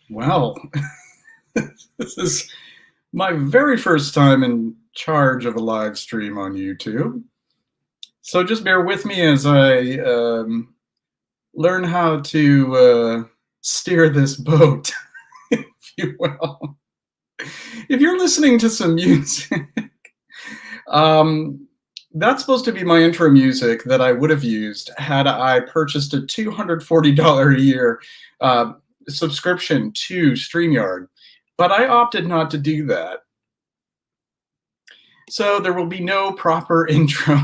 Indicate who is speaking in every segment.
Speaker 1: Well, this is my very first time in charge of a live stream on YouTube. So just bear with me as I learn how to steer this boat, if you will. If you're listening to some music, um, that's supposed to be my intro music that I would have used had I purchased a $240 a year uh, subscription to StreamYard. But I opted not to do that. So there will be no proper intro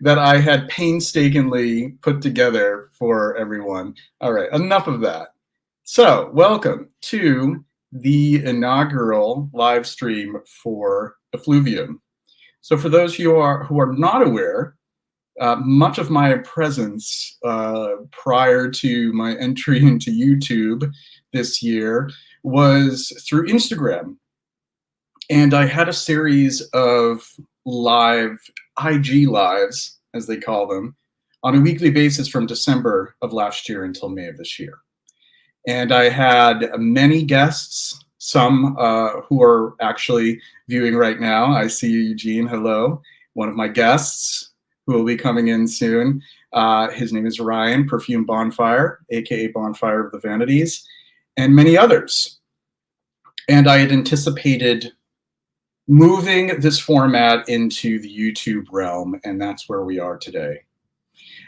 Speaker 1: that I had painstakingly put together for everyone. All right, enough of that. So welcome to the inaugural live stream for Effluvium. So for those who are not aware, much of my presence prior to my entry into YouTube this year was through Instagram. And I had a series of live IG lives, as they call them, on a weekly basis from December of last year until May of this year. And I had many guests, some who are actually viewing right now. I see you, Eugene. Hello. One of my guests who will be coming in soon. His name is Ryan, Perfume Bonfire, aka Bonfire of the Vanities, and many others. And I had anticipated moving this format into the YouTube realm, and that's where we are today.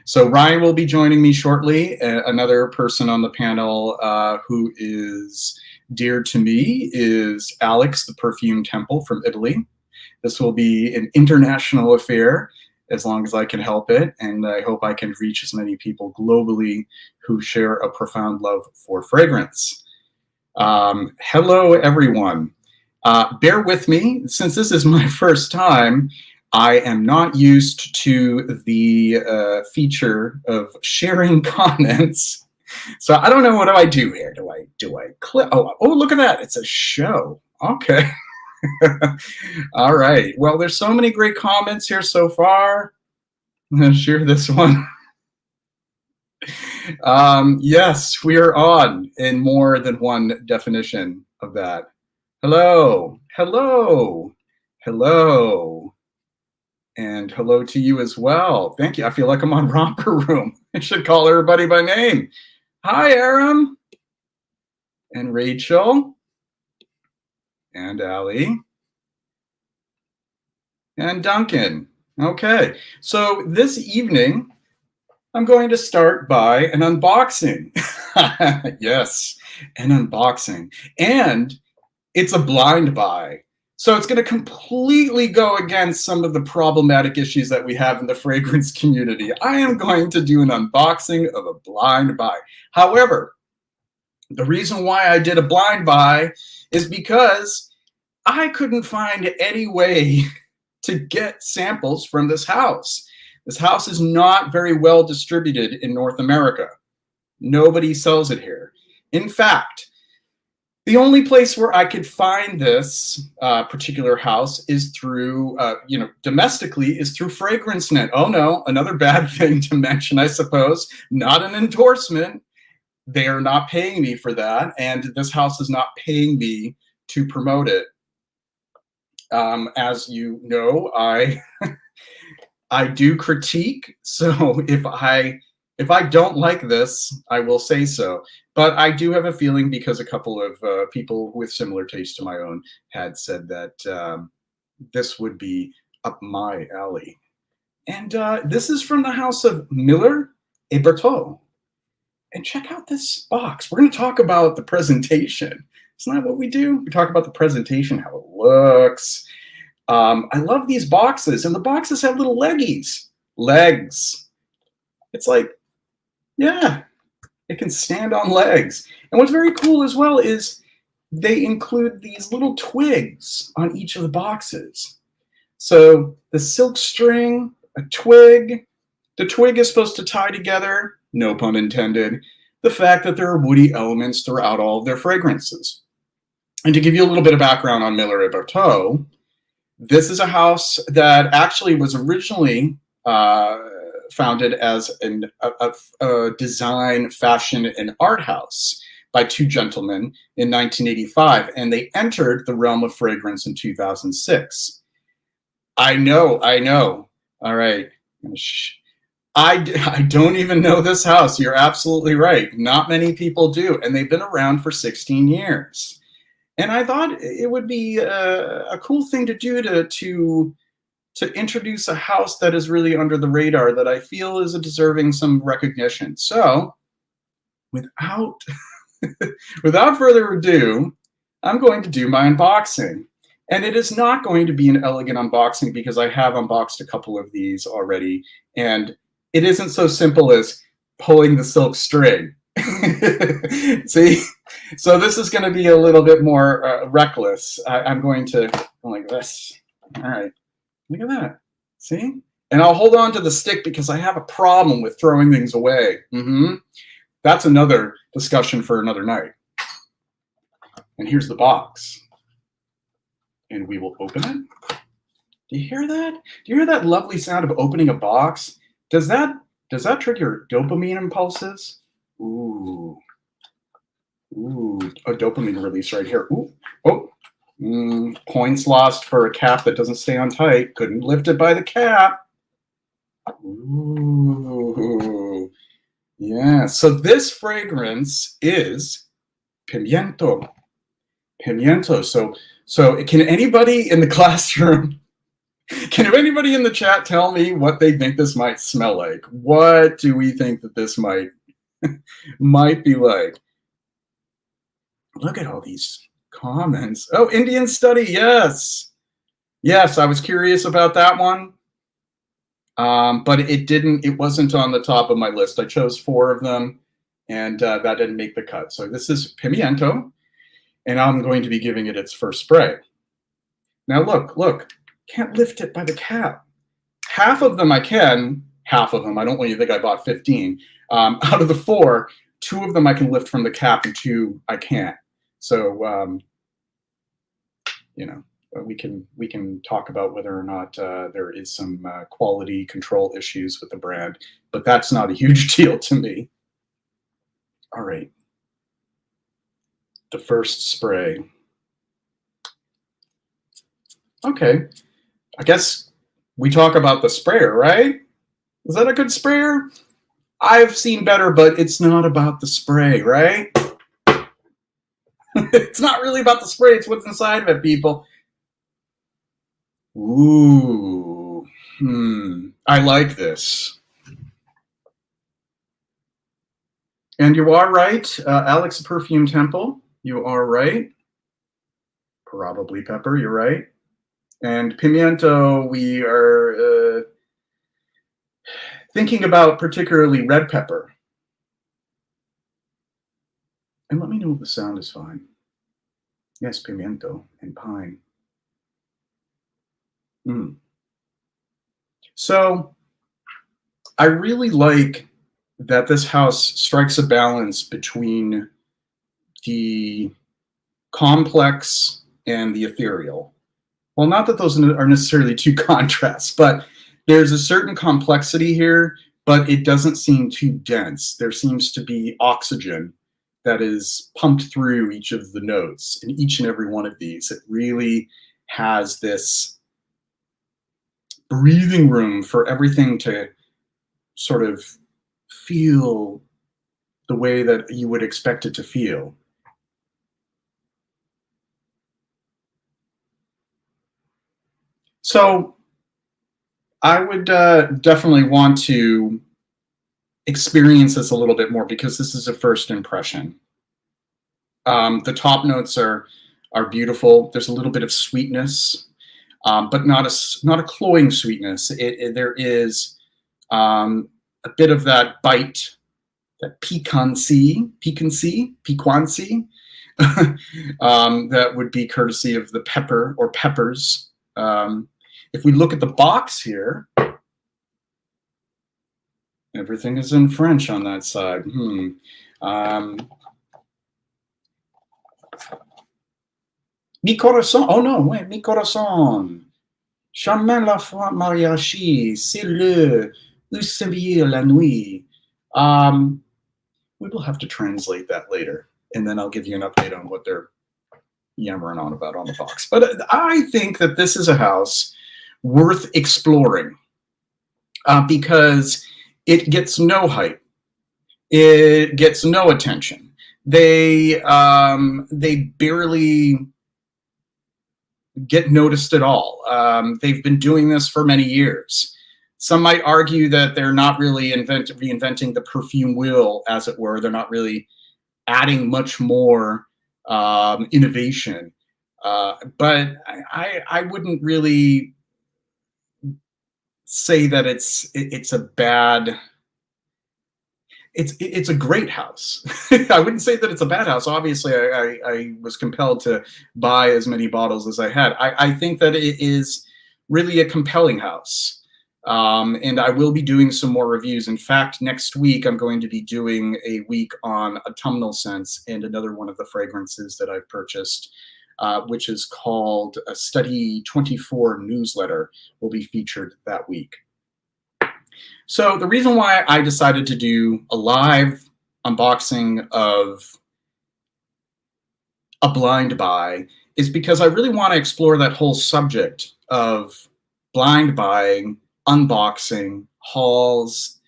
Speaker 1: So Ryan will be joining me shortly. Another person on the panel who is dear to me is Alex, the Perfume Temple from Italy. This will be an international affair as long as I can help it, and I hope I can reach as many people globally who share a profound love for fragrance. Hello, everyone. Bear with me, since this is my first time. I am not used to the feature of sharing comments, so I don't know. What do I do here? Do I click? Oh, look at that! It's a show. Okay. All right. Well, there's so many great comments here so far. I'm gonna share this one. Yes, we are on in more than one definition of that. Hello, hello, hello, and hello to you as well. Thank you. I feel like I'm on Romper Room. I should call everybody by name. Hi, Aram, and Rachel, and Allie, and Duncan. Okay, so this evening, I'm going to start by an unboxing. Yes, an unboxing. And it's a blind buy. So it's going to completely go against some of the problematic issues that we have in the fragrance community. I am going to do an unboxing of a blind buy. However, the reason why I did a blind buy is because I couldn't find any way to get samples from this house. This house is not very well distributed in North America. Nobody sells it here. In fact, the only place where I could find this particular house is through, domestically, is through FragranceNet. Oh no, another bad thing to mention, I suppose. Not an endorsement. They are not paying me for that, and this house is not paying me to promote it. As you know, I do critique, so if I don't like this, I will say so. But I do have a feeling, because a couple of people with similar taste to my own had said that this would be up my alley. And this is from the house of Miller et Berthaud. And check out this box. We're going to talk about the presentation. Isn't that what we do? We talk about the presentation, how it looks. I love these boxes, and the boxes have little leggies. Legs. It's like, yeah, it can stand on legs. And what's very cool as well is they include these little twigs on each of the boxes. So the silk string, a twig. The twig is supposed to tie together, no pun intended, the fact that there are woody elements throughout all of their fragrances. And to give you a little bit of background on Miller et Berthaud, this is a house that actually was originally founded as a design, fashion, and art house. by two gentlemen in 1985, and they entered the realm of fragrance in 2006. I know. All right. I don't even know this house. You're absolutely right. Not many people do, and they've been around for 16 years. And I thought it would be a cool thing to do to introduce a house that is really under the radar that I feel is deserving some recognition. So, without without further ado, I'm going to do my unboxing. And it is not going to be an elegant unboxing because I have unboxed a couple of these already, and it isn't so simple as pulling the silk string. See? So this is going to be a little bit more reckless. I'm going to go like this. All right. Look at that. See? And I'll hold on to the stick because I have a problem with throwing things away. That's another discussion for another night. And here's the box. And we will open it. Do you hear that? Do you hear that lovely sound of opening a box? Does that trigger dopamine impulses? Ooh. Ooh, a dopamine release right here. Ooh. Oh. Points lost for a cap that doesn't stay on tight. Couldn't lift it by the cap. Ooh. Yeah. So this fragrance is pimiento. Pimiento. So can anybody in the classroom, can anybody in the chat tell me what they think this might smell like? What do we think that this might be like? Look at all these comments. Oh, Indian study, yes. Yes, I was curious about that one. But it wasn't on the top of my list. I chose 4 of them, and that didn't make the cut. So this is pimiento, and I'm going to be giving it its first spray. Now look, can't lift it by the cap. Half of them I can, half of them. I don't want you to think I bought 15. Out of the 4, 2 of them I can lift from the cap and 2 I can't. So, you know, we can talk about whether or not there is some quality control issues with the brand, but that's not a huge deal to me. All right. The first spray. Okay. I guess we talk about the sprayer, right? Is that a good sprayer? I've seen better, but it's not about the spray, right? It's not really about the spray. It's what's inside of it, people. Ooh. I like this. And you are right, Alex Perfume Temple. You are right. Probably pepper, you're right. And pimiento, we are thinking about particularly red pepper. And let me know if the sound is fine. Yes, pimiento and pine. So I really like that this house strikes a balance between the complex and the ethereal. Well, not that those are necessarily two contrasts, but there's a certain complexity here, but it doesn't seem too dense. There seems to be oxygen that is pumped through each of the notes in each and every one of these. It really has this breathing room for everything to sort of feel the way that you would expect it to feel. So I would definitely want to experience this a little bit more because this is a first impression. The top notes are beautiful. There's a little bit of sweetness, but not a cloying sweetness. There is a bit of that bite, that piquancy, that would be courtesy of the pepper or peppers. If we look at the box here, everything is in French on that side. Mi corazon, oh no, wait, mi corazon. Chemin la foi mariachi, c'est le Usevier la nuit. We will have to translate that later. and then I'll give you an update on what they're yammering on about on the box. But I think that this is a house worth exploring because it gets no hype. It gets no attention. They barely get noticed at all. They've been doing this for many years. Some might argue that they're not really reinventing the perfume wheel, as it were. They're not really adding much more innovation. But I wouldn't really say that it's a bad. It's a great house. I wouldn't say that it's a bad house. Obviously, I was compelled to buy as many bottles as I had. I think that it is really a compelling house. And I will be doing some more reviews. In fact, next week, I'm going to be doing a week on autumnal scents and another one of the fragrances that I've purchased, which is called a Study 24 newsletter, will be featured that week. So the reason why I decided to do a live unboxing of a blind buy is because I really want to explore that whole subject of blind buying, unboxing, hauls,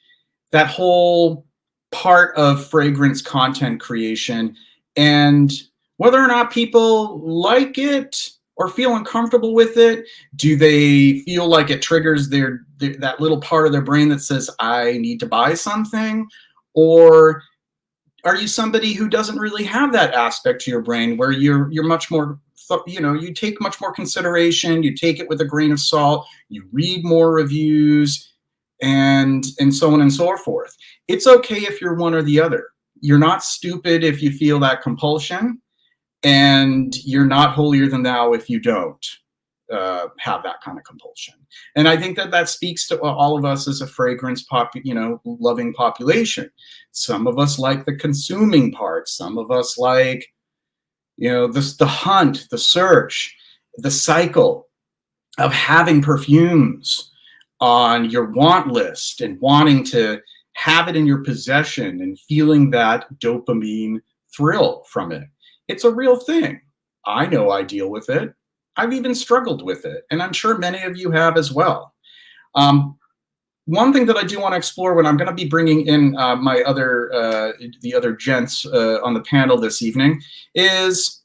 Speaker 1: that whole part of fragrance content creation, and whether or not people like it or feel uncomfortable with it. Do they feel like it triggers that little part of their brain that says, I need to buy something? Or are you somebody who doesn't really have that aspect to your brain, where you're much more, you take much more consideration, you take it with a grain of salt, you read more reviews, and so on and so forth? It's okay if you're one or the other. You're not stupid if you feel that compulsion, and you're not holier than thou if you don't have that kind of compulsion. And I think that speaks to all of us as a fragrance loving population. Some of us like the consuming part. Some of us like, the hunt, the search, the cycle of having perfumes on your want list and wanting to have it in your possession and feeling that dopamine thrill from it. It's a real thing. I know I deal with it. I've even struggled with it, and I'm sure many of you have as well. One thing that I do want to explore when I'm going to be bringing in the other gents on the panel this evening is,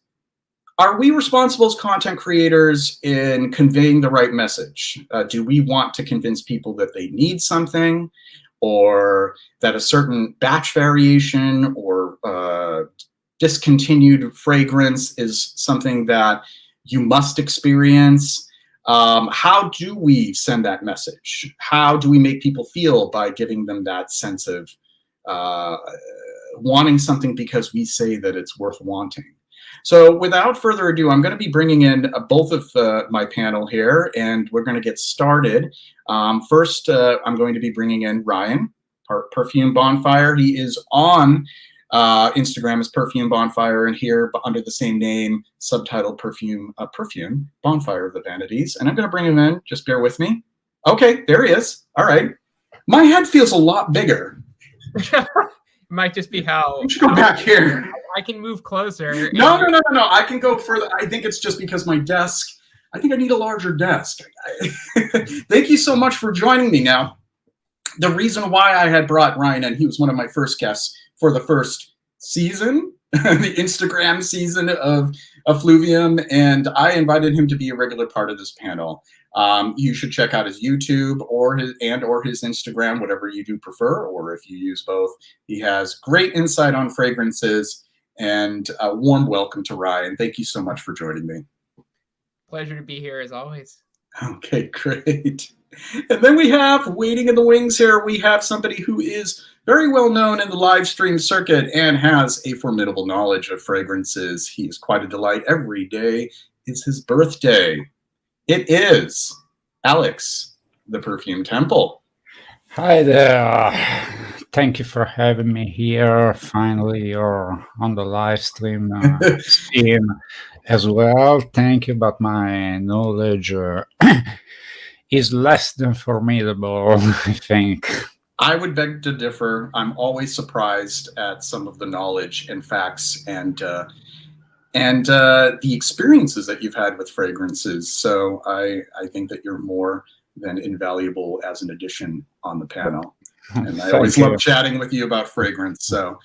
Speaker 1: are we responsible as content creators in conveying the right message? Do we want to convince people that they need something, or that a certain batch variation or discontinued fragrance is something that you must experience? How do we send that message? How do we make people feel by giving them that sense of wanting something because we say that it's worth wanting? So without further ado, I'm going to be bringing in both of my panel here, and we're going to get started. First, I'm going to be bringing in Ryan, Perfume Bonfire. He is on Instagram as Perfume Bonfire, and here under the same name, subtitled Perfume Bonfire of the Vanities. And I'm going to bring him in. Just bear with me. Okay, there he is. All right. My head feels a lot bigger.
Speaker 2: It might just be how.
Speaker 1: You should go back here.
Speaker 2: I can move closer.
Speaker 1: No. I can go further. I think it's just because my desk. I think I need a larger desk. Thank you so much for joining me. Now, the reason why I had brought Ryan in, he was one of my first guests for the first season, the Instagram season of Effluvium, and I invited him to be a regular part of this panel. You should check out his YouTube or his Instagram, whatever you do prefer, or if you use both. He has great insight on fragrances, and a warm welcome to Ryan. Thank you so much for joining me.
Speaker 2: Pleasure to be here as always.
Speaker 1: Okay, great. And then we have, waiting in the wings here, we have somebody who is very well known in the live stream circuit and has a formidable knowledge of fragrances. He is quite a delight. Every day is his birthday. It is Alex, the Perfume Temple.
Speaker 3: Hi there. Thank you for having me here. Finally, you're on the live stream scene as well. Thank you, but my knowledge is less than formidable, I think.
Speaker 1: I would beg to differ. I'm always surprised at some of the knowledge and facts and the experiences that you've had with fragrances. So I think that you're more than invaluable as an addition on the panel. And I always love chatting with you about fragrance. So,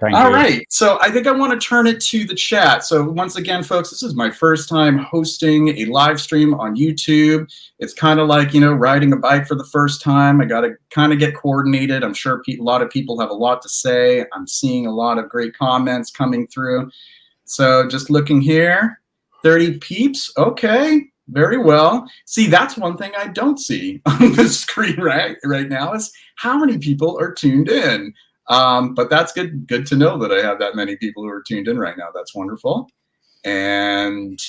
Speaker 1: all right. So I think I want to turn it to the chat. So once again, folks, this is my first time hosting a live stream on YouTube. It's kind of like, riding a bike for the first time. I got to kind of get coordinated. I'm sure a lot of people have a lot to say. I'm seeing a lot of great comments coming through. So just looking here, 30 peeps. Okay, very well. See, that's one thing I don't see on the screen right now is how many people are tuned in. But that's good to know that I have that many people who are tuned in right now. That's wonderful. And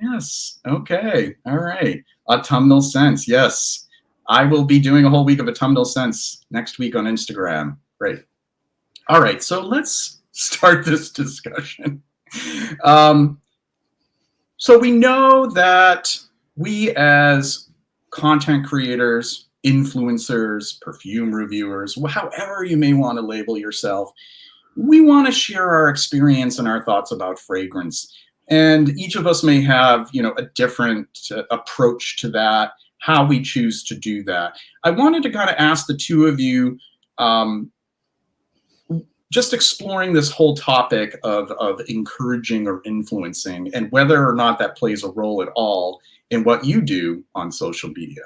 Speaker 1: yes, okay, all right. Autumnal Scents, yes. I will be doing a whole week of Autumnal Scents next week on Instagram. Great. All right, so let's start this discussion. So we know that we as content creators, influencers, perfume reviewers, however you may want to label yourself, we want to share our experience and our thoughts about fragrance. And each of us may have, a different approach to that, how we choose to do that. I wanted to kind of ask the two of you, just exploring this whole topic of encouraging or influencing and whether or not that plays a role at all in what you do on social media.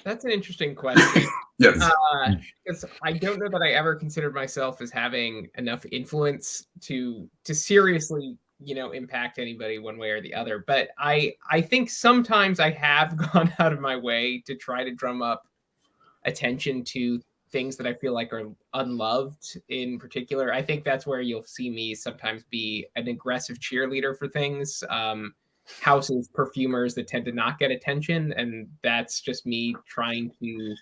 Speaker 2: That's an interesting question.
Speaker 1: Yes.
Speaker 2: Because I don't know that I ever considered myself as having enough influence to seriously, impact anybody one way or the other. But I think sometimes I have gone out of my way to try to drum up attention to things that I feel like are unloved in particular. I think that's where you'll see me sometimes be an aggressive cheerleader for things. Houses, perfumers that tend to not get attention, and that's just me trying to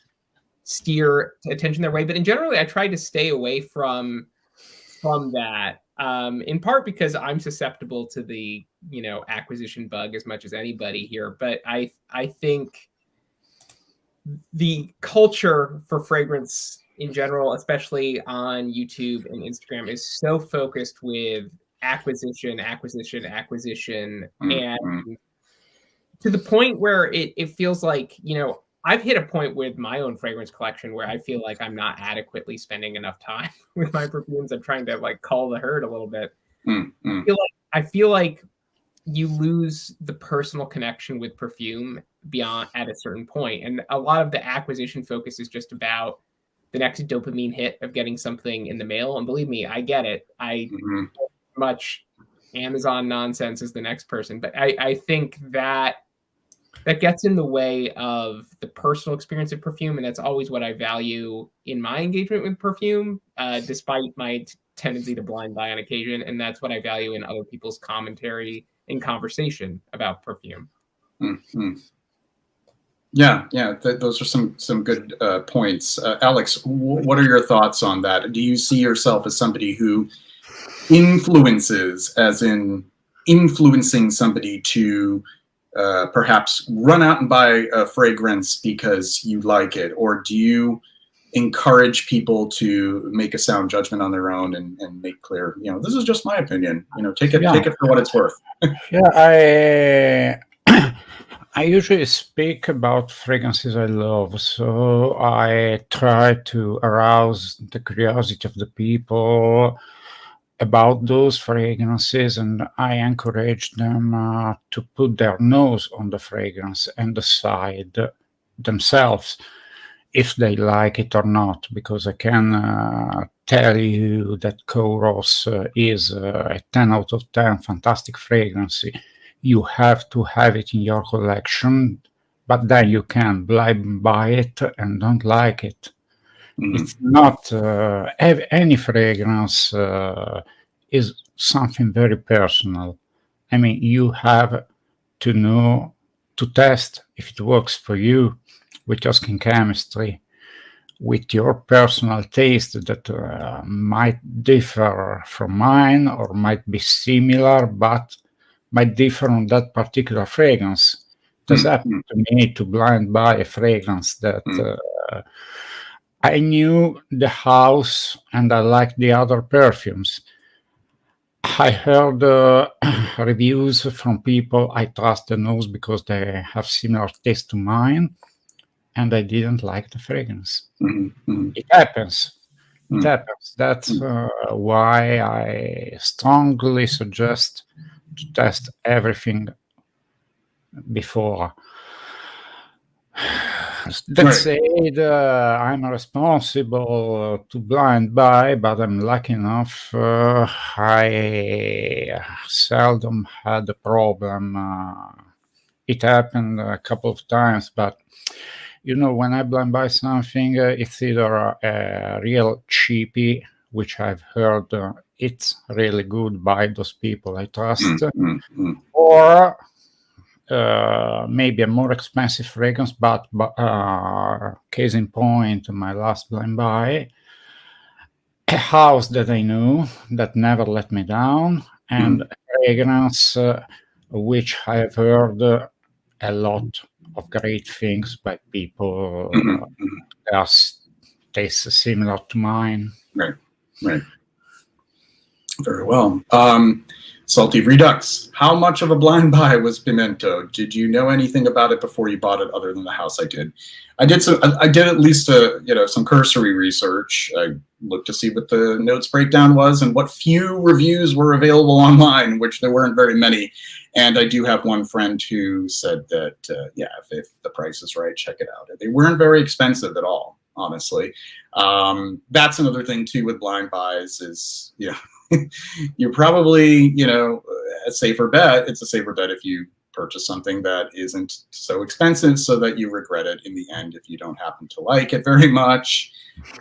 Speaker 2: steer attention their way. But in general, I try to stay away from that, in part because I'm susceptible to the acquisition bug as much as anybody here. But I think the culture for fragrance in general, especially on YouTube and Instagram, is so focused with acquisition, and to the point where it feels like, I've hit a point with my own fragrance collection where I feel like I'm not adequately spending enough time with my perfumes. I'm trying to call the herd a little bit. I feel like you lose the personal connection with perfume beyond at a certain point. And a lot of the acquisition focus is just about the next dopamine hit of getting something in the mail. And believe me, I get it. I much Amazon nonsense as the next person, but I think that gets in the way of the personal experience of perfume. And that's always what I value in my engagement with perfume, despite my tendency to blind buy on occasion. And that's what I value in other people's commentary and conversation about perfume.
Speaker 1: Yeah, those are some good points. Alex, what are your thoughts on that? Do you see yourself as somebody who influences, as in influencing somebody to perhaps run out and buy a fragrance because you like it? Or do you encourage people to make a sound judgment on their own and make clear, this is just my opinion, take it for what it's worth?
Speaker 3: I usually speak about fragrances I love, so I try to arouse the curiosity of the people about those fragrances, and I encourage them to put their nose on the fragrance and decide themselves if they like it or not, because I can tell you that Kouros is a 10 out of 10 fantastic fragrance. You have to have it in your collection, but then you can blind buy it and don't like it. It's not any fragrance is something very personal. I mean, you have to know, to test if it works for you with your skin chemistry, with your personal taste that might differ from mine or might be similar, but might differ on that particular fragrance. has happened to me to blind buy a fragrance that I knew the house and I liked the other perfumes. I heard reviews from people I trust the most because they have similar taste to mine, and I didn't like the fragrance. It happens. It happens. That's why I strongly suggest to test everything before. That said, I'm responsible to blind buy, but I'm lucky enough. I seldom had a problem. It happened a couple of times, but you know, when I blind buy something, it's either a real cheapie, which I've heard it's really good by those people I trust, or maybe a more expensive fragrance, but case in point, my last blind buy, a house that I knew that never let me down, and a fragrance which I have heard a lot of great things by people that taste similar to mine.
Speaker 1: Right. Very well. Salty Redux. How much of a blind buy was Pimento? Did you know anything about it before you bought it, other than the house? I did. I did at least some cursory research. I looked to see what the notes breakdown was and what few reviews were available online, which there weren't very many. And I do have one friend who said that if the price is right, check it out. They weren't very expensive at all, honestly. That's another thing too with blind buys is you're probably, a safer bet. It's a safer bet if you purchase something that isn't so expensive so that you regret it in the end if you don't happen to like it very much.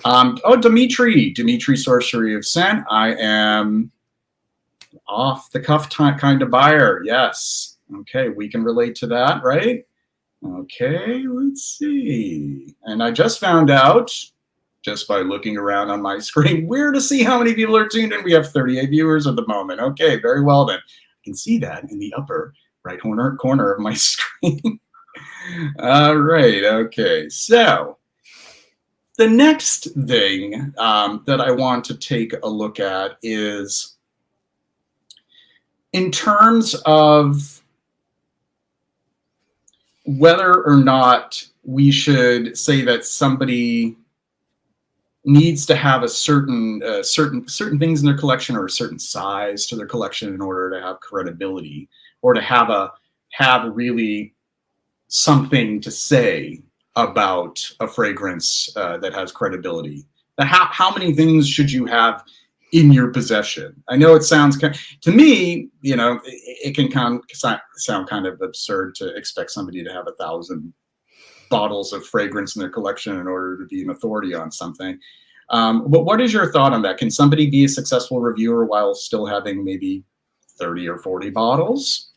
Speaker 1: Dimitri Sorcery of Scent. I am off the cuff kind of buyer. Yes. Okay, we can relate to that, right? Okay, let's see. And I just found out, just by looking around on my screen, weird to see how many people are tuned in. We have 38 viewers at the moment. Okay, very well then. I can see that in the upper right corner of my screen. All right, okay. So the next thing that I want to take a look at is in terms of whether or not we should say that somebody needs to have a certain things in their collection or a certain size to their collection in order to have credibility, or to have really something to say about a fragrance that has credibility. How many things should you have in your possession? I know it sounds to me, it can sound kind of absurd to expect somebody to have 1,000 bottles of fragrance in their collection in order to be an authority on something. But what is your thought on that? Can somebody be a successful reviewer while still having maybe 30 or 40 bottles?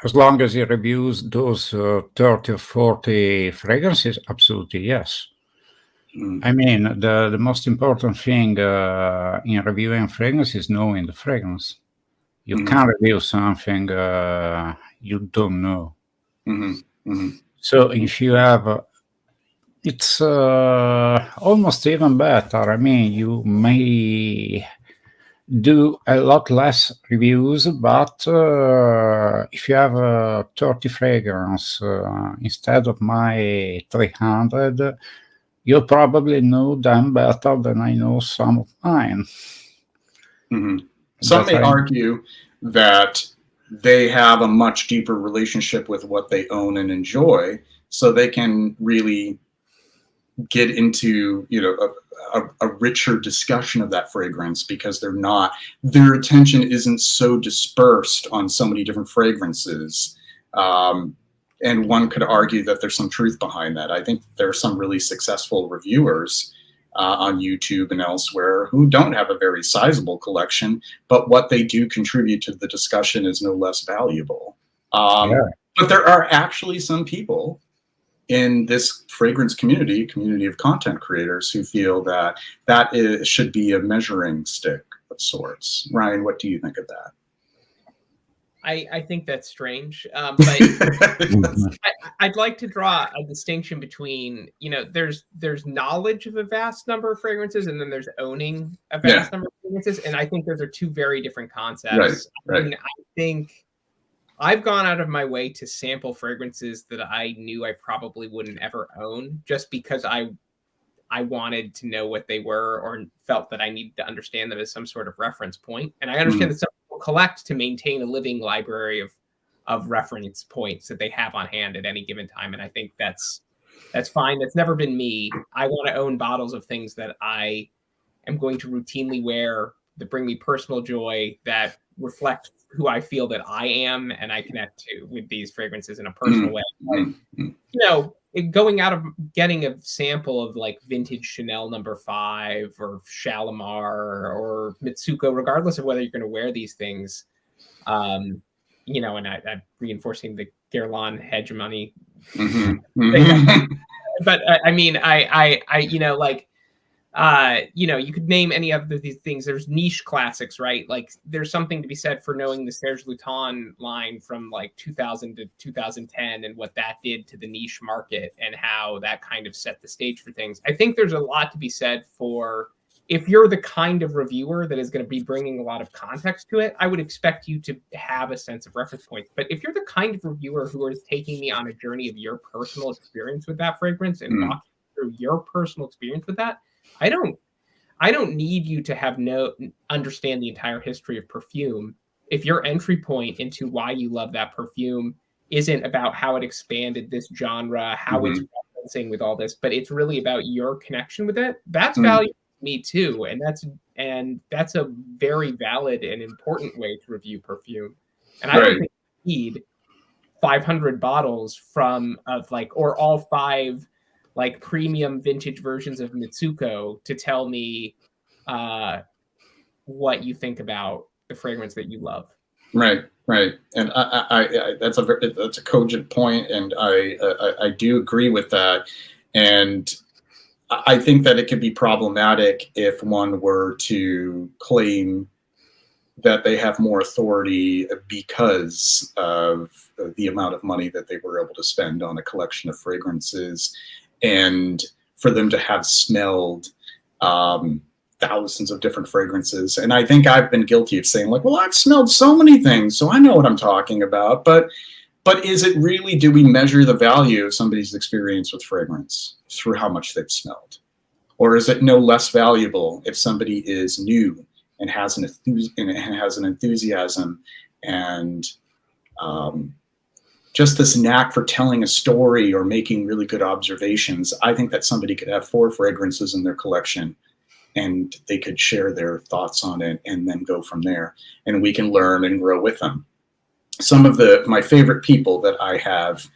Speaker 3: As long as he reviews those 30 or 40 fragrances, absolutely yes. I mean, the most important thing in reviewing fragrance is knowing the fragrance. You can't review something you don't know. So if you have, it's almost even better. I mean, you may do a lot less reviews, but if you have 30 fragrance instead of my 300, you probably know them better than I know some of mine.
Speaker 1: Some may argue that they have a much deeper relationship with what they own and enjoy, so they can really get into a richer discussion of that fragrance because their attention isn't so dispersed on so many different fragrances. And one could argue that there's some truth behind that. I think there are some really successful reviewers on YouTube and elsewhere who don't have a very sizable collection, but what they do contribute to the discussion is no less valuable. But there are actually some people in this fragrance community of content creators who feel that should be a measuring stick of sorts. Ryan, what do you think of that?
Speaker 2: I think that's strange. But I'd like to draw a distinction between, there's knowledge of a vast number of fragrances, and then there's owning a vast number of fragrances. And I think those are two very different concepts.
Speaker 1: Right.
Speaker 2: I mean, I think I've gone out of my way to sample fragrances that I knew I probably wouldn't ever own, just because I wanted to know what they were, or felt that I needed to understand them as some sort of reference point. And I understand that some people collect to maintain a living library of reference points that they have on hand at any given time. And I think that's fine. That's never been me. I want to own bottles of things that I am going to routinely wear, that bring me personal joy, that reflect who I feel that I am, and I connect to with these fragrances in a personal way. But, going out of getting a sample of like vintage Chanel No. 5 or Shalimar or Mitsuko, regardless of whether you're going to wear these things, and I'm reinforcing the Guerlain hegemony. But I mean, you could name any of these things. There's niche classics, right? Like there's something to be said for knowing the Serge Lutens line from like 2000 to 2010 and what that did to the niche market and how that kind of set the stage for things. I think there's a lot to be said for, if you're the kind of reviewer that is going to be bringing a lot of context to it, I would expect you to have a sense of reference points. But if you're the kind of reviewer who is taking me on a journey of your personal experience with that fragrance and walking through your personal experience with that, I don't need you to understand the entire history of perfume. If your entry point into why you love that perfume isn't about how it expanded this genre, how it's referencing with all this, but it's really about your connection with it, that's valuable to me too. And that's a very valid and important way to review perfume. And I don't think you need 500 bottles or all 5 like premium vintage versions of Mitsuko to tell me what you think about the fragrance that you love.
Speaker 1: Right. And I that's a cogent point, and I do agree with that. And I think that it could be problematic if one were to claim that they have more authority because of the amount of money that they were able to spend on a collection of fragrances, and for them to have smelled thousands of different fragrances. And I think I've been guilty of saying like, well, I've smelled so many things, so I know what I'm talking about. But is it really, do we measure the value of somebody's experience with fragrance through how much they've smelled? Or is it no less valuable if somebody is new and has an enthusiasm and just this knack for telling a story or making really good observations? I think that somebody could have 4 fragrances in their collection and they could share their thoughts on it and then go from there. And we can learn and grow with them. Some of my favorite people that I have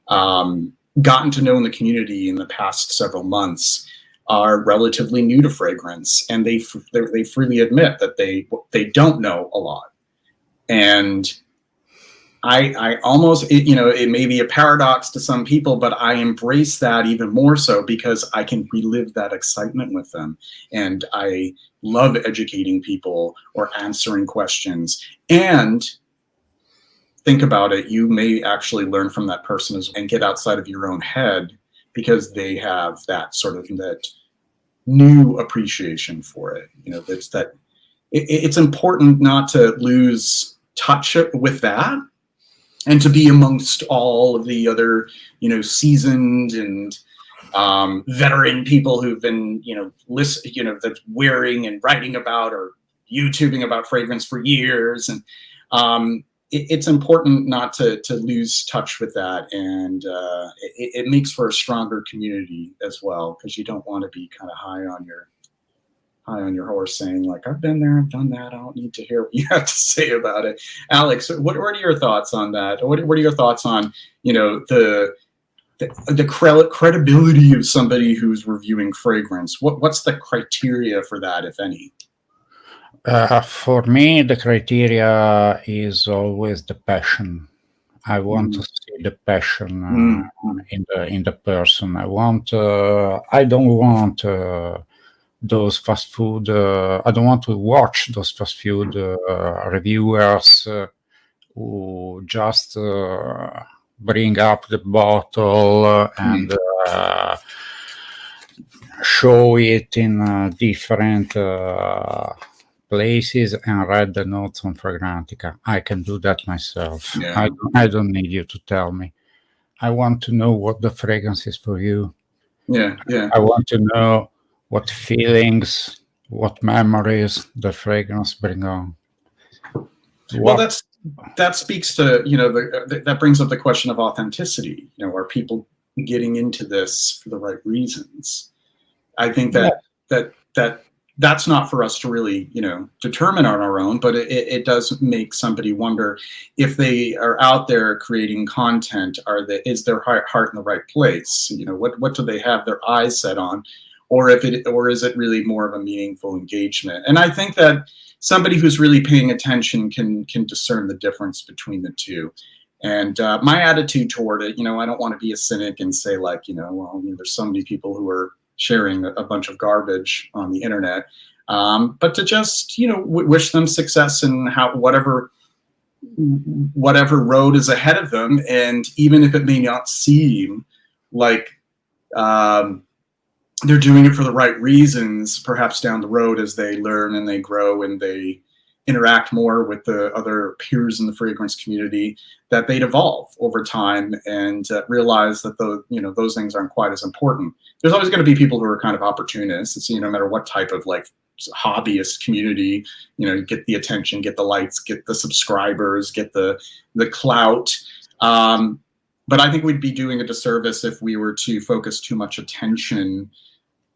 Speaker 1: gotten to know in the community in the past several months are relatively new to fragrance, and they freely admit that they don't know a lot. And I almost, it may be a paradox to some people, but I embrace that even more so because I can relive that excitement with them. And I love educating people or answering questions. And think about it, you may actually learn from that person and get outside of your own head because they have that sort of that new appreciation for it. It's important not to lose touch with that, and to be amongst all of the other, seasoned and veteran people who've been, that's wearing and writing about or YouTubing about fragrance for years. And it's important not to lose touch with that. And it makes for a stronger community as well, because you don't want to be kind of high on your horse saying like, I've been there, I've done that, I don't need to hear what you have to say about it. Alex, what are your thoughts on that? What are your thoughts on, the credibility of somebody who's reviewing fragrance? What's the criteria for that, if any?
Speaker 3: For me, the criteria is always the passion. I want to see the passion in the person. I don't want those fast food. I don't want to watch those fast food reviewers who just bring up the bottle and show it in different places and read the notes on Fragrantica. I can do that myself.
Speaker 1: Yeah.
Speaker 3: I don't need you to tell me. I want to know what the fragrance is for you.
Speaker 1: Yeah.
Speaker 3: I want to know what feelings, what memories the fragrance bring on.
Speaker 1: Well, that speaks to, that brings up the question of authenticity. Are people getting into this for the right reasons? I think that's not for us to really, determine on our own, but it does make somebody wonder if they are out there creating content, is their heart in the right place? What do they have their eyes set on? Or is it really more of a meaningful engagement? And I think that somebody who's really paying attention can discern the difference between the two. And my attitude toward it, I don't want to be a cynic and say like, there's so many people who are sharing a bunch of garbage on the internet, but to just, wish them success in whatever road is ahead of them. And even if it may not seem like they're doing it for the right reasons, perhaps down the road as they learn and they grow and they interact more with the other peers in the fragrance community, that they'd evolve over time and realize that those things aren't quite as important. There's always going to be people who are kind of opportunists. No matter what type of like hobbyist community, you get the attention, get the likes, get the subscribers, get the clout. But I think we'd be doing a disservice if we were to focus too much attention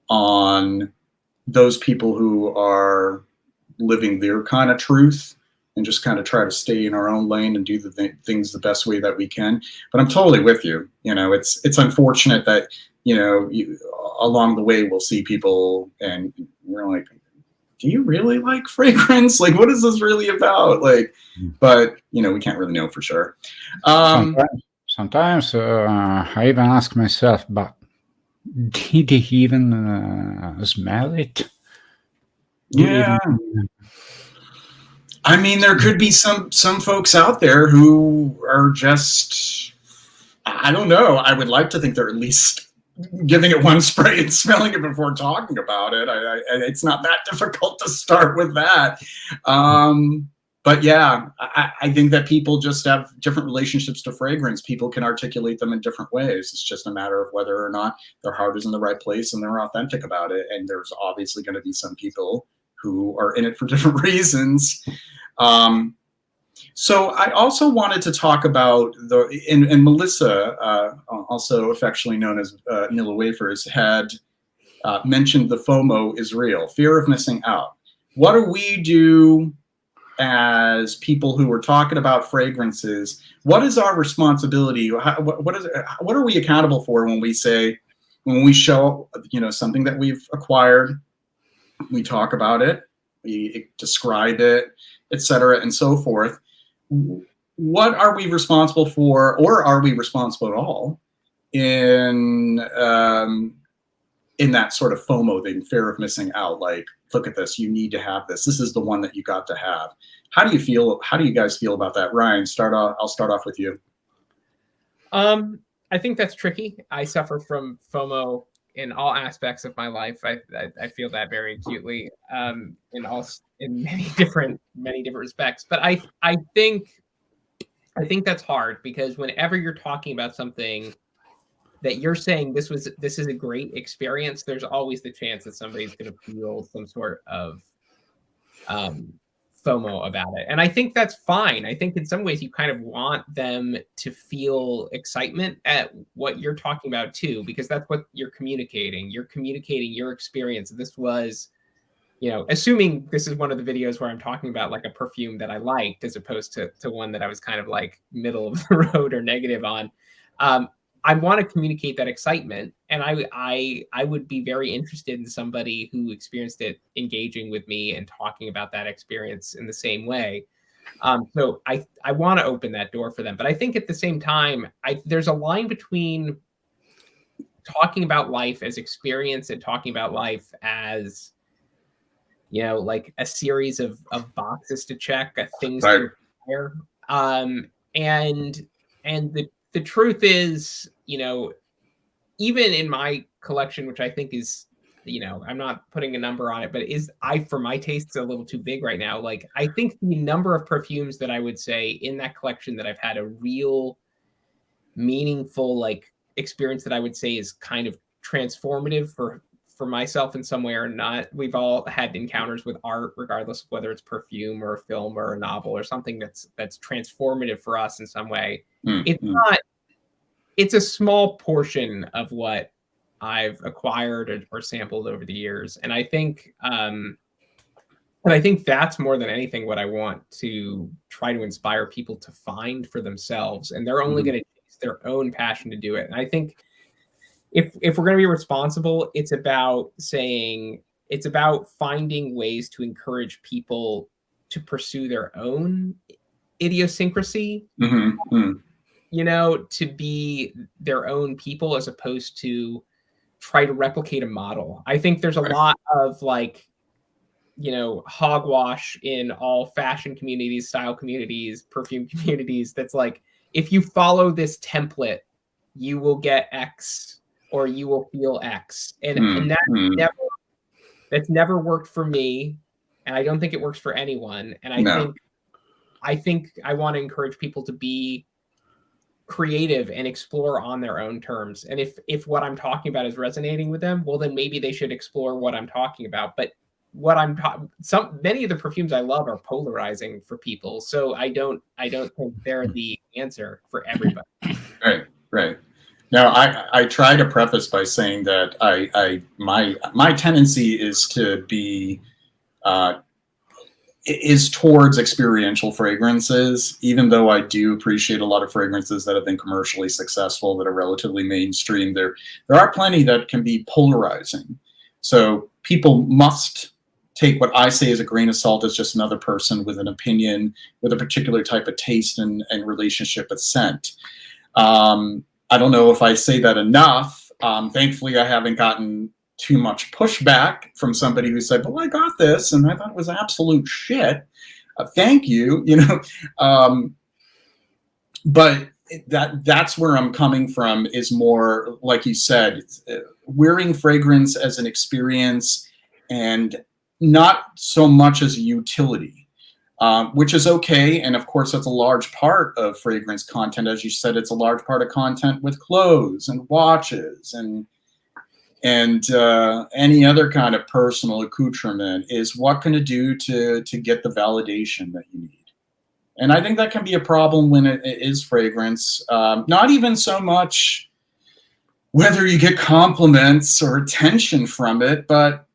Speaker 1: on those people who are living their kind of truth and just kind of try to stay in our own lane and do the things the best way that we can. But I'm totally with you. It's unfortunate that, along the way we'll see people and we're like, do you really like fragrance? Like, what is this really about? Like, but we can't really know for sure.
Speaker 3: Sometimes I even ask myself, but did he even smell it?
Speaker 1: Yeah. I mean, there could be some folks out there who are just, I don't know. I would like to think they're at least giving it one spray and smelling it before talking about it. It's not that difficult to start with that. But yeah, I think that people just have different relationships to fragrance. People can articulate them in different ways. It's just a matter of whether or not their heart is in the right place and they're authentic about it. And there's obviously going to be some people who are in it for different reasons. So I also wanted to talk about and Melissa, also affectionately known as Nilla Wafers, had mentioned the FOMO is real, fear of missing out. What do we do as people who are talking about fragrances? What is our responsibility? What are we accountable for when we show something that we've acquired? We talk about it, we describe it, etc., and so forth. What are we responsible for, or are we responsible at all in that sort of FOMO thing, fear of missing out? Like, look at this, you need to have this. This is the one that you got to have. How do you feel? How do you guys feel about that? Ryan, I'll start off with you.
Speaker 2: I think that's tricky. I suffer from FOMO in all aspects of my life. I feel that very acutely in many different respects. But I think that's hard, because whenever you're talking about something that you're saying this is a great experience, there's always the chance that somebody's going to feel some sort of FOMO about it. And I think that's fine. I think in some ways you kind of want them to feel excitement at what you're talking about too, because that's what you're communicating. You're communicating your experience. This was, assuming this is one of the videos where I'm talking about like a perfume that I liked, as opposed to one that I was kind of like middle of the road or negative on. I want to communicate that excitement, and I would be very interested in somebody who experienced it engaging with me and talking about that experience in the same way. So I want to open that door for them, but I think at the same time, there's a line between talking about life as experience and talking about life as, like a series of boxes to check, things to require. And the truth is, you know, even in my collection, which I think is, you know, I'm not putting a number on it, but for my tastes a little too big right now. Like, I think the number of perfumes that I would say in that collection that I've had a real meaningful like experience that I would say is kind of transformative for myself in some way or not. We've all had encounters with art, regardless of whether it's perfume or a film or a novel or something that's transformative for us in some way. It's a small portion of what I've acquired or sampled over the years. And I think that's more than anything what I want to try to inspire people to find for themselves. And they're only going to chase their own passion to do it. And I think if we're going to be responsible, it's about finding ways to encourage people to pursue their own idiosyncrasy, you know, to be their own people as opposed to try to replicate a model. I think there's a lot of like, you know, hogwash in all fashion communities, style communities, perfume communities. That's like, if you follow this template, you will get X or you will feel X. And that's never worked for me. And I don't think it works for anyone. And I think I want to encourage people to be creative and explore on their own terms. And if what I'm talking about is resonating with them, well, then maybe they should explore what I'm talking about. But what many of the perfumes I love are polarizing for people. So I don't think they're the answer for everybody.
Speaker 1: Right. Now, I try to preface by saying that my tendency is to be is towards experiential fragrances, even though I do appreciate a lot of fragrances that have been commercially successful, that are relatively mainstream. There are plenty that can be polarizing. So people must take what I say as a grain of salt as just another person with an opinion, with a particular type of taste and relationship with scent. I don't know if I say that enough. Thankfully, I haven't gotten too much pushback from somebody who said, well, I got this and I thought it was absolute shit. Thank you, you know. But that's where I'm coming from, is more, like you said, wearing fragrance as an experience and not so much as a utility. Which is okay. And of course, that's a large part of fragrance content. As you said, it's a large part of content with clothes and watches and any other kind of personal accoutrement, is what can it do to get the validation that you need. And I think that can be a problem when it is fragrance. Not even so much whether you get compliments or attention from it, but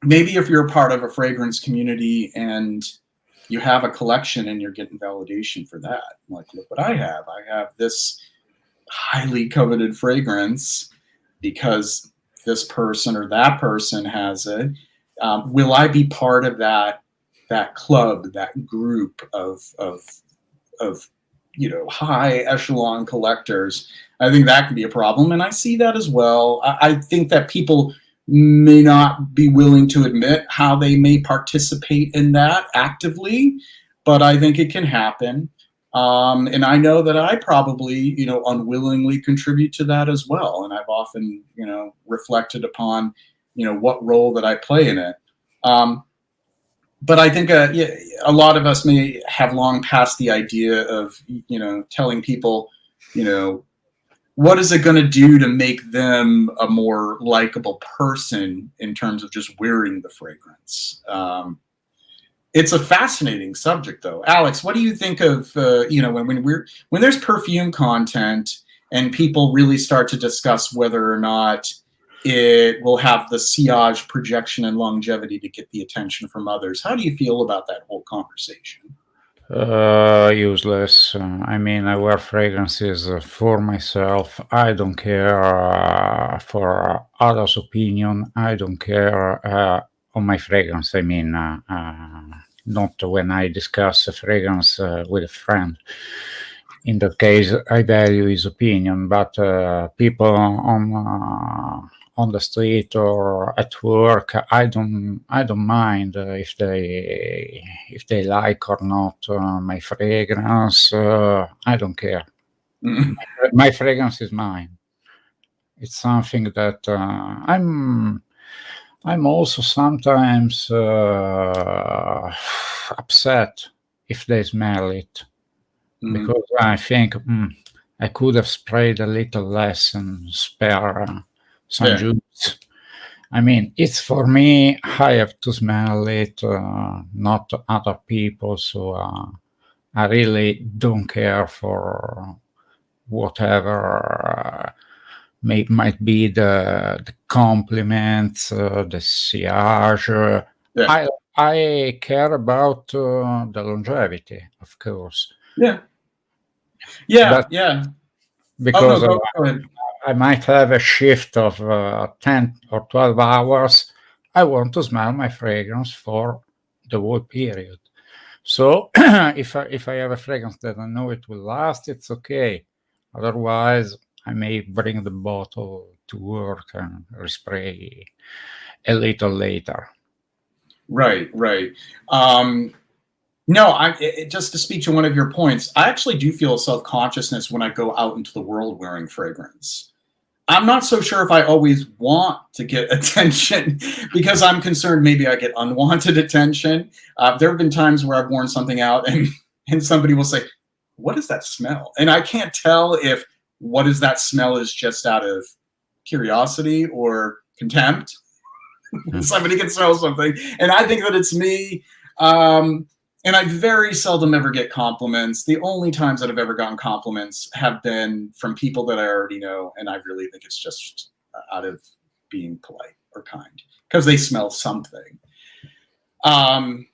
Speaker 1: maybe if you're a part of a fragrance community and you have a collection and you're getting validation for that. Like, look what I have. I have this highly coveted fragrance because this person or that person has it. Will I be part of that club, that group of you know, high echelon collectors? I think that could be a problem, and I see that as well. I think that people may not be willing to admit how they may participate in that actively, but I think it can happen. And I know that I probably, you know, unwillingly contribute to that as well. And I've often, you know, reflected upon, you know, what role that I play in it. But I think a lot of us may have long passed the idea of, you know, telling people, you know, what is it going to do to make them a more likable person in terms of just wearing the fragrance? It's a fascinating subject, though. Alex, what do you think of, you know, when there's perfume content and people really start to discuss whether or not it will have the sillage, projection, and longevity to get the attention from others? How do you feel about that whole conversation?
Speaker 3: Useless. I mean, I wear fragrances for myself. I don't care for others' opinion. I don't care on my fragrance. I mean, not when I discuss a fragrance with a friend. In that case, I value his opinion. But people on the street or at work, I don't mind if they like or not my fragrance. I don't care.
Speaker 1: Mm.
Speaker 3: My fragrance is mine. It's something that I'm also sometimes upset if they smell it, because I think I could have sprayed a little less and spare some juice. I mean, it's for me, I have to smell it, not other people. So I really don't care for whatever might be the compliments, the sillage. I care about the longevity, of course.
Speaker 1: Yeah.
Speaker 3: Because
Speaker 1: go ahead.
Speaker 3: I might have a shift of 10 or 12 hours. I want to smell my fragrance for the whole period. So if I have a fragrance that I know it will last, it's okay. Otherwise, I may bring the bottle to work and respray a little later.
Speaker 1: Right. No, just to speak to one of your points, I actually do feel self-consciousness when I go out into the world wearing fragrance. I'm not so sure if I always want to get attention because I'm concerned maybe I get unwanted attention. There have been times where I've worn something out and somebody will say, "What is that smell?" And I can't tell if what is that smell is just out of curiosity or contempt. Somebody can smell something, and I think that it's me. And I very seldom ever get compliments. The only times that I've ever gotten compliments have been from people that I already know, and I really think it's just out of being polite or kind because they smell something. I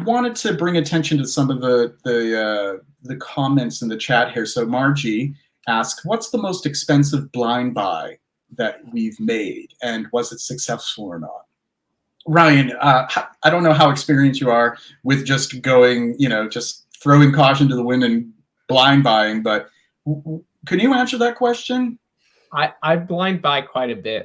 Speaker 1: wanted to bring attention to some of the comments in the chat here. So Margie asked, "What's the most expensive blind buy that we've made, and was it successful or not?" Ryan, I don't know how experienced you are with just going, just throwing caution to the wind and blind buying, but can you answer that question?
Speaker 2: I blind buy quite a bit.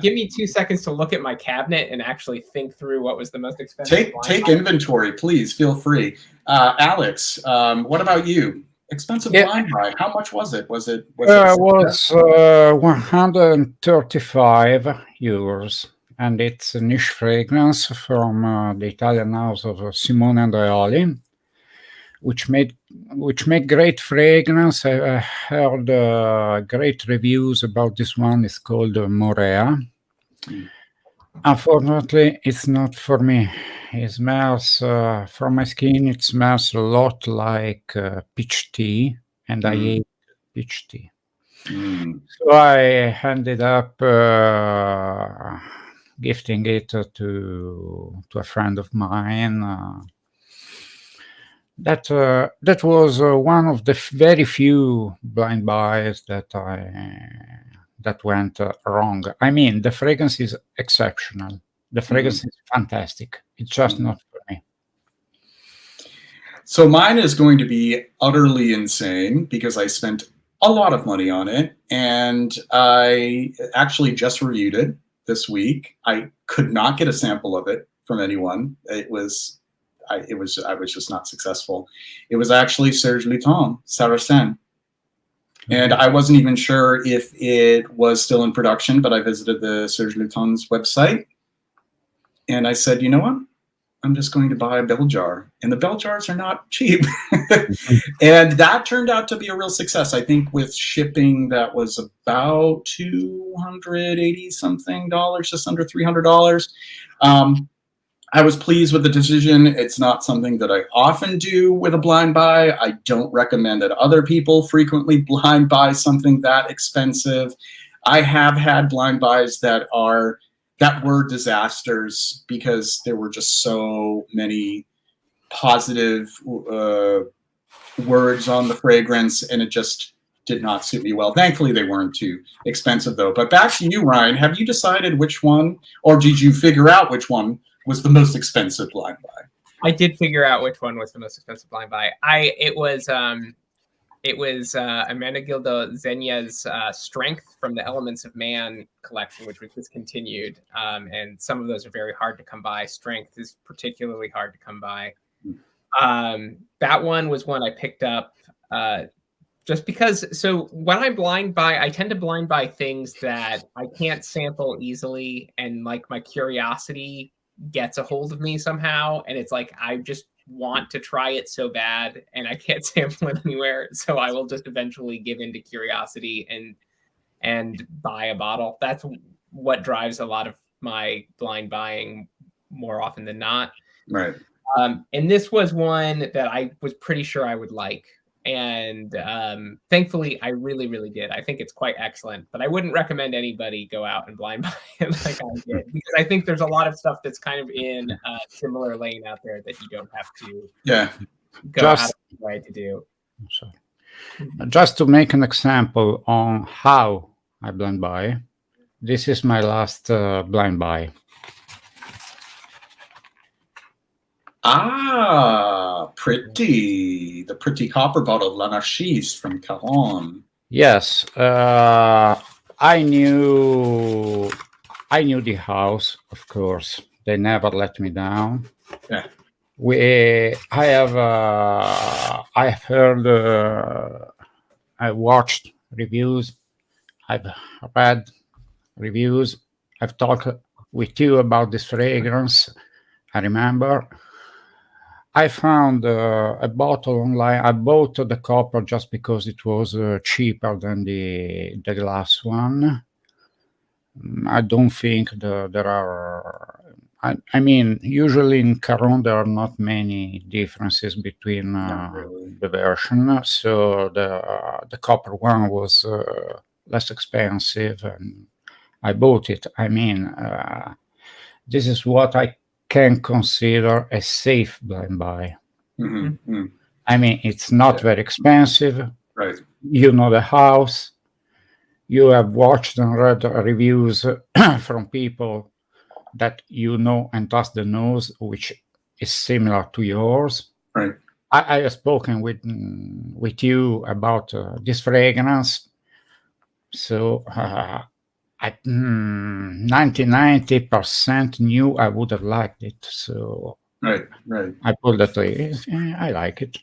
Speaker 2: Give me 2 seconds to look at my cabinet and actually think through what was the most expensive.
Speaker 1: Take inventory, please. Feel free. Alex, what about you? Expensive blind buy. How much was it? Was it
Speaker 3: 135 euros. And it's a niche fragrance from the Italian house of Simone Andreoli, which made great fragrance. I heard great reviews about this one. It's called Morea. Unfortunately, it's not for me. It smells, from my skin, it smells a lot like peach tea, and I hate peach tea. So I ended up gifting it to a friend of mine. That was one of the very few blind buys that went wrong. I mean, the fragrance is exceptional. The fragrance is fantastic. It's just not for me.
Speaker 1: So mine is going to be utterly insane because I spent a lot of money on it, and I actually just reviewed it this week. I could not get a sample of it from anyone. I was just not successful. It was actually Serge Lutens, Saracen. And I wasn't even sure if it was still in production, but I visited the Serge Lutens website and I said, you know what? I'm just going to buy a bell jar, and the bell jars are not cheap. And that turned out to be a real success. I think with shipping, that was about $280 something, just under $300. I was pleased with the decision. It's not something that I often do with a blind buy. I don't recommend that other people frequently blind buy something that expensive. I have had blind buys that were disasters because there were just so many positive words on the fragrance, and it just did not suit me well. Thankfully, they weren't too expensive, though. But back to you, Ryan. Have you decided which one, or did you figure out which one was the most expensive blind buy?
Speaker 2: I did figure out which one was the most expensive blind buy. It was It was Amanagilda Zenya's Strength from the Elements of Man collection, which was discontinued. And some of those are very hard to come by. Strength is particularly hard to come by. That one was one I picked up just because. So when I blind buy, I tend to blind buy things that I can't sample easily. And like my curiosity gets a hold of me somehow. And it's like, I just want to try it so bad and I can't sample it anywhere, so I will just eventually give into curiosity and buy a bottle. That's what drives a lot of my blind buying more often than not.
Speaker 1: Right.
Speaker 2: And this was one that I was pretty sure I would like, and thankfully I really, really did. I think it's quite excellent, but I wouldn't recommend anybody go out and blind buy it like I did, because I think there's a lot of stuff that's kind of in a similar lane out there that you don't have to go out of the way to do.
Speaker 3: So, just to make an example on how I blind buy, this is my last blind buy.
Speaker 1: Ah, pretty. The pretty copper bottle, L'Anarchiste from Caron.
Speaker 3: Yes, I knew the house, of course. They never let me down.
Speaker 1: Yeah.
Speaker 3: I have heard, I watched reviews, I've read reviews, I've talked with you about this fragrance. I remember I found a bottle online. I bought the copper just because it was cheaper than the last one. I don't think there are. I mean, usually in Caron there are not many differences between the version. So the copper one was less expensive, and I bought it. I mean, this is what I can consider a safe blind buy.
Speaker 1: Mm-hmm.
Speaker 3: I mean, it's not very expensive.
Speaker 1: Right.
Speaker 3: You know the house. You have watched and read reviews from people that you know and trust the nose, which is similar to yours.
Speaker 1: Right.
Speaker 3: I have spoken with you about this fragrance. So 90% knew I would have liked it. So
Speaker 1: right.
Speaker 3: I pulled that way. I like it.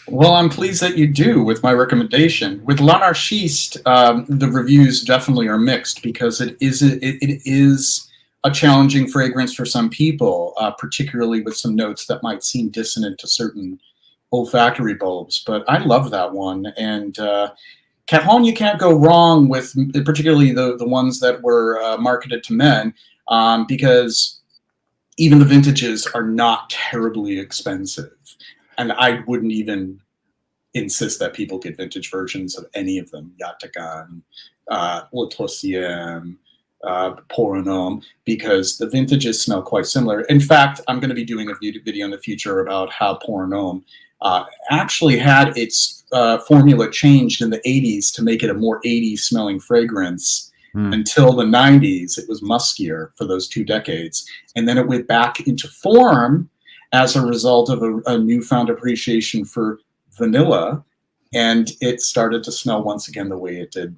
Speaker 1: Well, I'm pleased that you do with my recommendation. With L'Anarchiste, the reviews definitely are mixed because it is a challenging fragrance for some people, particularly with some notes that might seem dissonant to certain olfactory bulbs. But I love that one. And Caron, you can't go wrong with particularly the ones that were marketed to men, because even the vintages are not terribly expensive. And I wouldn't even insist that people get vintage versions of any of them, Yatagan, Le Troisième, Pornum, because the vintages smell quite similar. In fact, I'm going to be doing a video in the future about how Pornum actually had its formula changed in the 80s to make it a more 80s smelling fragrance. Until the 90s, it was muskier for those 2 decades. And then it went back into form as a result of a newfound appreciation for vanilla. And it started to smell once again the way it did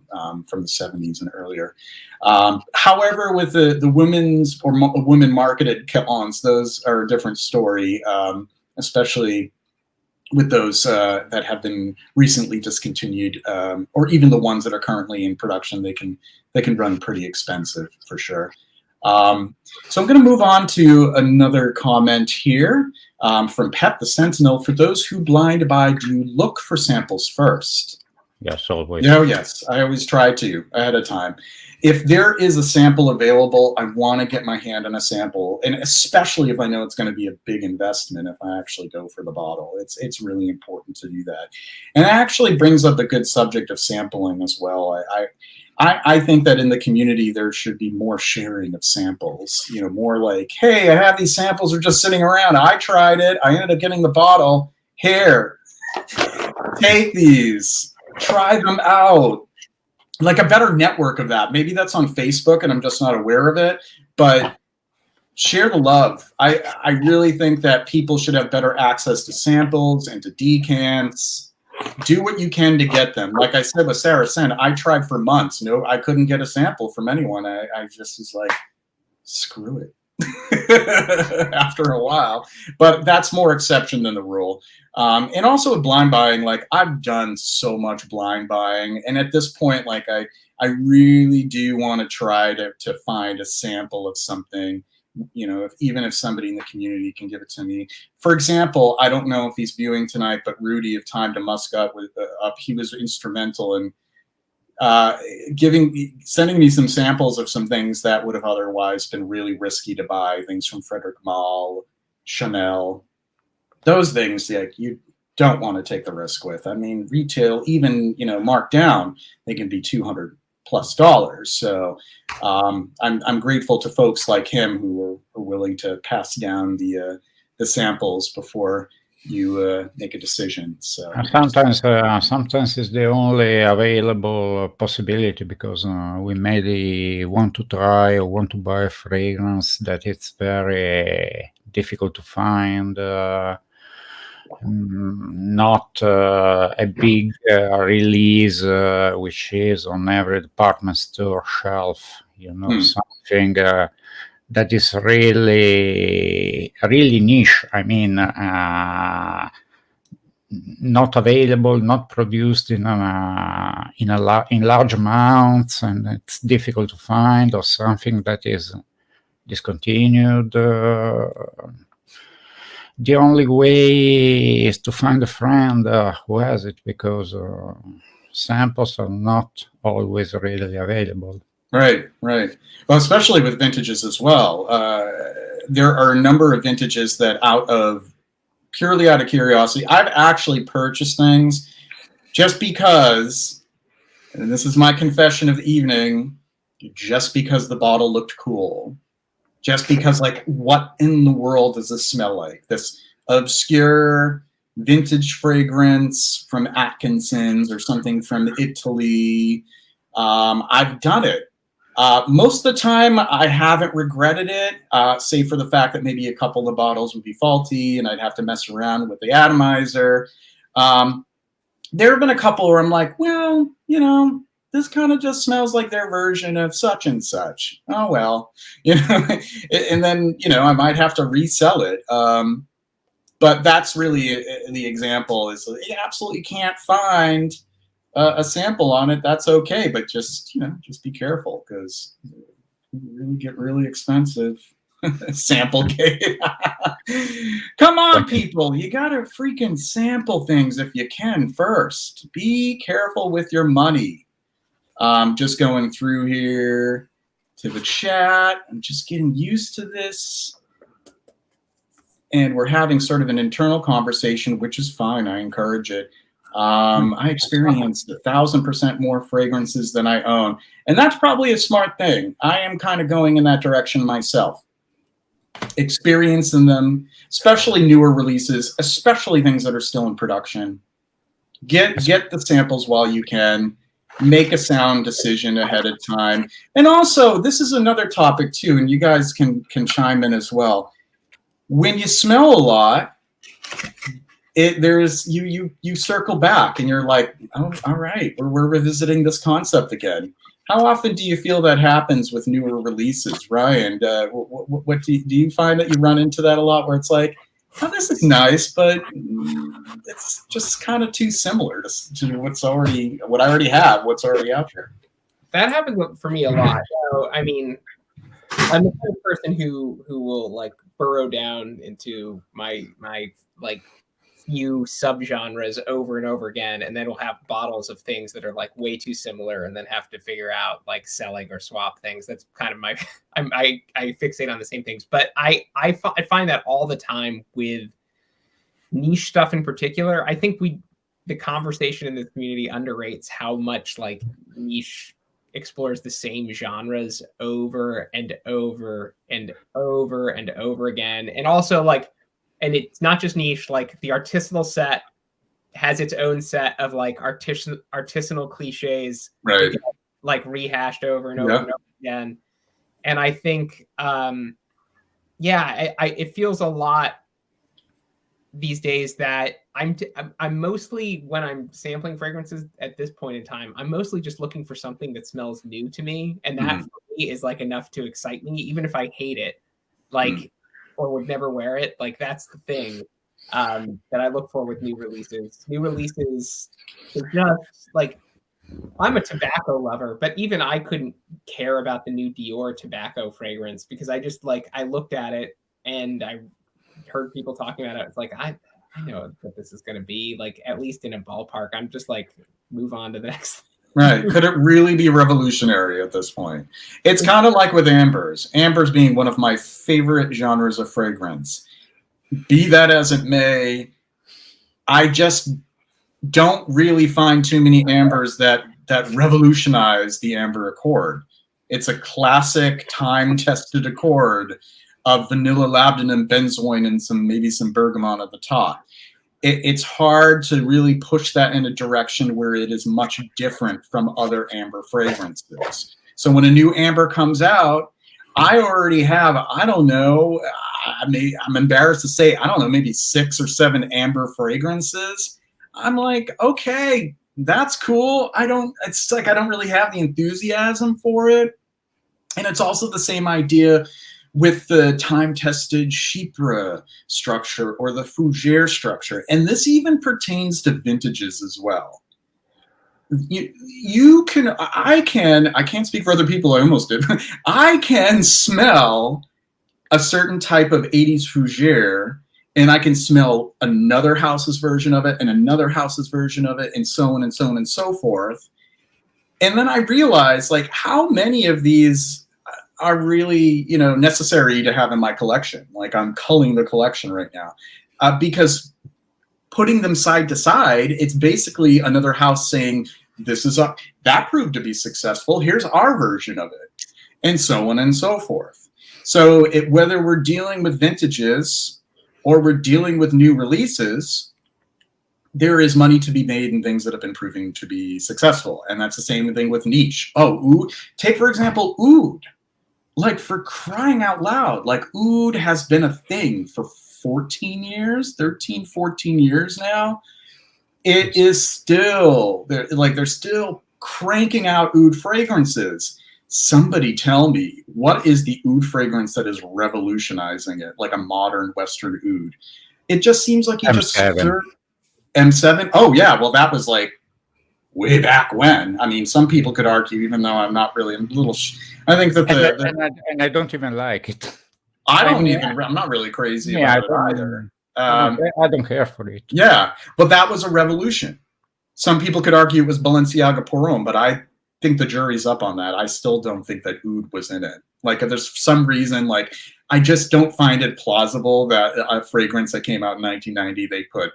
Speaker 1: from the 70s and earlier. However, with the women's or women marketed Carons, those are a different story, especially with those that have been recently discontinued, or even the ones that are currently in production. They can run pretty expensive for sure. So I'm going to move on to another comment here from Pep the Sentinel. For those who blind buy, do you look for samples first?
Speaker 3: Yes, always.
Speaker 1: No, yes, I always try to ahead of time. If there is a sample available, I want to get my hand on a sample, and especially if I know it's going to be a big investment. If I actually go for the bottle, it's really important to do that. And it actually brings up the good subject of sampling as well. I think that in the community there should be more sharing of samples. You know, more like, hey, I have these samples, are just sitting around. I tried it. I ended up getting the bottle. Here, take these. Try them out. Like a better network of that. Maybe that's on Facebook and I'm just not aware of it. But share the love. I really think that people should have better access to samples and to decants. do what you can to get them. Like I said with Sarah Sen, I tried for months. No, I couldn't get a sample from anyone. I just was like, screw it. After a while, but that's more exception than the rule. And also with blind buying, like I've done so much blind buying, and at this point, like I really do want to try to find a sample of something, you know, even if somebody in the community can give it to me. For example, I don't know if he's viewing tonight, but Rudy of Time to Muscat was up. He was instrumental in sending me some samples of some things that would have otherwise been really risky to buy, things from Frederic Malle, Chanel, those things like you don't want to take the risk with. I mean, retail, even, you know, marked down, they can be $200+. So I'm grateful to folks like him who are willing to pass down the samples before you make a decision. So
Speaker 3: sometimes it's the only available possibility, because we maybe want to try or want to buy a fragrance that it's very difficult to find, not a big release which is on every department store shelf, you know, something that is really niche. I mean, not available, not produced in large amounts, and it's difficult to find, or something that is discontinued. The only way is to find a friend who has it, because samples are not always readily available.
Speaker 1: Right. Well, especially with vintages as well. There are a number of vintages that purely out of curiosity, I've actually purchased things just because, and this is my confession of the evening, just because the bottle looked cool. Just because, like, what in the world does this smell like? This obscure vintage fragrance from Atkinson's or something from Italy. I've done it. Most of the time, I haven't regretted it, save for the fact that maybe a couple of bottles would be faulty and I'd have to mess around with the atomizer. There have been a couple where I'm like, well, you know, this kind of just smells like their version of such and such. Oh, well, you know, and then, you know, I might have to resell it. But that's really the example is you absolutely can't find a sample on it. That's okay. But just, you know, just be careful, because you really get really expensive. Sample case. Come on, people. You got to freaking sample things if you can first. Be careful with your money. Just going through here to the chat. I'm just getting used to this. And we're having sort of an internal conversation, which is fine. I encourage it. I experienced 1,000% more fragrances than I own. And that's probably a smart thing. I am kind of going in that direction myself. Experiencing them, especially newer releases, especially things that are still in production. Get the samples while you can. Make a sound decision ahead of time. And also, this is another topic too, and you guys can chime in as well. When you smell a lot, you circle back and you're like, oh, all right, we're revisiting this concept again. How often do you feel that happens with newer releases, Ryan? What do you find that you run into that a lot, where it's like, oh, this is nice, but it's just kind of too similar to what's already what I already have, what's already out there.
Speaker 2: That happens for me a lot. So, I mean, I'm the kind of person who will like burrow down into my like few subgenres over and over again, and then we'll have bottles of things that are like way too similar, and then have to figure out like selling or swap things. That's kind of my I fixate on the same things, but I find that all the time with niche stuff in particular. I think the conversation in the community underrates how much like niche explores the same genres over and over and over and over again. And also like, and it's not just niche, like the artisanal set has its own set of like artisanal cliches,
Speaker 1: right?
Speaker 2: Like rehashed over and over and over again. And I think, it feels a lot these days that I'm mostly, when I'm sampling fragrances at this point in time, I'm mostly just looking for something that smells new to me, and that for me is like enough to excite me, even if I hate it, like or would never wear it. Like that's the thing that I look for with new releases. New releases, they're just like, I'm a tobacco lover, but even I couldn't care about the new Dior tobacco fragrance because I just like, I looked at it and I heard people talking about it. It's like, I know what this is going to be, like, at least in a ballpark. I'm just like, move on to the next.
Speaker 1: Right. Could it really be revolutionary at this point? It's kind of like with ambers. Ambers being one of my favorite genres of fragrance. Be that as it may, I just don't really find too many ambers that revolutionize the amber accord. It's a classic time-tested accord of vanilla, labdanum, benzoin, and maybe some bergamot at the top. It's hard to really push that in a direction where it is much different from other amber fragrances. So when a new amber comes out, I already have, I don't know, I'm embarrassed to say, I don't know, maybe 6 or 7 amber fragrances. I'm like, okay, that's cool. It's like I don't really have the enthusiasm for it. And it's also the same idea with the time-tested Chypre structure or the Fougère structure. And this even pertains to vintages as well. I can't speak for other people, I almost did. I can smell a certain type of 80s Fougère, and I can smell another house's version of it and another house's version of it and so on and so on and so forth. And then I realized, like, how many of these are really, necessary to have in my collection. Like, I'm culling the collection right now because putting them side to side, it's basically another house saying, that proved to be successful. Here's our version of it, and so on and so forth. So whether we're dealing with vintages or we're dealing with new releases, there is money to be made in things that have been proving to be successful. And that's the same thing with niche. Oud. Take, for example, oud. Like, for crying out loud, like, oud has been a thing for 14 years now. It is still, they're still cranking out oud fragrances. Somebody tell me, what is the oud fragrance that is revolutionizing it, like a modern Western oud? It just seems like you just stir M7. Oh yeah, well that was like way back when. I mean, some people could argue, even though I'm not really, I think that
Speaker 3: and I don't even like it.
Speaker 1: I'm not really crazy about it either.
Speaker 3: I don't care for it.
Speaker 1: Yeah, but that was a revolution. Some people could argue it was Balenciaga Porum, but I think the jury's up on that. I still don't think that oud was in it. Like, if there's some reason, like, I just don't find it plausible that a fragrance that came out in 1990, they put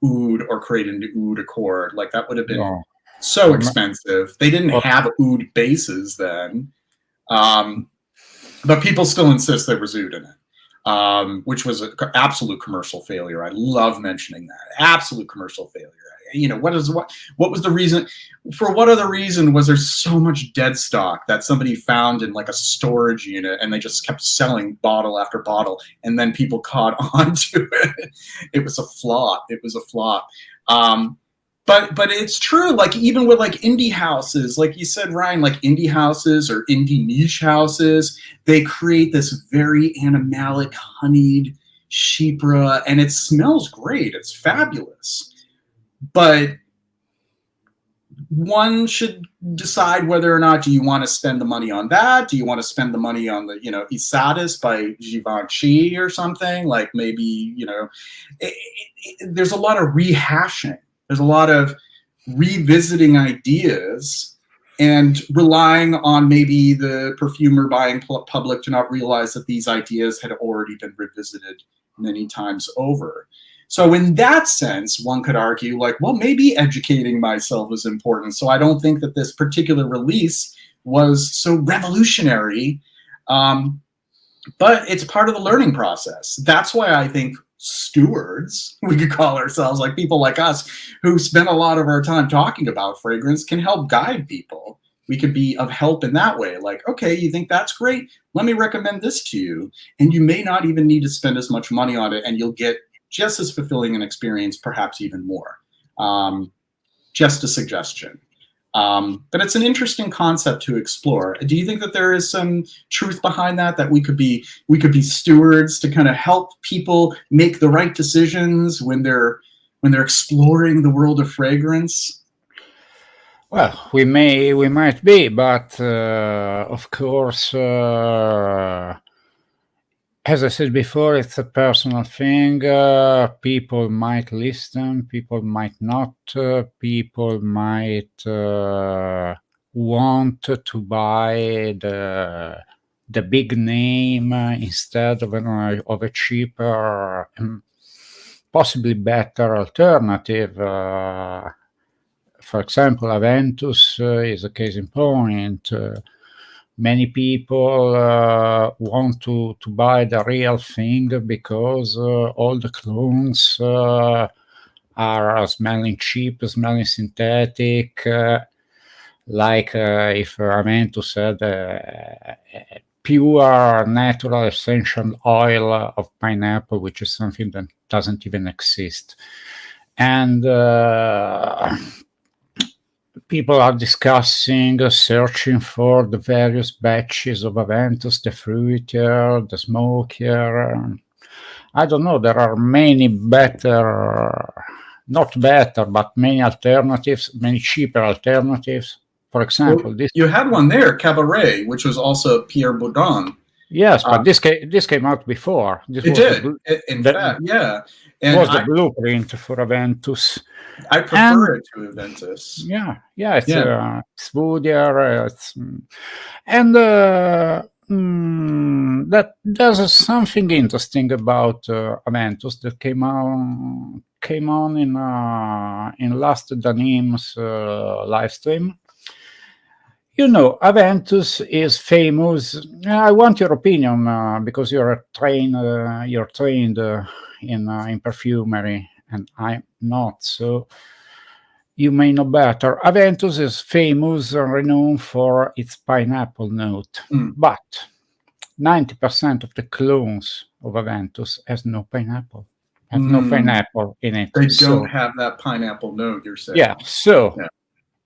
Speaker 1: oud or created an oud accord. Like, that would have been so expensive. They didn't have oud bases then. But people still insist there was oud in it, which was an absolute commercial failure. I love mentioning that. Absolute commercial failure. What was the reason? For what other reason was there so much dead stock that somebody found in like a storage unit, and they just kept selling bottle after bottle, and then people caught on to it? It was a flop. But it's true, like, even with like indie houses, like you said, Ryan, like indie houses or indie niche houses, they create this very animalic, honeyed Chypre, and it smells great. It's fabulous. But one should decide whether or not, do you want to spend the money on that? Do you want to spend the money on the, Isadis by Givenchy or something? Like, maybe, there's a lot of rehashing. There's a lot of revisiting ideas and relying on maybe the perfumer buying public to not realize that these ideas had already been revisited many times over. So in that sense, one could argue, like, well, maybe educating myself is important. So I don't think that this particular release was so revolutionary, but it's part of the learning process. That's why I think stewards, we could call ourselves, like people like us who spend a lot of our time talking about fragrance, can help guide people. We could be of help in that way. Like, okay, you think that's great? Let me recommend this to you. And you may not even need to spend as much money on it, and you'll get just as fulfilling an experience, perhaps even more. Just a suggestion. But it's an interesting concept to explore. Do you think that there is some truth behind that? That we could be stewards to kind of help people make the right decisions when they're exploring the world of fragrance?
Speaker 3: Well, we might be, but of course, as I said before, it's a personal thing. People might listen, people might not. People might want to buy the big name instead of a cheaper, possibly better alternative. For example, Aventus is a case in point. Many people want to buy the real thing because all the clones are smelling cheap, smelling synthetic, like if Aventus had a pure natural essential oil of pineapple, which is something that doesn't even exist. And people are discussing, searching for the various batches of Aventus, the fruitier, the smokier. I don't know, there are many better, not better, but many alternatives, many cheaper alternatives. For example,
Speaker 1: well, you had one there, Cabaret, which was also Pierre Boudin.
Speaker 3: Yes, but this came out before. This
Speaker 1: it
Speaker 3: was
Speaker 1: did, in fact, yeah.
Speaker 3: And was the blueprint for Aventus.
Speaker 1: I prefer it to Aventus.
Speaker 3: Yeah, it's woodier. And that there's something interesting about Aventus that came on in last Danim's live stream. You know, Aventus is famous. I want your opinion because you're trained in perfumery, and I'm not. So you may know better. Aventus is famous and renowned for its pineapple note, but 90% of the clones of Aventus has no pineapple. Has no pineapple in it.
Speaker 1: They don't have that pineapple note, you're saying.
Speaker 3: Yeah. So. Yeah.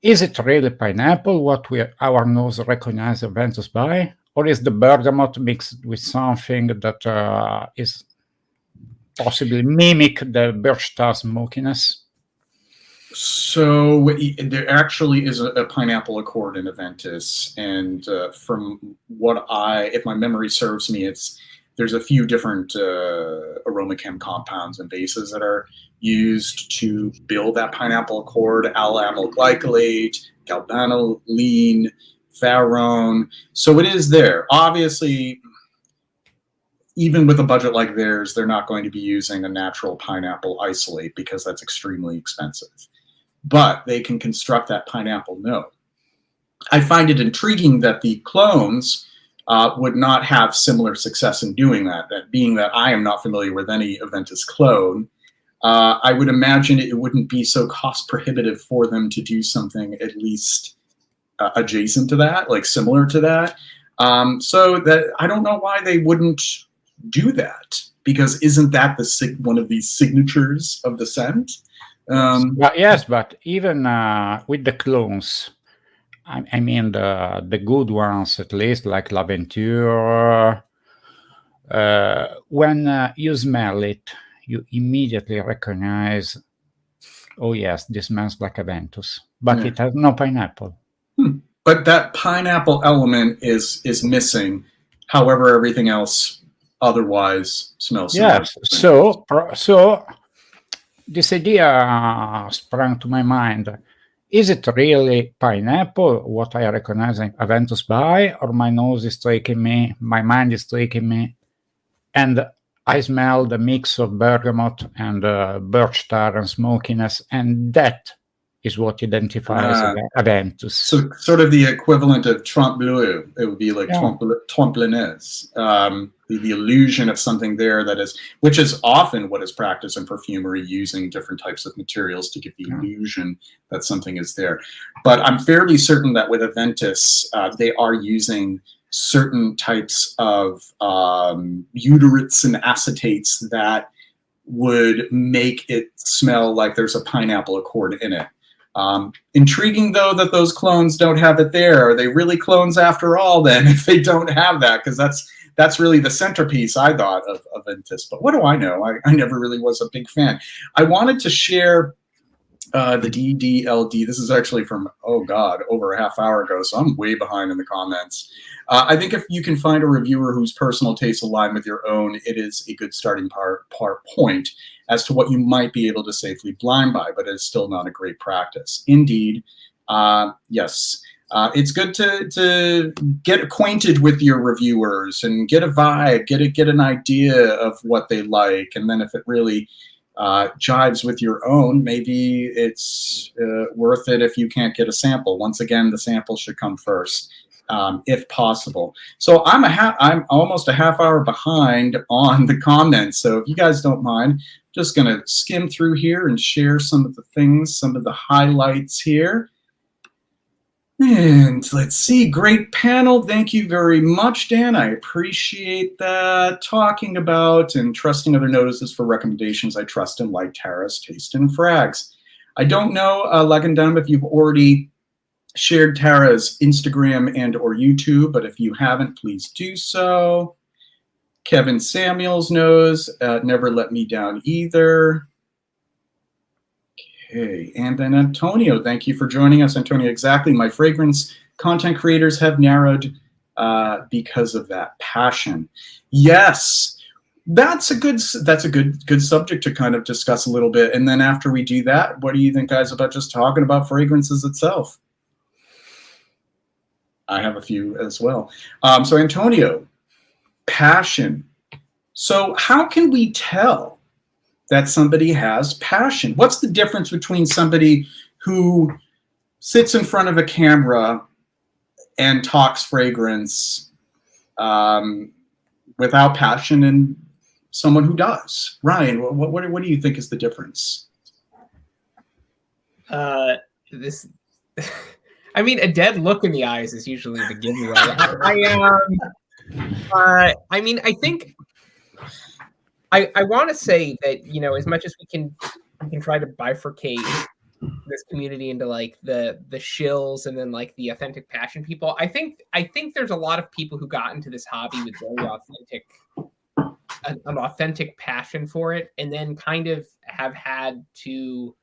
Speaker 3: Is it really pineapple, what our nose recognizes Aventus by? Or is the bergamot mixed with something that is possibly mimic the birch tar smokiness?
Speaker 1: So there actually is a pineapple accord in Aventus. And from what if my memory serves me, there's a few different aromachem compounds and bases that are used to build that pineapple accord: L-amyl glycolate, galbanylene, farone. So it is there. Obviously, even with a budget like theirs, they're not going to be using a natural pineapple isolate because that's extremely expensive. But they can construct that pineapple note. I find it intriguing that the clones would not have similar success in doing that. That being that I am not familiar with any Aventus clone, I would imagine it wouldn't be so cost prohibitive for them to do something at least adjacent to that, like similar to that. So that I don't know why they wouldn't do that, because isn't that one of these signatures of the scent?
Speaker 3: Yes, but even with the clones, I mean the good ones, at least, like L'Aventure, when you smell it, you immediately recognize, oh yes, this smells like Aventus, but it has no pineapple.
Speaker 1: But that pineapple element is missing. However, everything else otherwise smells.
Speaker 3: Yes. So this idea sprang to my mind. Is it really pineapple, what I recognize Aventus by, or my nose is tricking me, my mind is tricking me, and I smell the mix of bergamot and birch tar and smokiness, and that is what identifies Aventus.
Speaker 1: So sort of the equivalent of Trompe Bleu. It would be like Trompe Lyonnaise. The illusion of something there which is often what is practiced in perfumery, using different types of materials to give the illusion that something is there. But I'm fairly certain that with Aventus, they are using certain types of butyrates and acetates that would make it smell like there's a pineapple accord in it. Intriguing, though, that those clones don't have it there. Are they really clones after all, then, if they don't have that? Because that's really the centerpiece, I thought, of Ventus. But what do I know? I never really was a big fan. I wanted to share the DDLD. This is actually from, oh God, over a half hour ago, so I'm way behind in the comments. I think if you can find a reviewer whose personal tastes align with your own, it is a good starting point as to what you might be able to safely blind buy, but it's still not a great practice. Indeed, yes. It's good to get acquainted with your reviewers and get a vibe, get an idea of what they like, and then if it really jives with your own, maybe it's worth it if you can't get a sample. Once again, the sample should come first, if possible. So I'm almost a half hour behind on the comments. So if you guys don't mind, just gonna skim through here and share some of the things, some of the highlights here. And let's see, great panel. Thank you very much, Dan. I appreciate that. Talking about and trusting other notices for recommendations. I trust and like Tara's taste in frags. I don't know, Legendum, if you've already shared Tara's Instagram and or YouTube, but if you haven't, please do so. Kevin Samuels knows, never let me down either. Okay, and then Antonio, thank you for joining us. Antonio, exactly. My fragrance content creators have narrowed because of that passion. Yes, that's a good subject to kind of discuss a little bit. And then after we do that, what do you think, guys, about just talking about fragrances itself? I have a few as well. So Antonio, passion. So how can we tell that somebody has passion? What's the difference between somebody who sits in front of a camera and talks fragrance without passion and someone who does? Ryan, what do you think is the difference?
Speaker 2: I mean, a dead look in the eyes is usually the giveaway. I mean, I think I want to say that, you know, as much as we can try to bifurcate this community into like the shills and then like the authentic passion people. I think there's a lot of people who got into this hobby with very an authentic passion for it, and then kind of have had to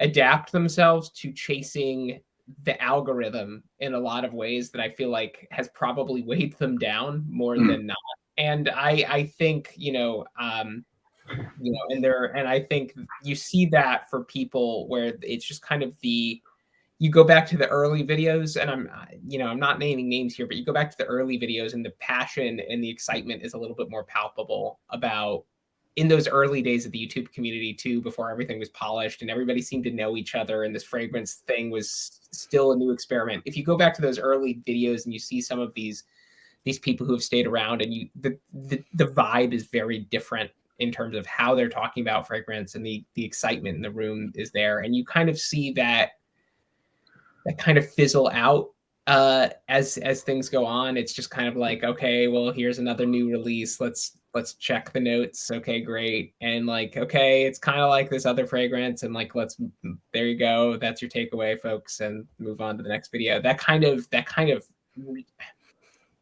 Speaker 2: adapt themselves to chasing the algorithm in a lot of ways that I feel like has probably weighed them down more than not. And I think, and I think you see that for people where it's just kind of you go back to the early videos, and I'm not naming names here, but you go back to the early videos and the passion and the excitement is a little bit more palpable about in those early days of the YouTube community too, before everything was polished and everybody seemed to know each other and this fragrance thing was still a new experiment. If you go back to those early videos and you see some of these people who have stayed around, and the vibe is very different in terms of how they're talking about fragrance, and the excitement in the room is there, and you kind of see that kind of fizzle out as things go on. It's just kind of like, okay, well, here's another new release. Let's check the notes. Okay, great. And like, okay, it's kind of like this other fragrance, and like, there you go. That's your takeaway, folks, and move on to the next video. That kind of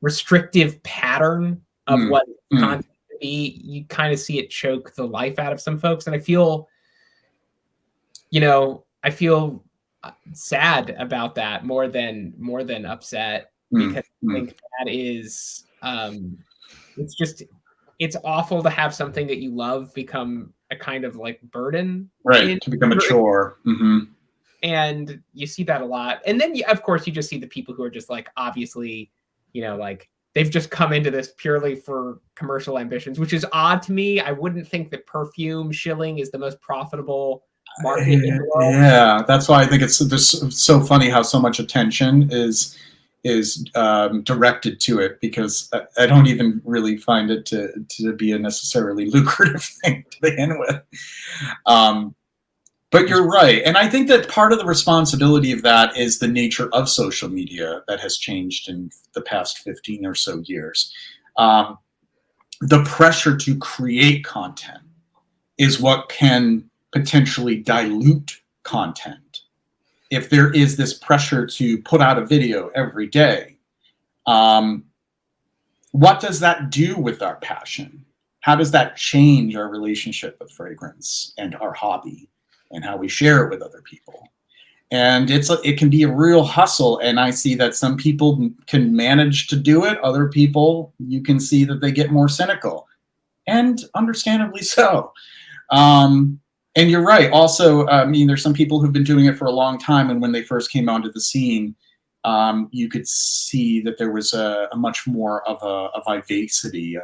Speaker 2: restrictive pattern of what content to be, you kind of see it choke the life out of some folks. And I feel sad about that more than upset, because I think that is it's awful to have something that you love become a kind of like burden,
Speaker 1: right? To become a chore.
Speaker 2: And you see that a lot. And then of course you just see the people who are just like, obviously, like they've just come into this purely for commercial ambitions, which is odd to me. I wouldn't think that perfume shilling is the most profitable marketing in the world.
Speaker 1: Yeah, that's why I think it's so funny how so much attention is directed to it, because I don't even really find it to be a necessarily lucrative thing to begin with. But you're right. And I think that part of the responsibility of that is the nature of social media that has changed in the past 15 or so years. The pressure to create content is what can potentially dilute content. If there is this pressure to put out a video every day, what does that do with our passion? How does that change our relationship with fragrance and our hobby and how we share it with other people? And it can be a real hustle. And I see that some people can manage to do it. Other people, you can see that they get more cynical, and understandably so. And you're right. Also, I mean, there's some people who've been doing it for a long time. And when they first came onto the scene, you could see that there was a much more of a vivacity.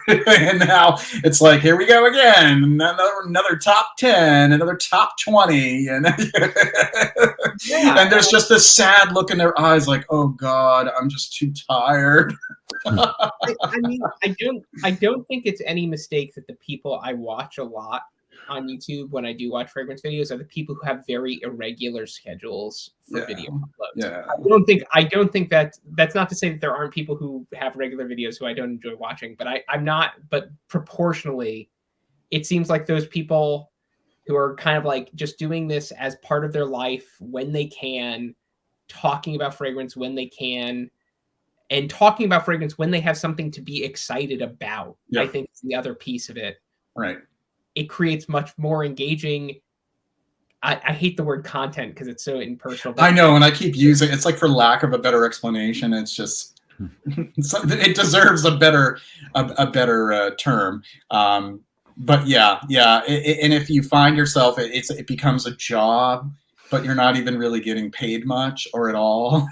Speaker 1: And now it's like, here we go again. Another top 10, another top 20. And, and there's just this sad look in their eyes like, oh, God, I'm just too tired.
Speaker 2: I mean, I don't think it's any mistake that the people I watch a lot on YouTube when I do watch fragrance videos are the people who have very irregular schedules for video uploads.
Speaker 1: Yeah.
Speaker 2: I don't think that's not to say that there aren't people who have regular videos who I don't enjoy watching, but but proportionally, it seems like those people who are kind of like just doing this as part of their life when they can, talking about fragrance when they can, and talking about fragrance when they have something to be excited about. I think is the other piece of it.
Speaker 1: Right.
Speaker 2: It creates much more engaging. I hate the word content because it's so impersonal.
Speaker 1: I know, and I keep using it's like for lack of a better explanation. It's just it deserves a better term. But yeah, and if you find yourself, it becomes a job, but you're not even really getting paid much or at all.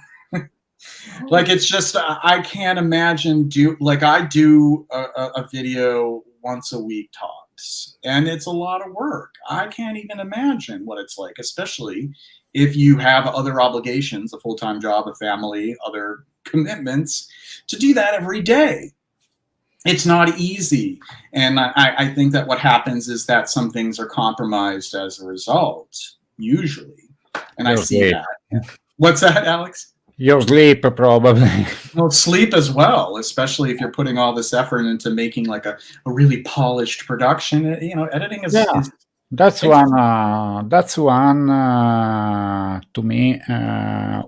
Speaker 1: Like it's just I can't imagine I do a video once a week tops, and it's a lot of work. I can't even imagine what it's like, especially if you have other obligations, a full-time job, a family, other commitments, to do that every day. It's not easy. And I think that what happens is that some things are compromised as a result, usually. And I see that. Yeah. What's that, Alex?
Speaker 3: Your sleep, probably.
Speaker 1: Well, sleep as well, especially if you're putting all this effort into making like a really polished production. You know, editing is...
Speaker 3: Yeah, that's one to me,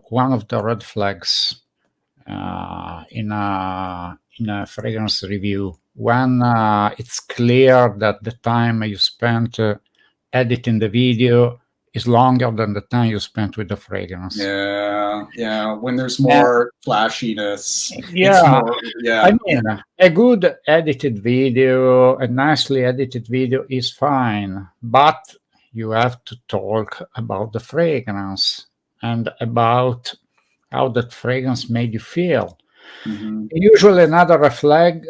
Speaker 3: one of the red flags in a fragrance review. When it's clear that the time you spent editing the video is longer than the time you spent with the fragrance.
Speaker 1: Yeah. When there's more flashiness.
Speaker 3: Yeah. I mean, a good edited video, a nicely edited video is fine, but you have to talk about the fragrance and about how that fragrance made you feel. Mm-hmm. Usually another red flag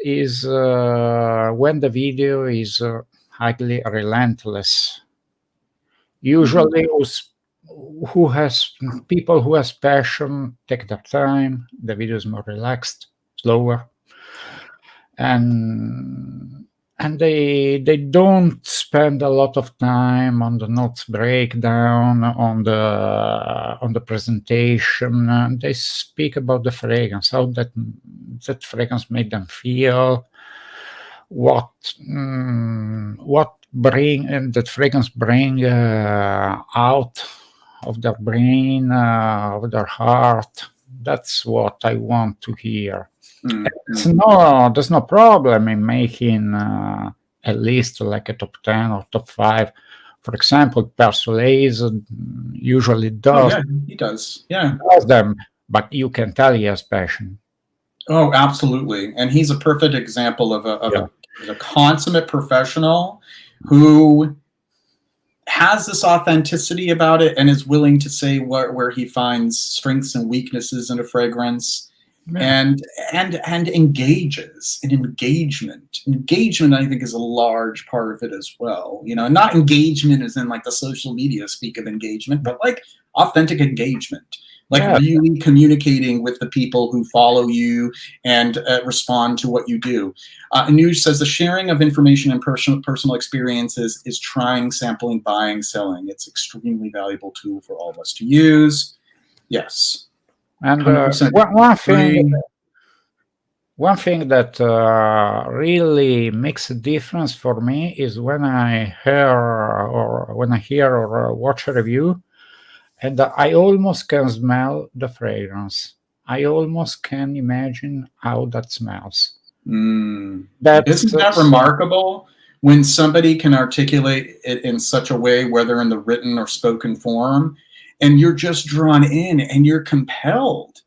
Speaker 3: is when the video is highly relentless. Usually people who has passion take their time. The video is more relaxed, slower, and they don't spend a lot of time on the notes breakdown, on the presentation. They speak about the fragrance, how that fragrance made them feel, what that fragrance bring out of their brain, of their heart. That's what I want to hear. Mm-hmm. There's no problem in making a list like a top 10 or top 5. For example, Persuade usually does.
Speaker 1: Oh, yeah, he does. Yeah,
Speaker 3: does them, but you can tell he has passion.
Speaker 1: Oh, absolutely, and he's a perfect example of a consummate professional who has this authenticity about it and is willing to say where he finds strengths and weaknesses in a fragrance, and engages. And engagement I think is a large part of it as well. You know, not engagement as in like the social media speak of engagement, but like authentic engagement. Like really communicating with the people who follow you and respond to what you do. Anuj says the sharing of information and personal experiences is trying, sampling, buying, selling. It's extremely valuable tool for all of us to use. Yes.
Speaker 3: And one thing, One thing that really makes a difference for me is when I hear or watch a review, and I almost can smell the fragrance. I almost can imagine how that smells. That's
Speaker 1: Isn't that remarkable when somebody can articulate it in such a way, whether in the written or spoken form, and you're just drawn in and you're compelled.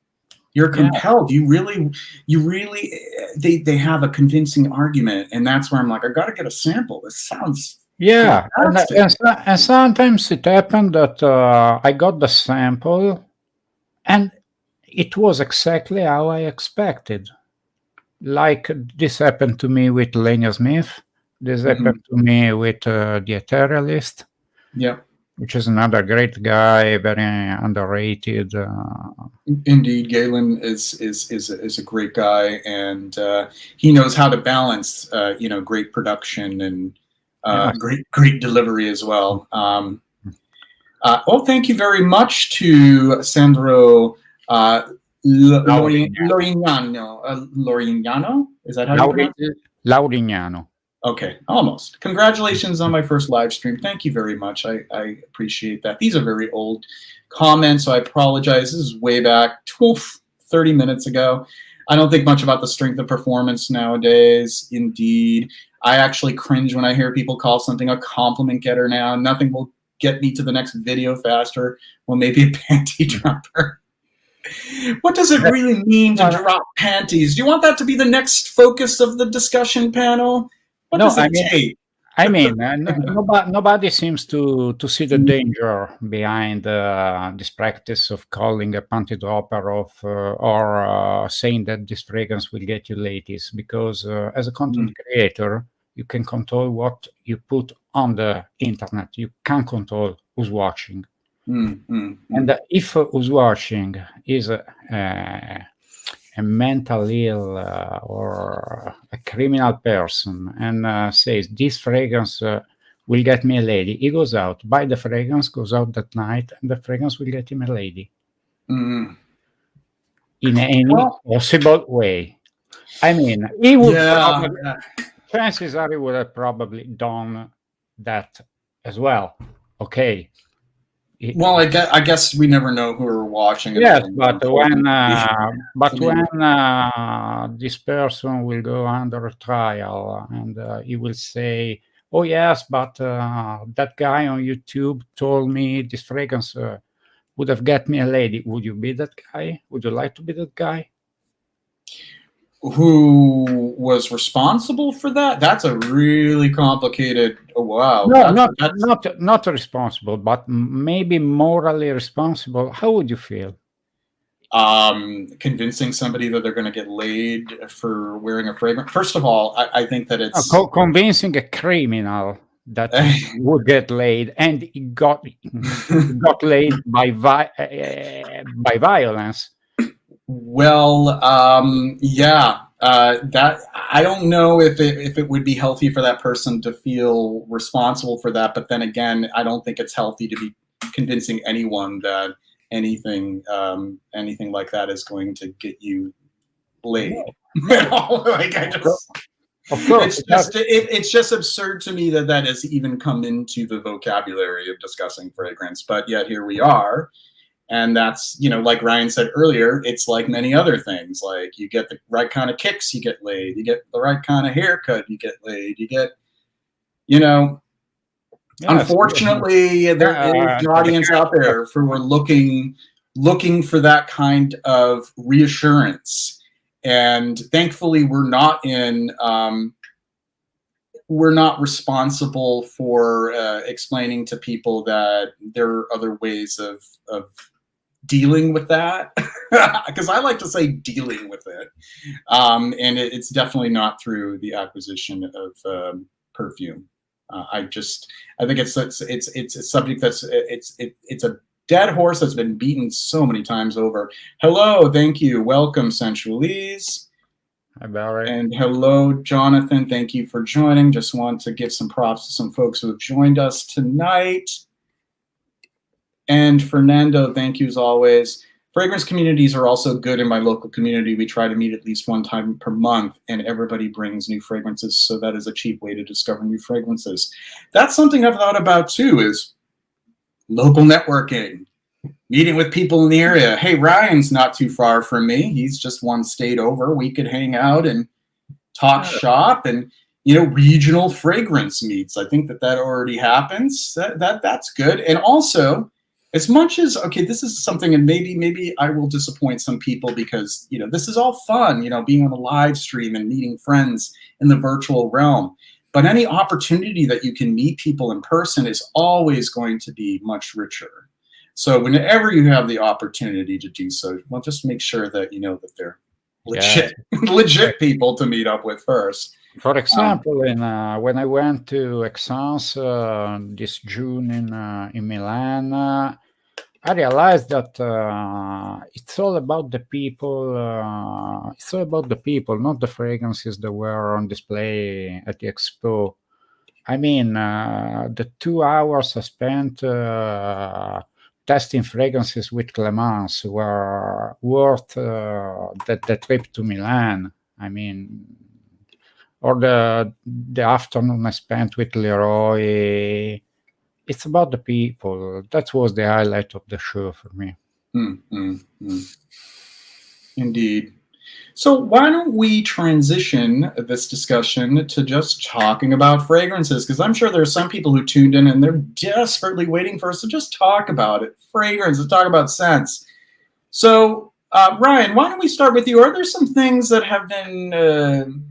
Speaker 1: You're compelled. You really, they have a convincing argument, and that's where I'm like, I got to get a sample. This sounds
Speaker 3: and sometimes it happened that I got the sample, and it was exactly how I expected. Like this happened to me with Lenya Smith. This happened to me with the Etherealist.
Speaker 1: Yeah.
Speaker 3: Which is another great guy, very underrated.
Speaker 1: Indeed, Galen is a great guy, and he knows how to balance, great production and great delivery as well. Well, thank you very much to Sandro Lorignano. Is that how you pronounce it?
Speaker 3: Laurignano.
Speaker 1: Okay, almost. Congratulations on my first live stream. Thank you very much. I appreciate that. These are very old comments, so I apologize. This is way back 30 minutes ago. I don't think much about the strength of performance nowadays. Indeed. I actually cringe when I hear people call something a compliment getter now. Nothing will get me to the next video faster. Well, maybe a panty dropper. What does it really mean to drop panties? Do you want that to be the next focus of the discussion panel? What does it take?
Speaker 3: Nobody seems to see the danger behind this practice of calling a panty dropper or saying that this fragrance will get you ladies, because as a content creator, you can control what you put on the internet. You can control who's watching. And if who's watching is a mental ill or a criminal person and says this fragrance will get me a lady, he goes out, buy the fragrance, goes out that night, and the fragrance will get him a lady in any possible way. I mean, he would chances are he would have probably done that as well. Okay.
Speaker 1: Well, I guess we never know who are watching.
Speaker 3: Yes, but when this person will go under a trial and he will say, "Oh yes, but that guy on YouTube told me this fragrance would have get me a lady," would you be that guy? Would you like to be that guy?
Speaker 1: Who was responsible for that? That's a really complicated. Oh, wow.
Speaker 3: No, not responsible, but maybe morally responsible. How would you feel?
Speaker 1: Convincing somebody that they're going to get laid for wearing a fragrance. First of all, I think that it's
Speaker 3: convincing a criminal that would get laid, and he got laid by violence.
Speaker 1: Well, that I don't know if it would be healthy for that person to feel responsible for that. But then again, I don't think it's healthy to be convincing anyone that anything like that is going to get you laid.
Speaker 3: Of course,
Speaker 1: it's just absurd to me that has even come into the vocabulary of discussing fragrance. But yet here we are. And that's, like Ryan said earlier, it's like many other things. Like you get the right kind of kicks, you get laid. You get the right kind of haircut, you get laid. You get, unfortunately, there is an audience out there who are looking for that kind of reassurance. And thankfully, we're not responsible for explaining to people that there are other ways of dealing with that, because I like to say dealing with it, and it's definitely not through the acquisition of perfume. I think it's a subject that's it's a dead horse that's been beaten so many times over. Hello, thank you, welcome, Sensualise.
Speaker 3: Hi, Barry.
Speaker 1: And hello, Jonathan. Thank you for joining. Just want to give some props to some folks who have joined us tonight. And Fernando, thank you as always. fragrance communities are also good. In my local community, we try to meet at least one time per month, and everybody brings new fragrances. So that is a cheap way to discover new fragrances. That's something I've thought about too, is local networking, meeting with people in the area. Hey, Ryan's not too far from me. He's just one state over. We could hang out and talk shop, and regional fragrance meets. I think that already happens. That's good. And also, as much as, okay, this is something, and maybe I will disappoint some people, because this is all fun, being on a live stream and meeting friends in the virtual realm. But any opportunity that you can meet people in person is always going to be much richer. So whenever you have the opportunity to do so, well, just make sure that that they're legit, legit people to meet up with first.
Speaker 3: For example, when I went to Essence this June in Milan, I realized that it's all about the people. It's all about the people, not the fragrances that were on display at the expo. I mean, the 2 hours I spent testing fragrances with Clemence were worth the trip to Milan. I mean, or the afternoon I spent with Leroy. It's about the people. That was the highlight of the show for me.
Speaker 1: Indeed. So why don't we transition this discussion to just talking about fragrances? Because I'm sure there are some people who tuned in and they're desperately waiting for us to just talk about it. Fragrances, talk about scents. So Ryan, why don't we start with you? Are there some things that have been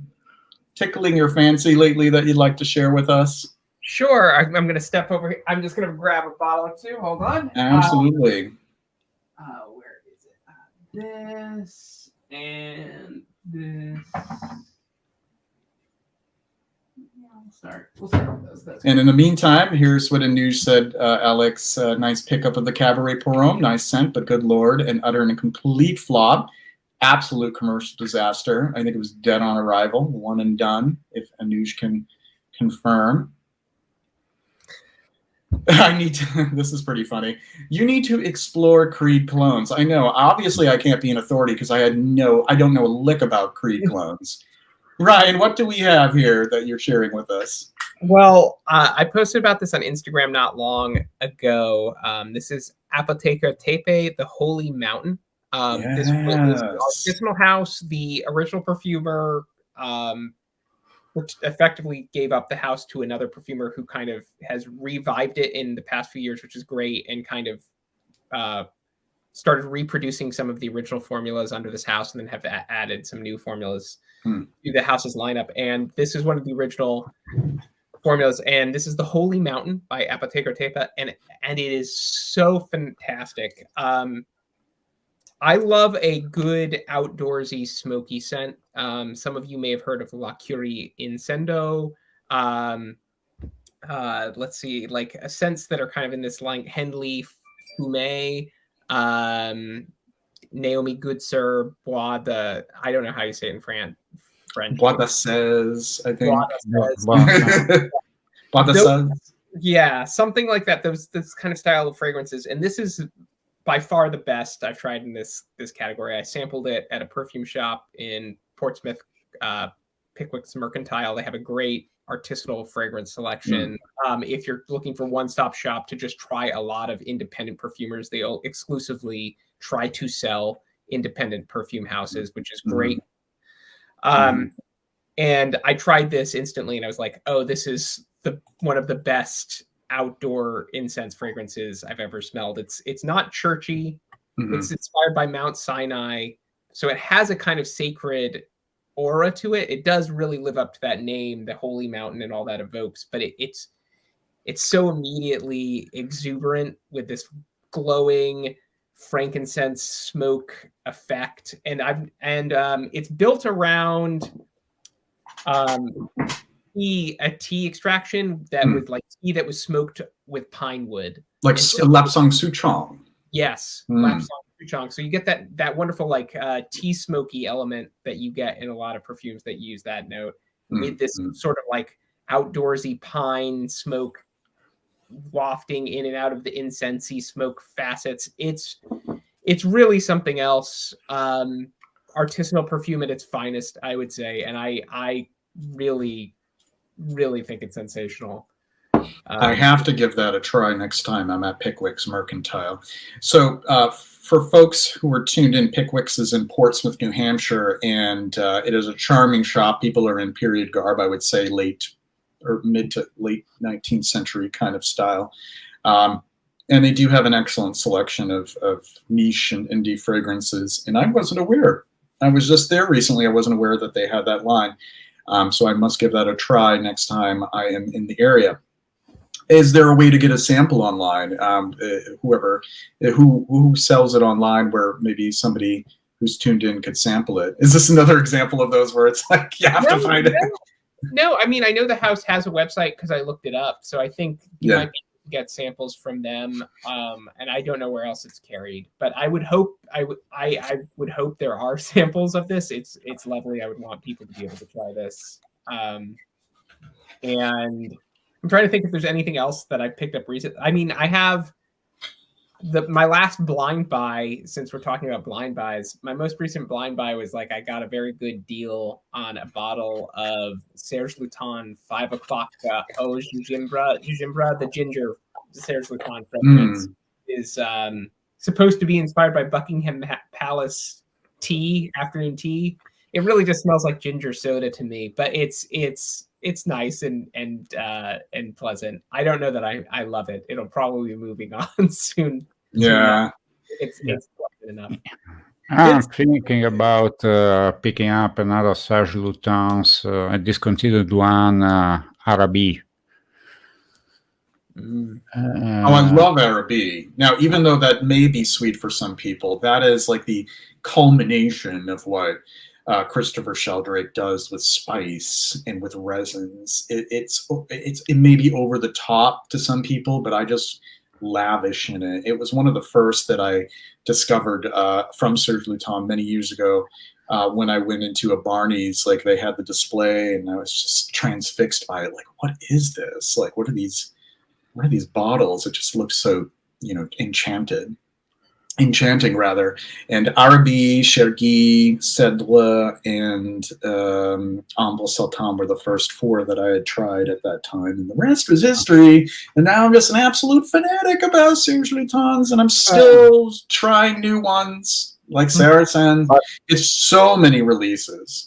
Speaker 1: tickling your fancy lately that you'd like to share with us?
Speaker 2: Sure. I'm going to step over here. I'm just going to grab a bottle or two. Hold on.
Speaker 1: Absolutely.
Speaker 2: Where is it? This and this. We'll start with those.
Speaker 1: And in the meantime, here's what Anuj said, Alex. Nice pickup of the Cabaret Pourhomme. Nice scent, but good Lord, and utter and complete flop. Absolute commercial disaster. I think it was dead on arrival, one and done, if Anuj can confirm. This is pretty funny. You need to explore Creed clones. I know, obviously I can't be an authority because I don't know a lick about Creed clones. Ryan, what do we have here that you're sharing with us?
Speaker 2: Well, I posted about this on Instagram not long ago. This is Apotheca Tepe, the Holy Mountain. This was Artisanal House, the original perfumer, which effectively gave up the house to another perfumer who kind of has revived it in the past few years, which is great, and kind of started reproducing some of the original formulas under this house, and then have added some new formulas to the house's lineup. And this is one of the original formulas, and this is the Holy Mountain by Apotheca Tepe, and it is so fantastic. I love a good outdoorsy smoky scent. Some of you may have heard of La Curie Incendo. Let's see, like scents that are kind of in this line: Henley, Fume, Naomi Goodsir, Bois de, I don't know how you say it in French.
Speaker 1: Bois de Seize, I think.
Speaker 2: Bois de Seize. Yeah, something like that. This kind of style of fragrances, and this is by far the best I've tried in this category. I sampled it at a perfume shop in Portsmouth, Pickwick's Mercantile. They have a great artisanal fragrance selection. If you're looking for one-stop shop to just try a lot of independent perfumers, they'll exclusively try to sell independent perfume houses, which is great. And I tried this instantly, and I was like, oh, this is one of the best outdoor incense fragrances I've ever smelled. It's not churchy. It's inspired by Mount Sinai, so it has a kind of sacred aura to it. It does really live up to that name, the Holy Mountain, and all that evokes. But it's so immediately exuberant with this glowing frankincense smoke effect, and it's built around a tea extraction that was like tea that was smoked with pine wood,
Speaker 1: like Lapsang Souchong.
Speaker 2: Yes, Lapsang Souchong. So you get that wonderful like tea smoky element that you get in a lot of perfumes that use that note with this sort of like outdoorsy pine smoke wafting in and out of the incensey smoke facets. It's it's really something else. Artisanal perfume at its finest, I would say, and I really think it's sensational.
Speaker 1: I have to give that a try next time I'm at Pickwick's Mercantile. So for folks who are tuned in, Pickwick's is in Portsmouth, New Hampshire, and it is a charming shop. People are in period garb, I would say late or mid to late 19th century kind of style. And they do have an excellent selection of niche and indie fragrances. And I wasn't aware. I was just there recently. I wasn't aware that they had that line. So I must give that a try next time I am in the area. Is there a way to get a sample online? Whoever who sells it online, where maybe somebody who's tuned in could sample it. Is this another example of those where it's like you have to find it?
Speaker 2: No, I mean, I know the house has a website because I looked it up. So I think you might be able to get samples from them. And I don't know where else it's carried, but I would hope I would hope there are samples of this. It's lovely. I would want people to be able to try this. And I'm trying to think if there's anything else that I've picked up recently. I mean, I have my last blind buy, since we're talking about blind buys, my most recent blind buy was like I got a very good deal on a bottle of Serge Luton 5 o'clock Eau Gimbra, the ginger Serge Luton fragrance is supposed to be inspired by Buckingham Palace tea, afternoon tea. It really just smells like ginger soda to me, but it's nice and pleasant. I don't know that I love it. It'll probably be moving on soon.
Speaker 1: Yeah.
Speaker 2: It's pleasant enough.
Speaker 3: I'm thinking about picking up another Serge Luton's a discontinued one, Arabi.
Speaker 1: I love Arabi. Now, even though that may be sweet for some people, that is like the culmination of what Christopher Sheldrake does with spice and with resins. It may be over the top to some people, but I just lavish in it. It was one of the first that I discovered from Serge Luton many years ago when I went into a Barney's. Like they had the display, and I was just transfixed by it. Like, what is this? Like, what are these bottles? It just looks so, enchanting rather. And Arabi, Chergui, Cèdre, and Amble Sultan were the first 4 that I had tried at that time, and the rest was history. And now I'm just an absolute fanatic about Serge Lutons, and I'm still trying new ones like Saracen. It's so many releases.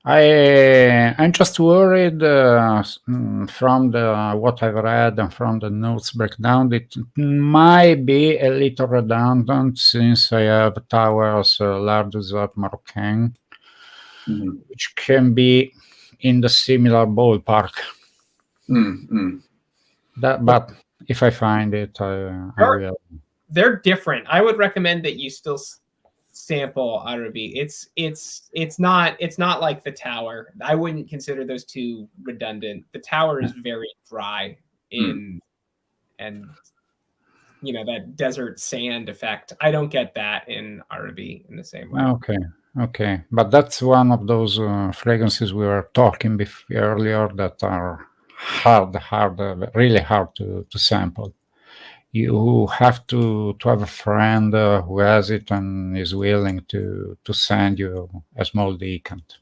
Speaker 3: I'm just worried from what I've read and from the notes breakdown, it might be a little redundant since I have Towers L'Art des Arts Marocains, which can be in the similar ballpark. But if I find it, I will.
Speaker 2: They're different. I would recommend that you still sample Arabi. It's not like the Tower. I wouldn't consider those two redundant. The Tower is very dry and that desert sand effect. I don't get that in Arabi in the same way.
Speaker 3: Okay, but that's one of those fragrances we were talking earlier that are really hard to sample. You have to have a friend who has it and is willing to send you a small decant.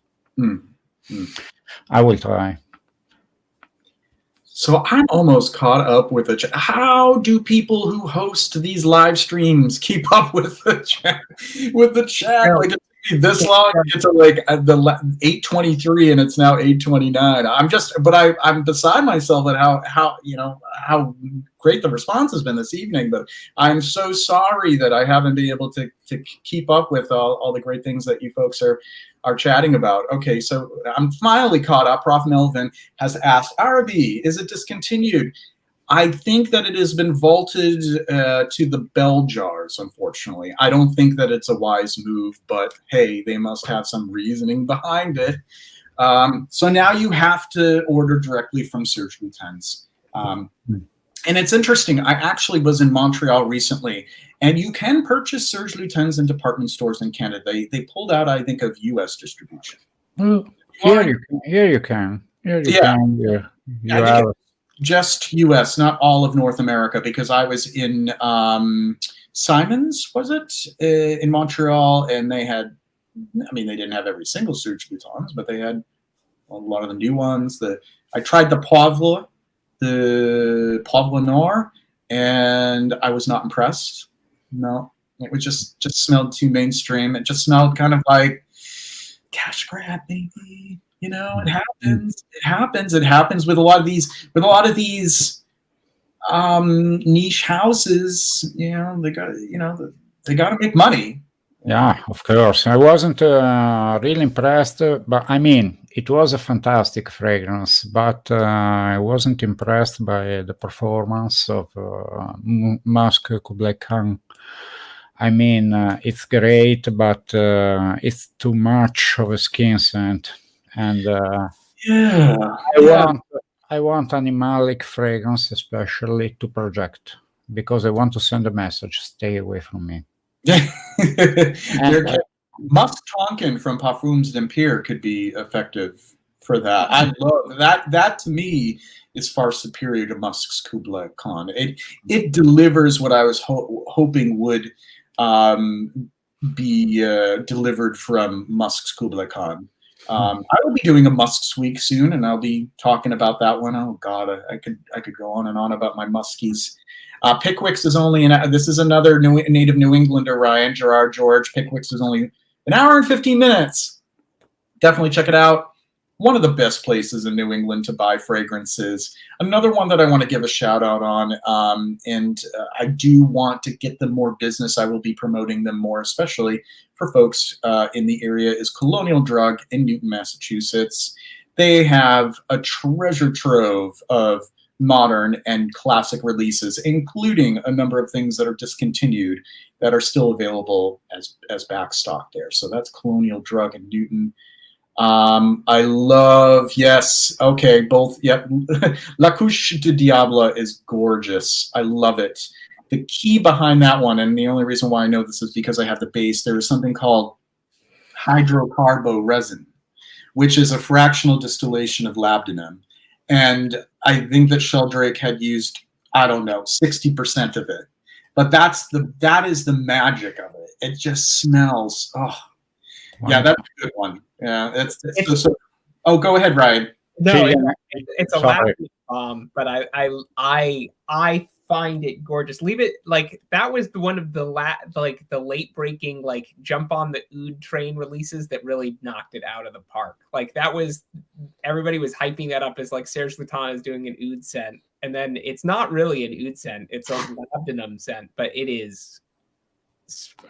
Speaker 3: I will try.
Speaker 1: So I'm almost caught up with the chat. How do people who host these live streams keep up with the chat? Like it took me this long to get to like the 8:23, and it's now 8:29. I'm beside myself at how great the response has been this evening. But I'm so sorry that I haven't been able to keep up with all the great things that you folks are chatting about. Okay, so I'm finally caught up. Prof. Melvin has asked, Arabi, is it discontinued? I think that it has been vaulted to the bell jars, unfortunately. I don't think that it's a wise move, but hey, they must have some reasoning behind it. So now you have to order directly from Serge Lutens. And it's interesting. I actually was in Montreal recently, and you can purchase Serge Lutens in department stores in Canada. They pulled out, I think, of U.S. distribution.
Speaker 3: Here you can. Here you can.
Speaker 1: just U.S., not all of North America, because I was in Simons, was it, in Montreal, and they had, I mean, they didn't have every single Serge Boutons, but they had a lot of the new ones. I tried the Poivre Noir, and I was not impressed. No, it was just smelled too mainstream. It just smelled kind of like cash grab, maybe. You know, it happens. It happens. It happens with a lot of these. With a lot of these niche houses, you know, they got to make money.
Speaker 3: Yeah, of course. I wasn't really impressed, but I mean, it was a fantastic fragrance, but I wasn't impressed by the performance of Musk Kublai Khan. I mean, it's great, but it's too much of a skin scent, and I want animalic fragrance, especially to project, because I want to send a message: stay away from me.
Speaker 1: Musk Tonkin from Parfums d'Empire could be effective for that. I love that. That to me is far superior to Musk's Kublai Khan. It delivers what I was hoping would be delivered from Musk's Kublai Khan. I will be doing a Musk's week soon, and I'll be talking about that one. Oh God, I could go on and on about my Muskies. Pickwick's is only this is another native New Englander, Ryan Gerard George. Pickwick's is only an hour and 15 minutes. Definitely check it out. One of the best places in New England to buy fragrances. Another one that I want to give a shout out on, and I do want to get them more business. I will be promoting them more, especially for folks in the area, is Colonial Drug in Newton, Massachusetts. They have a treasure trove of modern and classic releases, including a number of things that are discontinued that are still available as back stock there. So that's Colonial Drug in Newton. I love, yes, okay, both, yep. La Couche du Diable is gorgeous. I love it. The key behind that one, and the only reason why I know this is because I have the base, there is something called hydrocarbo resin, which is a fractional distillation of labdanum. And I think that Sheldrake had used, I don't know, 60% of it. But that is the magic of it. It just smells, oh. Yeah, that's a good one. Yeah, it's so, oh, go ahead, Ryan.
Speaker 2: No, it's a loud but I find it gorgeous. Leave it like that was one of the late breaking like jump on the oud train releases that really knocked it out of the park. Like that was, everybody was hyping that up as like Serge Lutens is doing an oud scent, and then it's not really an oud scent; it's a labdanum scent, but it is.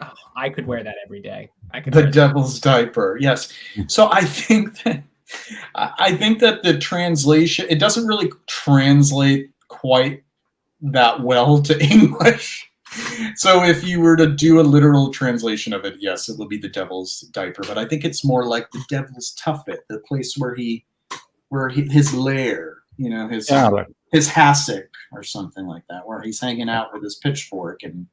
Speaker 2: Oh, I could wear that every day.
Speaker 1: The devil's diaper, yes. So I think that the translation, it doesn't really translate quite that well to English. So if you were to do a literal translation of it, yes, it would be the devil's diaper. But I think it's more like the devil's tuffet, the place where his lair, you know, his hassock or something like that, where he's hanging out with his pitchfork and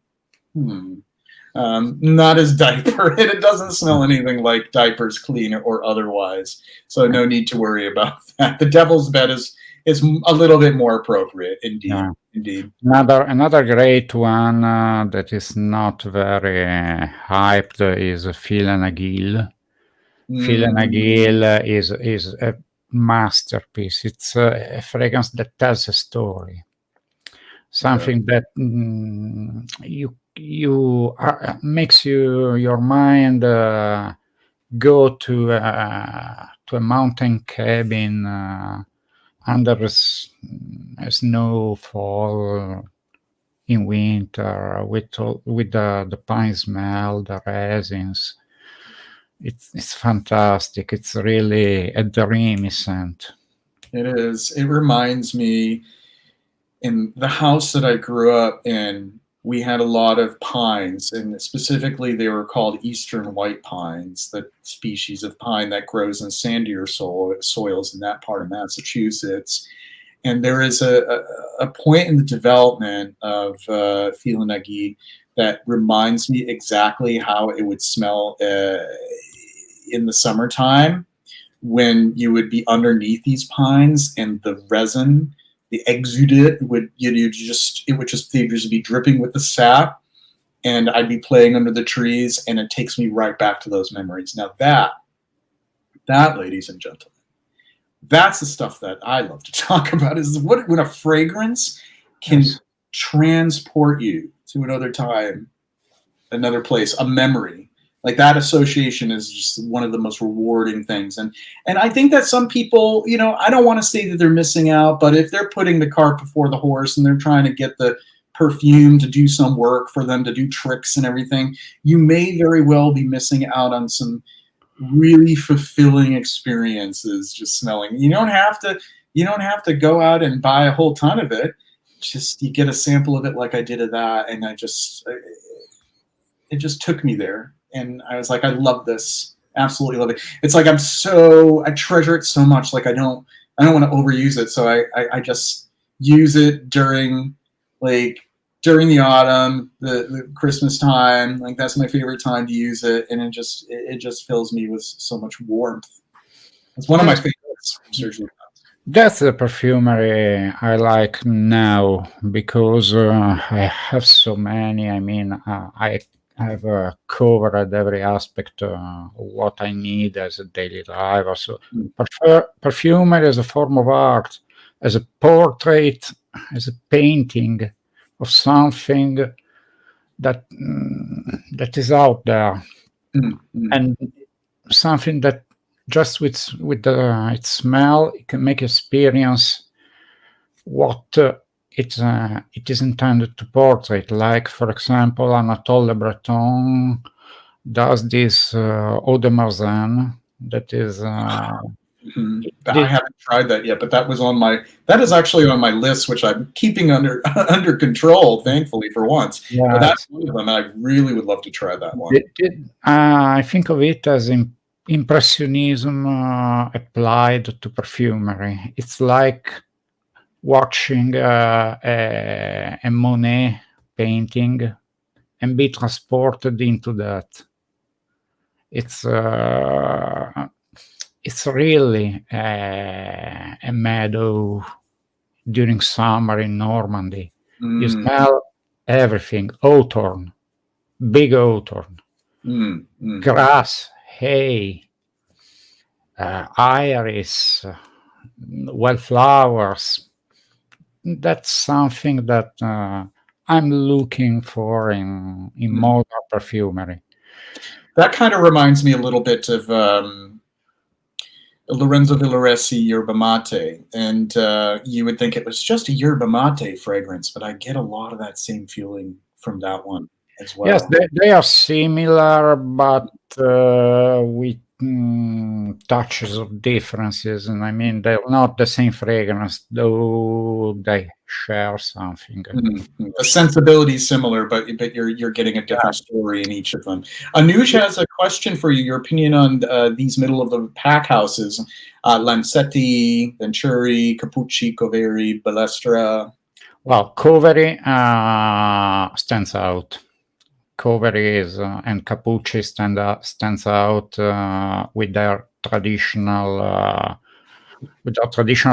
Speaker 1: not his diaper. It doesn't smell anything like diapers, clean or otherwise. So no need to worry about that. The devil's bed is a little bit more appropriate, indeed. Yeah. Indeed.
Speaker 3: Another great one that is not very hyped is Fil en Aiguille. Fil en Aiguille is a masterpiece. It's a fragrance that tells a story. Something that makes your mind go to a mountain cabin under a snowfall in winter with the pine smell, the resins. It's fantastic. It's really a dreamy scent.
Speaker 1: It is. It reminds me, in the house that I grew up in, we had a lot of pines, and specifically they were called Eastern white pines, the species of pine that grows in sandier soils in that part of Massachusetts. And there is a point in the development of Fil en Aiguille that reminds me exactly how it would smell in the summertime when you would be underneath these pines and the resin the exudate would it would just be dripping with the sap, and I'd be playing under the trees, and it takes me right back to those memories. Now that, ladies and gentlemen, that's the stuff that I love to talk about, is when a fragrance can transport you to another time, another place, a memory. Like, that association is just one of the most rewarding things. And I think that some people, I don't want to say that they're missing out, but if they're putting the cart before the horse and they're trying to get the perfume to do some work for them, to do tricks and everything, you may very well be missing out on some really fulfilling experiences just smelling. You don't have to go out and buy a whole ton of it. Just, you get a sample of it, like I did of that, and it just took me there. And I was like, I love this. Absolutely love it. It's like I treasure it so much. Like, I don't want to overuse it. So I just use it during the autumn, the Christmas time. Like, that's my favorite time to use it. And it just fills me with so much warmth. It's one of my favorites.
Speaker 3: That's the perfumery I like now, because I have so many. I mean, I have covered every aspect of what I need as a daily life. So perfumery as a form of art, as a portrait, as a painting of something that is out there, and something that just with its smell, it can make experience what it is intended to portray. Like, for example, Anatole Le Breton does this eau de marzen that is.
Speaker 1: I haven't tried that yet, but that is actually on my list, which I'm keeping under control, thankfully, for once.
Speaker 3: Yes.
Speaker 1: But that's one of them. I really would love to try that one.
Speaker 3: I think of it as impressionism applied to perfumery. It's like watching a Monet painting and be transported into that. It's really a meadow during summer in Normandy. You smell everything: autumn, big autumn, grass, hay, iris, wildflowers. That's something that I'm looking for in modern perfumery.
Speaker 1: That kind of reminds me a little bit of Lorenzo Villoresi Yerba Mate, and you would think it was just a Yerba Mate fragrance, but I get a lot of that same feeling from that one as well.
Speaker 3: Yes, they are similar, but with touches of differences. And I mean, they're not the same fragrance, though they share something.
Speaker 1: The sensibility is similar, but you're getting a different story in each of them. Anuj has a question for you. Your opinion on these middle of the pack houses: Lancetti, Venturi, Capucci, Coveri, Balestra.
Speaker 3: Well, Coveri stands out. Coveri and Capucci stands out with their traditional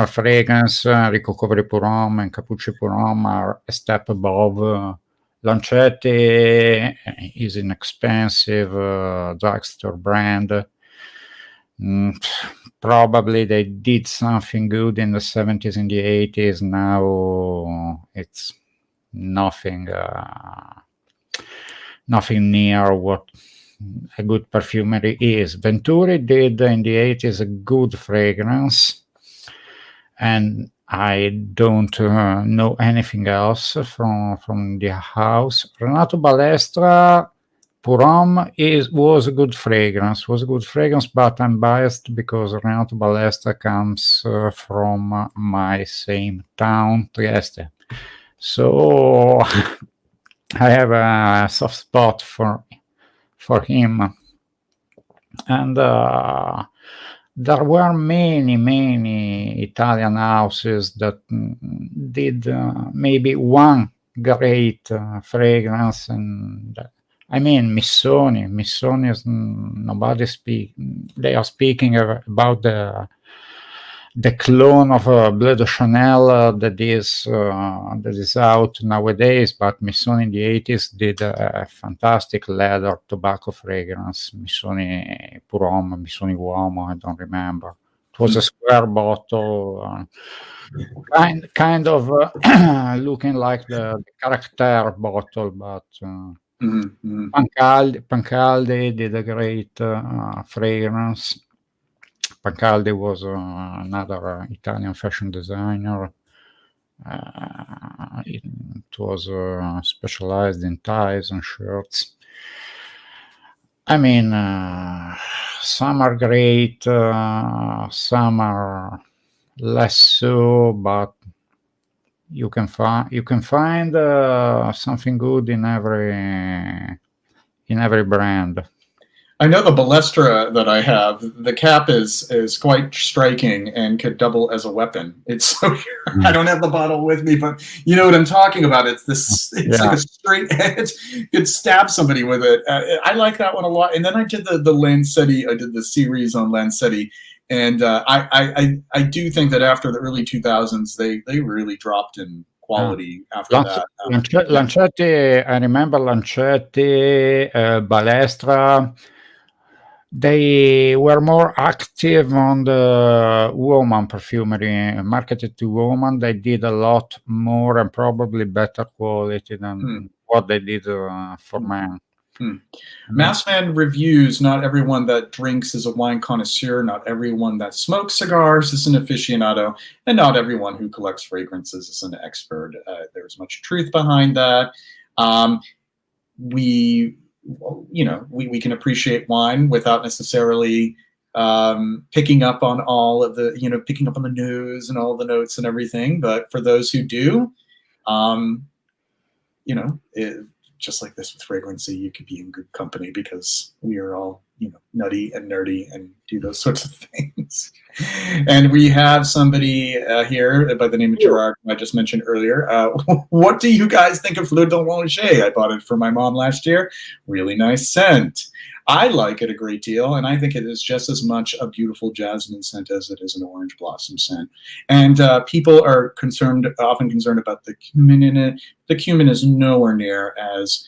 Speaker 3: fragrance. Rico Coveri Pour-Homme and Capucci Pour-Homme are a step above. Lancetti is inexpensive drugstore brand. Probably they did something good in the 70s and the 80s. Now it's nothing near what a good perfumery is. Venturi did in the 80s a good fragrance, and I don't know anything else from the house. Renato Balestra Pour-Homme was a good fragrance, but I'm biased because Renato Balestra comes from my same town, Trieste. So I have a soft spot for him. And there were many Italian houses that did maybe one great fragrance, and I mean Missoni is nobody speak. They are speaking about the the clone of Bleu de Chanel that is out nowadays, but Missoni in the 80s did a fantastic leather tobacco fragrance, Missoni Purom, Missoni Uomo, I don't remember. It was a square bottle, kind of looking like the character bottle, but Pancaldi did a great fragrance. Pancaldi was another Italian fashion designer. It was specialized in ties and shirts. I mean, some are great, some are less so, but you can find something good in every brand.
Speaker 1: I know the Balestra that I have, the cap is quite striking and could double as a weapon. It's so I don't have the bottle with me, but you know what I'm talking about. It's this. It's like a straight edge. You could stab somebody with it. I like that one a lot. And then I did the Lancetti. I did the series on Lancetti, and I do think that after the early 2000s, they really dropped in quality after that.
Speaker 3: Lancetti, I remember Lancetti, Balestra. They were more active on the woman perfumery, marketed to women. They did a lot more and probably better quality than what they did for men.
Speaker 1: Massman reviews, not everyone that drinks is a wine connoisseur, not everyone that smokes cigars is an aficionado, and not everyone who collects fragrances is an expert. There's much truth behind that. We can appreciate wine without necessarily picking up on all of the, picking up on the news and all the notes and everything. But for those who do, just like this with fragrancy, you could be in good company because we are all, nutty and nerdy and do those sorts of things. And we have somebody here by the name of Gerard, who I just mentioned earlier. What do you guys think of Fleur d'Oranger? I bought it for my mom last year. Really nice scent. I like it a great deal, and I think it is just as much a beautiful jasmine scent as it is an orange blossom scent. And people are often concerned about the cumin in it. The cumin is nowhere near as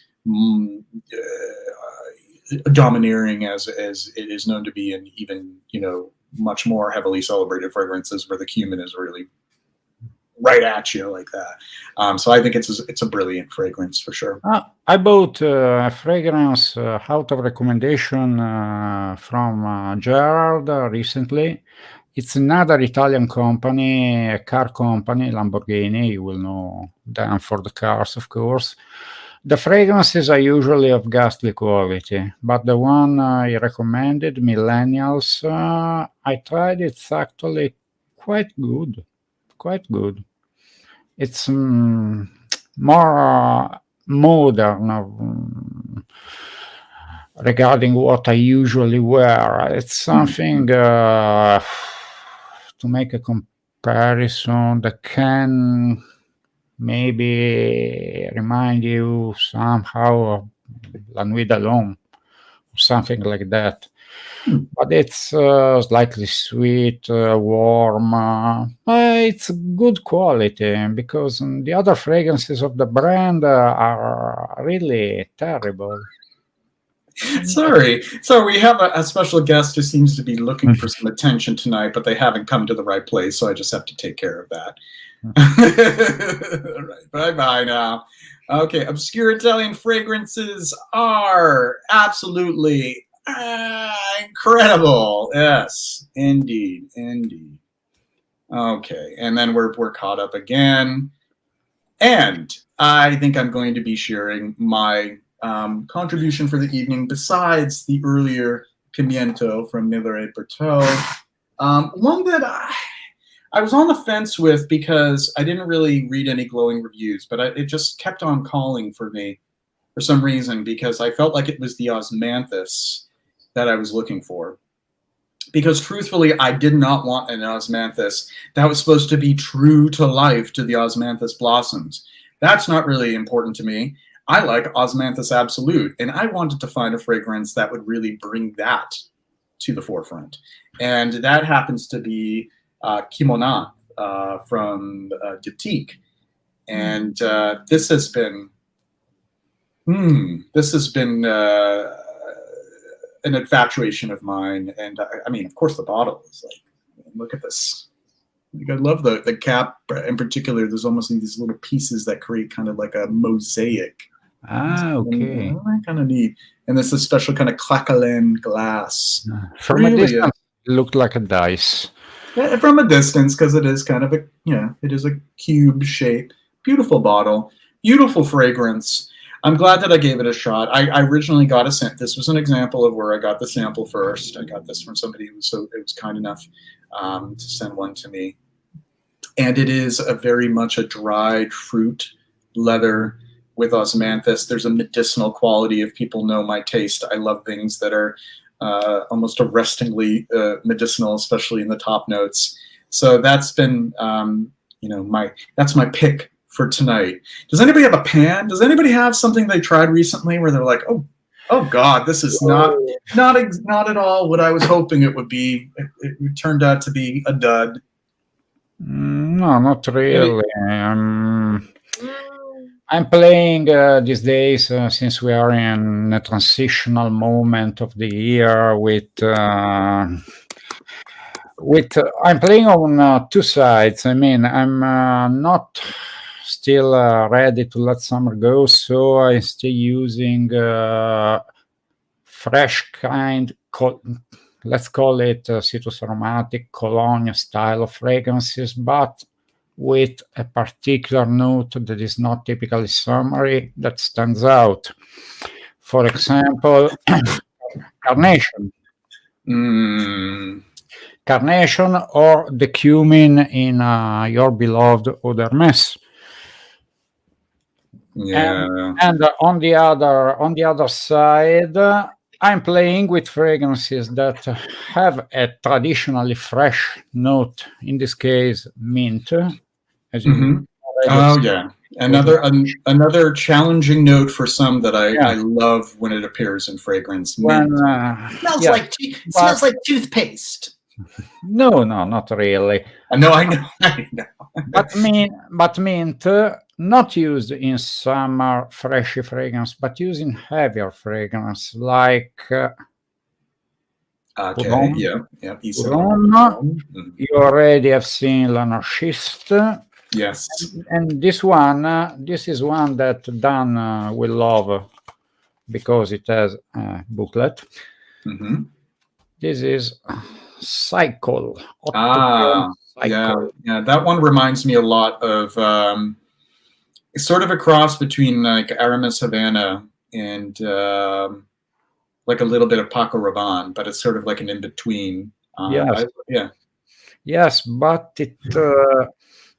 Speaker 1: domineering as it is known to be in even much more heavily celebrated fragrances where the cumin is really right at you like that. So I think it's a brilliant fragrance for sure.
Speaker 3: I bought a fragrance out of recommendation from Gerard recently. It's another Italian company, a car company, Lamborghini. You will know them for the cars, of course. The fragrances are usually of ghastly quality, but the one I recommended, Millennials, I tried. It's actually quite good. Quite good. It's more modern regarding what I usually wear. It's something to make a comparison that can maybe remind you somehow of La Nuit d'Alone, something like that. But it's slightly sweet, warm. It's good quality because the other fragrances of the brand are really terrible.
Speaker 1: Sorry, we have a special guest who seems to be looking for some attention tonight, but they haven't come to the right place, so I just have to take care of that. All right, bye-bye now. Okay, obscure Italian fragrances are absolutely incredible. Yes, indeed. Okay, and then we're caught up again. And I think I'm going to be sharing my contribution for the evening besides the earlier Pimiento from Miller et Berteau. One that I was on the fence with because I didn't really read any glowing reviews, but it just kept on calling for me for some reason because I felt like it was the osmanthus that I was looking for. Because truthfully, I did not want an osmanthus that was supposed to be true to life to the osmanthus blossoms. That's not really important to me. I like osmanthus absolute, and I wanted to find a fragrance that would really bring that to the forefront. And that happens to be Kimona from Detique. And this has been an infatuation of mine. And I mean, of course, the bottle is like, look at this. I love the cap in particular. There's almost these little pieces that create kind of like a mosaic.
Speaker 3: Okay.
Speaker 1: Kind of neat. And this is special kind of claquelin glass.
Speaker 3: From
Speaker 1: Really,
Speaker 3: a distance, it looked like a dice.
Speaker 1: Yeah, from a distance, because it is kind of a, it is a cube shape. Beautiful bottle, beautiful fragrance. I'm glad that I gave it a shot. I originally got a scent. This was an example of where I got the sample first. I got this from somebody who was kind enough to send one to me. And it is very much a dried fruit leather with osmanthus. There's a medicinal quality. If people know my taste, I love things that are almost arrestingly medicinal, especially in the top notes. So that's been, that's my pick for tonight. Does anybody have a pan? Does anybody have something they tried recently where they're like, oh God, this is not at all what I was hoping it would be. It turned out to be a dud.
Speaker 3: No, not really. I'm playing these days since we are in a transitional moment of the year I'm playing on two sides. I mean, I'm not still ready to let summer go, so I'm still using fresh kind, let's call it citrus aromatic cologne style of fragrances, but with a particular note that is not typically summery that stands out. For example, carnation. Carnation or the cumin in your beloved Eau d'Hermès.
Speaker 1: Yeah.
Speaker 3: And on the other side, I'm playing with fragrances that have a traditionally fresh note. In this case, mint. As you
Speaker 1: yeah, another challenging note for some that I love when it appears in fragrance. Mint.
Speaker 4: Smells like toothpaste.
Speaker 3: No, not really.
Speaker 1: No, I know.
Speaker 3: But mint, not used in summer freshy fragrance, but used in heavier fragrance like.
Speaker 1: Okay. Yeah.
Speaker 3: You already have seen l'anarchiste.
Speaker 1: Yes.
Speaker 3: And this is one that Dan will love because it has a booklet. This is Cycle.
Speaker 1: Yeah. That one reminds me a lot of it's sort of a cross between like Aramis Havana and like a little bit of Paco Rabanne, but it's sort of like an in-between.
Speaker 3: Yes, but it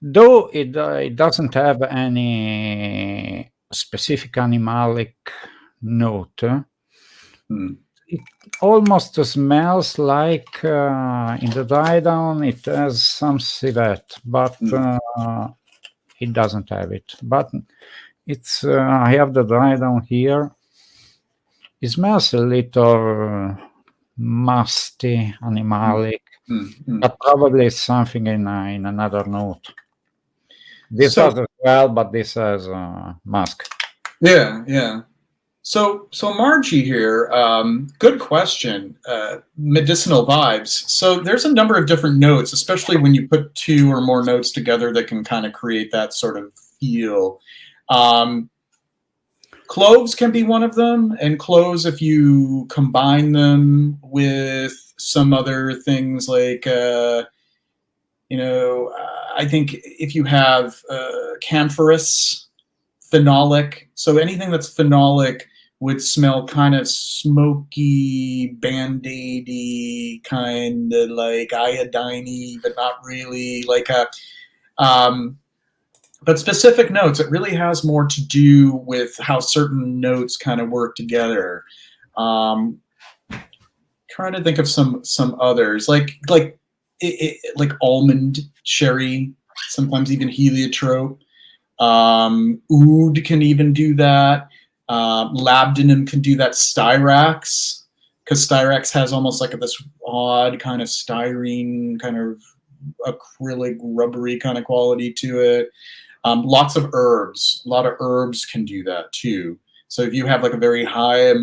Speaker 3: though it doesn't have any specific animalic note, it almost smells like in the dry down it has some civet, but it doesn't have it. But it's I have the dry down here. It smells a little musty, animalic, but probably it's something in another note. This has as well, but this has musk.
Speaker 1: Yeah. So Margie here, good question. Medicinal vibes. So there's a number of different notes, especially when you put two or more notes together that can kind of create that sort of feel. Cloves can be one of them, and cloves, if you combine them with some other things like, I think if you have camphorous, phenolic, so anything that's phenolic would smell kind of smoky, band-aidy, kind of like iodine-y, but not really like a... But specific notes, it really has more to do with how certain notes kind of work together. Trying to think of some others, like almond, cherry, sometimes even heliotrope. Oud can even do that. Labdanum can do that. Styrax, because Styrax has almost like this odd kind of styrene kind of acrylic, rubbery kind of quality to it. Lots of herbs. A lot of herbs can do that too. So if you have like a very high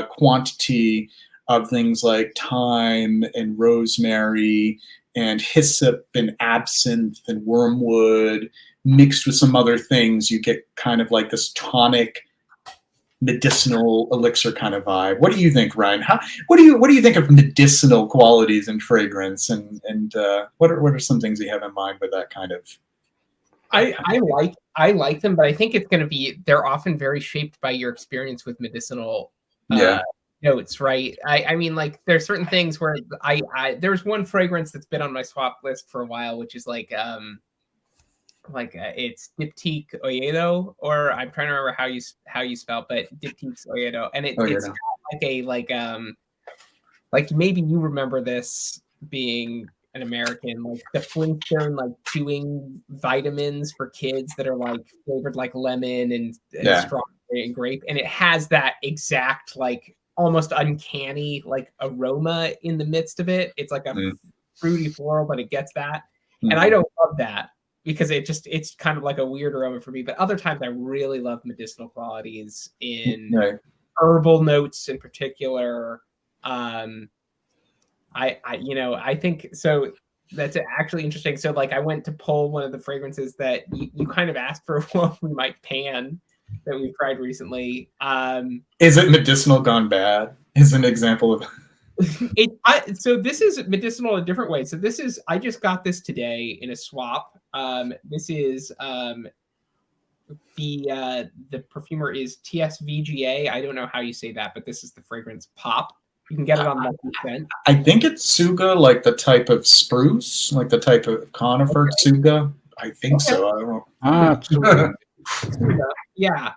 Speaker 1: quantity of things like thyme and rosemary and hyssop and absinthe and wormwood mixed with some other things, you get kind of like this tonic medicinal elixir kind of vibe. What do you think, Ryan? What do you think of medicinal qualities in fragrance, and what are some things you have in mind with that kind of?
Speaker 2: I like them, but I think it's going to be, they're often very shaped by your experience with medicinal notes, right? I mean, like there's certain things where there's one fragrance that's been on my swap list for a while, which is like it's Diptyque Oyedo, or I'm trying to remember how you spell, but Diptyque Oyedo, and it's like maybe you remember this being an American, like the Flintstone like chewing vitamins for kids that are like flavored like lemon and strawberry and grape, and it has that exact like almost uncanny like aroma in the midst of it. It's like a fruity floral, but it gets that, and I don't love that because it's kind of like a weird aroma for me. But other times I really love medicinal qualities in herbal notes in particular. I think so. That's actually interesting. So like I went to pull one of the fragrances that you kind of asked for what we might pan that we tried recently.
Speaker 1: Is it medicinal gone bad? Is an example of
Speaker 2: so this is medicinal in a different way. So this is, I just got this today in a swap. This is the perfumer is TSVGA. I don't know how you say that, but this is the fragrance Pop. You can get it on Lucky Scent.
Speaker 1: I think it's Tsuga, like the type of spruce, like the type of conifer Tsuga. I think so. I don't know.
Speaker 2: Tsuga. Yeah.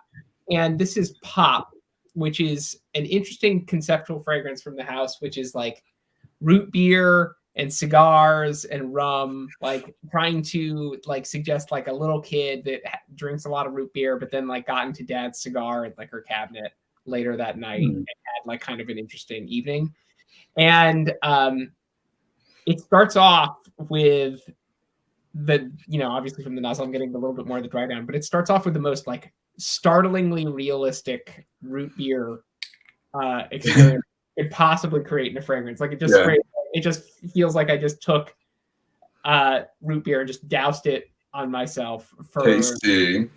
Speaker 2: And this is Pop, which is an interesting conceptual fragrance from the house, which is like root beer and cigars and rum, like trying to like suggest like a little kid that drinks a lot of root beer, but then like got into dad's cigar in like her cabinet later that night and had like kind of an interesting evening. And it starts off with the, obviously from the nozzle, I'm getting a little bit more of the dry down, but it starts off with the most like startlingly realistic root beer experience it possibly create in a fragrance. Like it just feels like I just took root beer and just doused it on myself for
Speaker 1: tasty.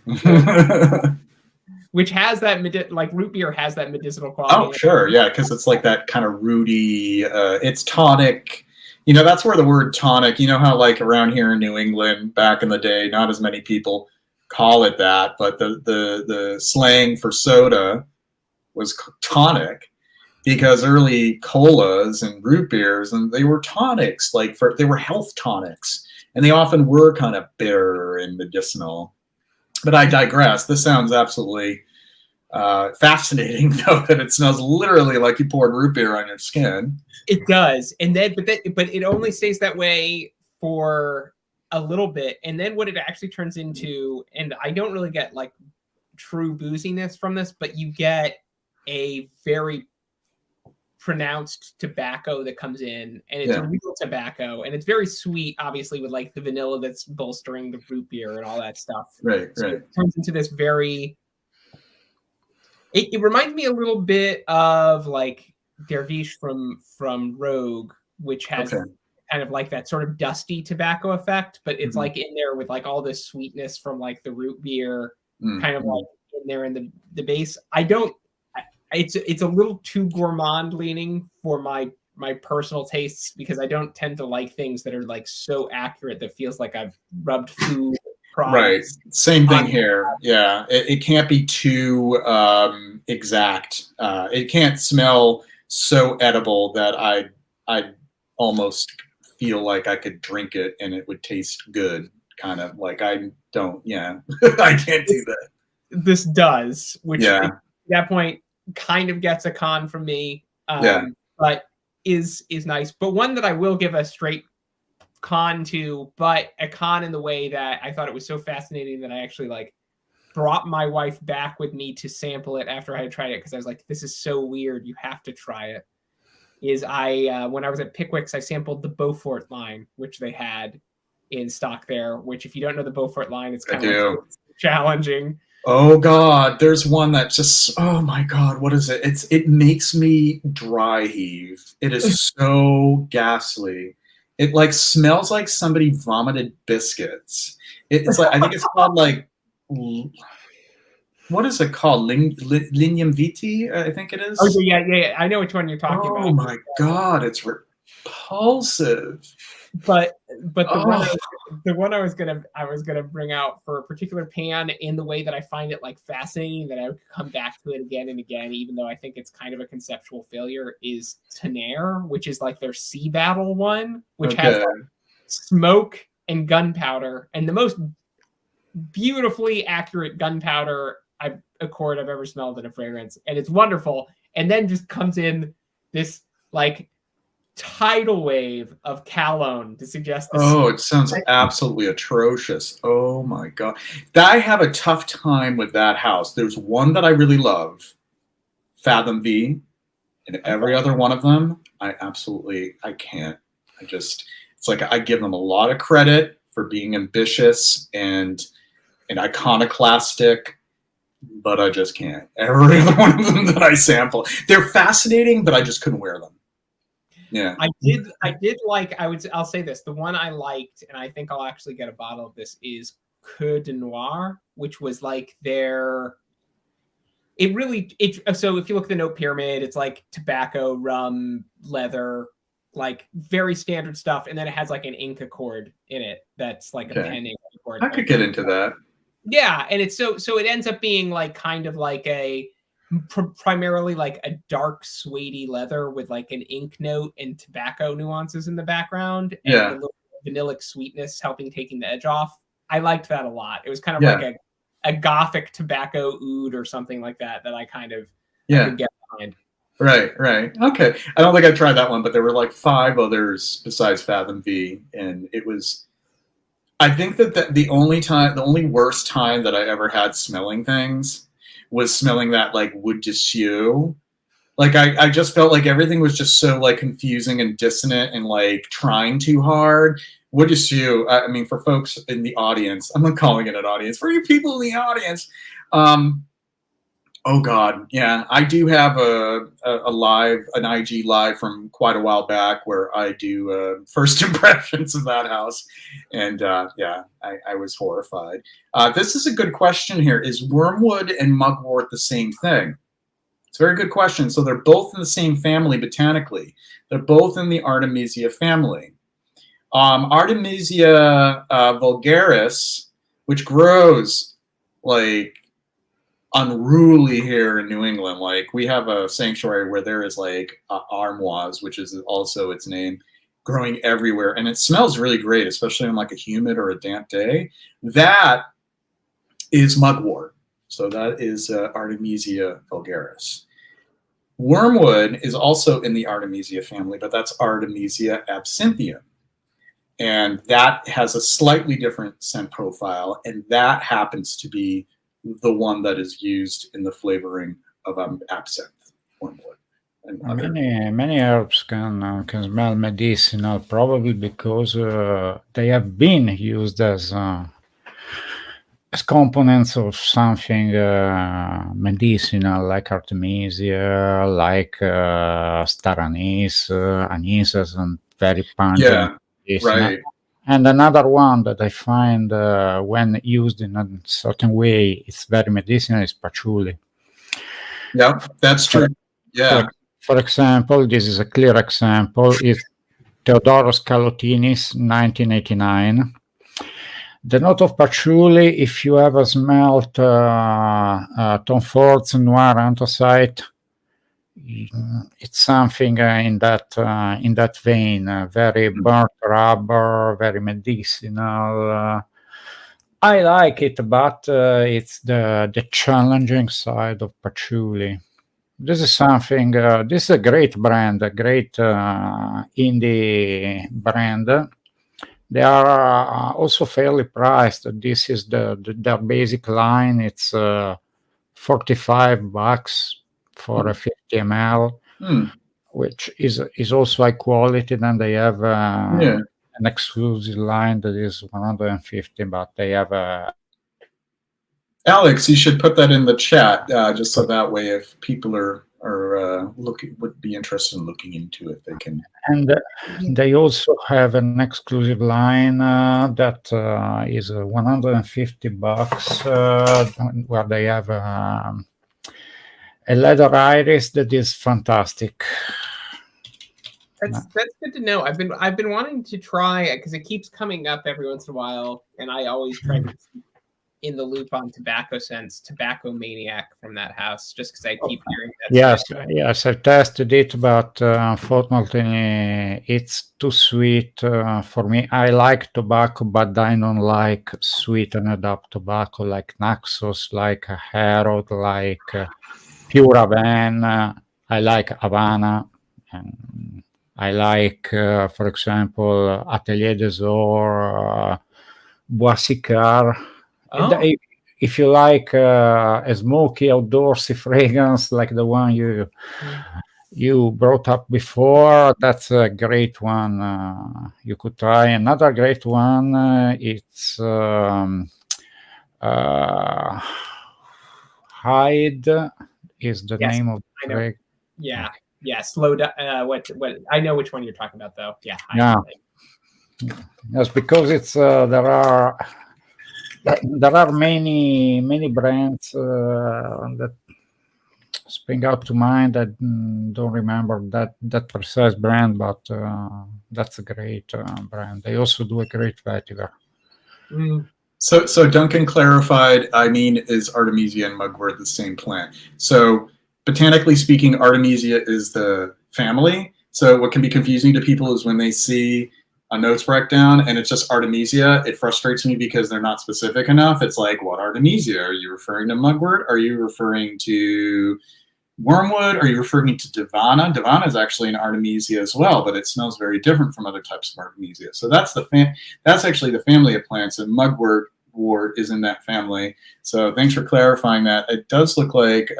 Speaker 2: Which has that like root beer has that medicinal quality.
Speaker 1: Oh, sure, yeah, because it's like that kind of rooty. It's tonic. That's where the word tonic. You know how like around here in New England back in the day, not as many people call it that, but the slang for soda was tonic, because early colas and root beers, and they were tonics, they were health tonics, and they often were kind of bitter and medicinal. But I digress. This sounds absolutely fascinating, though, that it smells literally like you poured root beer on your skin.
Speaker 2: It does, and then but it only stays that way for a little bit, and then what it actually turns into, and I don't really get like true booziness from this, but you get a very pronounced tobacco that comes in, and it's a real tobacco, and it's very sweet, obviously, with like the vanilla that's bolstering the root beer and all that stuff.
Speaker 1: Right.
Speaker 2: It turns into this very. It reminds me a little bit of like Dervish from Rogue, which has kind of like that sort of dusty tobacco effect, but it's like in there with like all this sweetness from like the root beer, kind of like in there in the base. It's a little too gourmand leaning for my personal tastes, because I don't tend to like things that are like so accurate that feels like I've rubbed food products.
Speaker 1: Right. Same thing here. Yeah. It can't be too exact. It can't smell so edible that I'd almost feel like I could drink it and it would taste good. Kind of like I don't. Yeah. I can't do that.
Speaker 2: This does, which at that point kind of gets a con from me, but is nice. But one that I will give a straight con to, but a con in the way that I thought it was so fascinating that I actually like brought my wife back with me to sample it after I had tried it, because I was like, this is so weird, you have to try it. Is when I was at Pickwick's, I sampled the Beaufort line, which they had, in stock there, which if you don't know the Beaufort line, it's kind
Speaker 1: I
Speaker 2: of
Speaker 1: do.
Speaker 2: like challenging.
Speaker 1: Oh God, there's one that just, oh my God, what is it? It makes me dry heave. It is so ghastly. It like smells like somebody vomited biscuits. It's like, I think it's called like, what is it called? Lignum vitae, I think it is.
Speaker 2: Oh yeah. I know which one you're talking about.
Speaker 1: Oh my God, it's repulsive.
Speaker 2: But the one I was gonna bring out for a particular pan in the way that I find it like fascinating that I would come back to it again and again, even though I think it's kind of a conceptual failure, is Tenaire, which is like their sea battle one, which has like smoke and gunpowder, and the most beautifully accurate gunpowder accord I've ever smelled in a fragrance, and it's wonderful. And then just comes in this like tidal wave of cologne to suggest this.
Speaker 1: Oh, it sounds absolutely atrocious. Oh my God. I have a tough time with that house. There's one that I really love, Fathom V, and every other one of them, I can't. It's like I give them a lot of credit for being ambitious and iconoclastic, but I just can't. Every other one of them that I sample, they're fascinating, but I just couldn't wear them. Yeah,
Speaker 2: I did like. I'll say this: the one I liked, and I think I'll actually get a bottle of this, is Coeur de Noir, which was like their. So if you look at the note pyramid, it's like tobacco, rum, leather, like very standard stuff, and then it has like an ink accord in it that's like a pen ink accord.
Speaker 1: I could get into that.
Speaker 2: Yeah, and it's so it ends up being like kind of like a. Primarily like a dark suede leather with like an ink note and tobacco nuances in the background, and a little vanillic sweetness helping taking the edge off. I liked that a lot. It was kind of like a gothic tobacco oud or something like that I kind of I could get behind.
Speaker 1: Right. Okay. I don't think I tried that one, but there were like 5 others besides Fathom V, and it was. I think that the only worst time that I ever had smelling things was smelling that like wood de Sieu. Like I just felt like everything was just so like confusing and dissonant and like trying too hard. Wood de Sieu, I mean, for folks in the audience, I'm not calling it an audience, for you people in the audience. Oh God, yeah, I do have an IG live from quite a while back where I do first impressions of that house, and I was horrified. This is a good question here: is wormwood and mugwort the same thing? It's a very good question. So they're both in the same family botanically. They're both in the Artemisia family. Artemisia vulgaris, which grows like unruly here in New England. Like we have a sanctuary where there is like armoise, which is also its name, growing everywhere, and it smells really great, especially on like a humid or a damp day. That is mugwort. So that is Artemisia vulgaris. Wormwood is also in the Artemisia family, but that's Artemisia absinthium. And that has a slightly different scent profile, and that happens to be the one that is used in the flavoring of absinthe, wormwood.
Speaker 3: Many herbs can smell medicinal, probably because they have been used as components of something medicinal, like Artemisia, like star anise. Anise is very pungent.
Speaker 1: Yeah, right.
Speaker 3: And another one that I find when used in a certain way, it's very medicinal, is patchouli.
Speaker 1: Yeah, that's true. Yeah.
Speaker 3: For example, this is a clear example. It's Theodoros Kalotinis, 1989. The note of patchouli, if you ever smelled Tom Ford's Noir Anthracite, it's something in that vein, very burnt rubber, very medicinal. I like it, but it's the challenging side of patchouli. This is something. This is a great brand, a great indie brand. They are also fairly priced. This is their basic line. It's $45 for a 50 ml, which is also high quality. Then they have an exclusive line that is 150, but they have a.
Speaker 1: Alex, you should put that in the chat, just so that way, if people are would be interested in looking into it, they can.
Speaker 3: And they also have an exclusive line that is $150, where they have a leather iris that is fantastic.
Speaker 2: That's good to know. I've been wanting to try, because it keeps coming up every once in a while, and I always try to keep in the loop on Tobacco Sense, Tobacco Maniac from that house, just because I keep hearing that.
Speaker 3: Yes, I tested it, but unfortunately, it's too sweet for me. I like tobacco, but I don't like sweetened up tobacco like Naxos, like Herod, like Pure Havana. I like Havana, and I like, for example, Atelier des Ors, Bois-Sicard.
Speaker 2: Oh.
Speaker 3: If you like a smoky outdoorsy fragrance like the one you brought up before, that's a great one. You could try. Another great one. It's Hyde is the name of the fragrance.
Speaker 2: Yeah. Slow down. What? I know which one you're talking about, though. Yeah.
Speaker 3: Yeah. Yes, because it's there are many brands that spring out to mind. I don't remember that precise brand, but that's a great brand. They also do a great vetiver.
Speaker 1: So Duncan clarified, is Artemisia and mugwort the same plant? So botanically speaking, Artemisia is the family. So what can be confusing to people is when they see a notes breakdown and it's just Artemisia, it frustrates me because they're not specific enough. It's like, what Artemisia? Are you referring to mugwort? Are you referring to wormwood? Are you referring to Divana? Divana is actually an Artemisia as well, but it smells very different from other types of Artemisia. So that's that's actually the family of plants, and mugwort is in that family. So thanks for clarifying that. It does look like,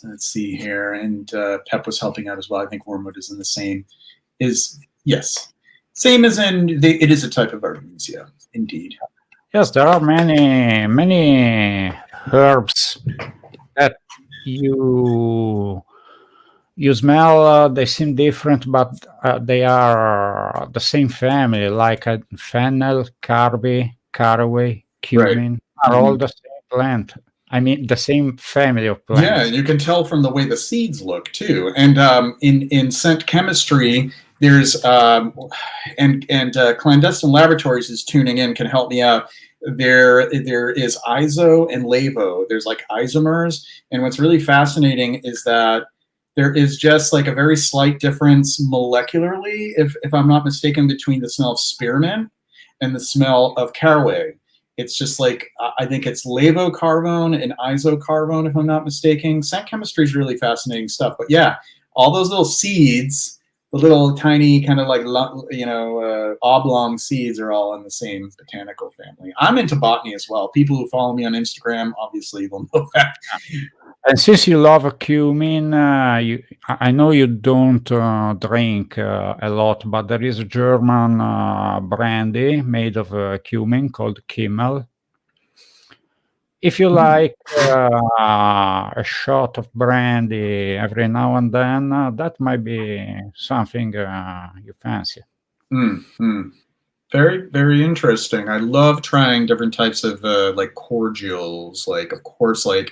Speaker 1: let's see here, and Pep was helping out as well. I think wormwood is in the same, yes. Same as in, it is a type of Artemisia, indeed.
Speaker 3: Yes, there are many herbs that you smell. They seem different, but they are the same family, like fennel, carby, caraway, cumin, are all the same plant. I mean, the same family of plants.
Speaker 1: Yeah, you can tell from the way the seeds look too. And in scent chemistry, there's Clandestine Laboratories is tuning in, can help me out. There is iso and lavo. There's like isomers, and what's really fascinating is that there is just like a very slight difference molecularly, if I'm not mistaken, between the smell of spearmint and the smell of caraway. It's just like, I think it's lavocarbone and isocarbone, if I'm not mistaken. Scent chemistry is really fascinating stuff. But yeah, all those little seeds, the little tiny kind of like, oblong seeds are all in the same botanical family. I'm into botany as well. People who follow me on Instagram, obviously, will know that.
Speaker 3: And since you love cumin, I know you don't drink a lot, but there is a German brandy made of cumin called Kimmel. If you like a shot of brandy every now and then, that might be something you fancy.
Speaker 1: Very, very interesting. I love trying different types of like cordials. Like, of course, like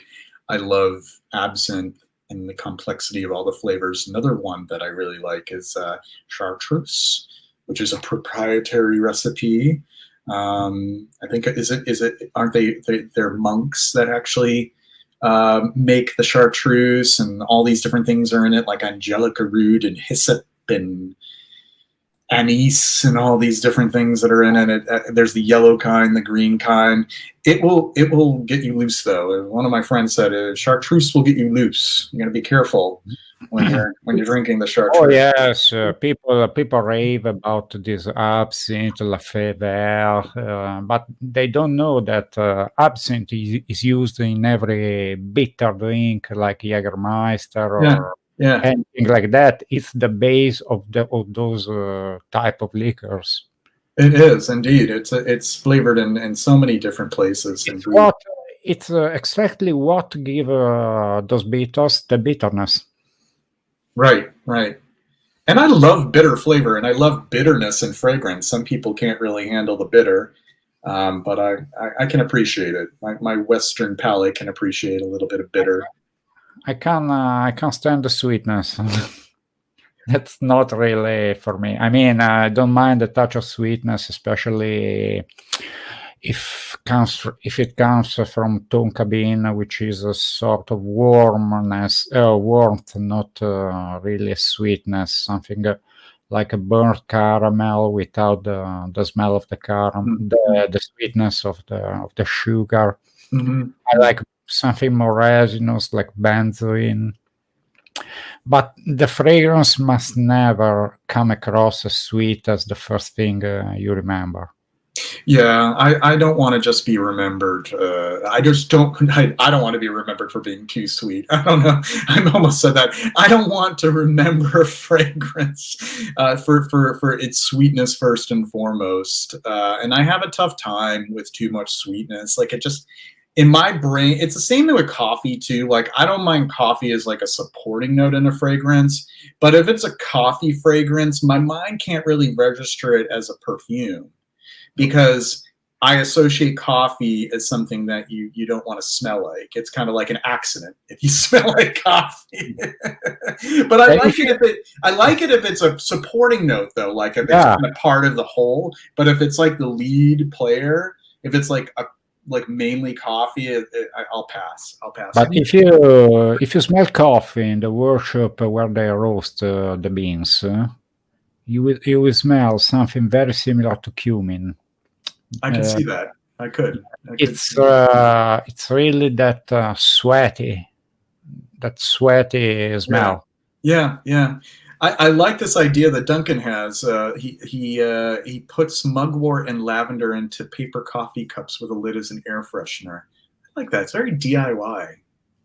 Speaker 1: I love absinthe and the complexity of all the flavors. Another one that I really like is chartreuse, which is a proprietary recipe. I think aren't they're monks that actually make the chartreuse, and all these different things are in it, like angelica root and hyssop and anise and all these different things that are in it. There's the yellow kind, the green kind. It will get you loose, though. One of my friends said chartreuse will get you loose. You got to be careful when you're drinking the chartreuse.
Speaker 3: Oh yes, people rave about this absinthe, Lafayette, but they don't know that absinthe is used in every bitter drink like Jägermeister or
Speaker 1: Yeah.
Speaker 3: anything like that. It's the base of those type of liquors.
Speaker 1: It is indeed. It's flavored in so many different places.
Speaker 3: It's exactly what give those bitters the bitterness.
Speaker 1: Right. And I love bitter flavor, and I love bitterness and fragrance. Some people can't really handle the bitter, but I can appreciate it. My Western palate can appreciate a little bit of bitter.
Speaker 3: I can stand the sweetness. That's not really for me. I mean, I don't mind the touch of sweetness, especially if it comes from tonka bean, which is a sort of warmth, not really sweetness, something like a burnt caramel without the smell of the caramel, the sweetness of the sugar.
Speaker 1: Mm-hmm.
Speaker 3: I like something more resinous, like benzoin. But the fragrance must never come across as sweet as the first thing you remember.
Speaker 1: Yeah, I don't want to just be remembered. I don't want to be remembered for being too sweet. I don't know. I almost said that. I don't want to remember fragrance for its sweetness first and foremost. And I have a tough time with too much sweetness. Like it just, in my brain, it's the same thing with coffee too. Like I don't mind coffee as like a supporting note in a fragrance, but if it's a coffee fragrance, my mind can't really register it as a perfume, because I associate coffee as something that you don't want to smell like. It's kind of like an accident if you smell like coffee. But I like it if it's a supporting note though, like if it's kind of part of the whole. But if it's like the lead player, if it's like mainly coffee, I'll pass.
Speaker 3: But if you smell coffee in the workshop where they roast the beans, you will smell something very similar to cumin.
Speaker 1: I can see that. I could.
Speaker 3: It's really that sweaty smell.
Speaker 1: Yeah. I like this idea that Duncan has. He puts mugwort and lavender into paper coffee cups with a lid as an air freshener. I like that. It's very DIY.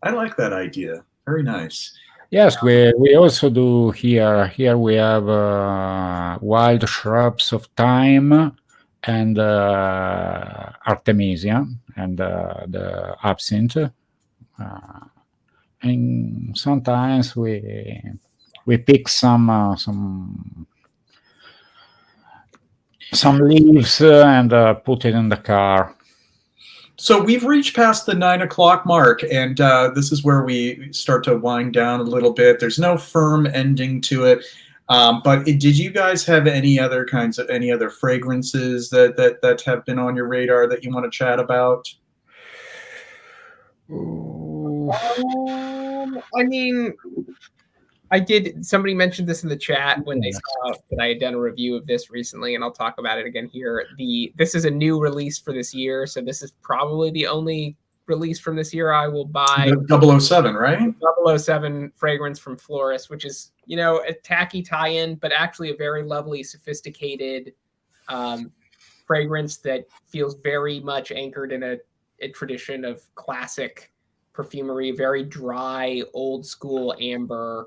Speaker 1: I like that idea. Very nice.
Speaker 3: Yes, we also do here. Here we have wild shrubs of thyme and artemisia and the absinthe. And sometimes we pick some leaves and put it in the car.
Speaker 1: So we've reached past the 9 o'clock mark, and this is where we start to wind down a little bit. There's no firm ending to it, but did you guys have any other fragrances that have been on your radar that you want to chat about?
Speaker 2: I mean, somebody mentioned this in the chat when they saw that I had done a review of this recently, and I'll talk about it again here. This is a new release for this year, so this is probably the only release from this year I will buy.
Speaker 1: 007, right?
Speaker 2: 007 fragrance from Florist, which is, a tacky tie-in, but actually a very lovely, sophisticated fragrance that feels very much anchored in a tradition of classic perfumery, very dry, old school amber,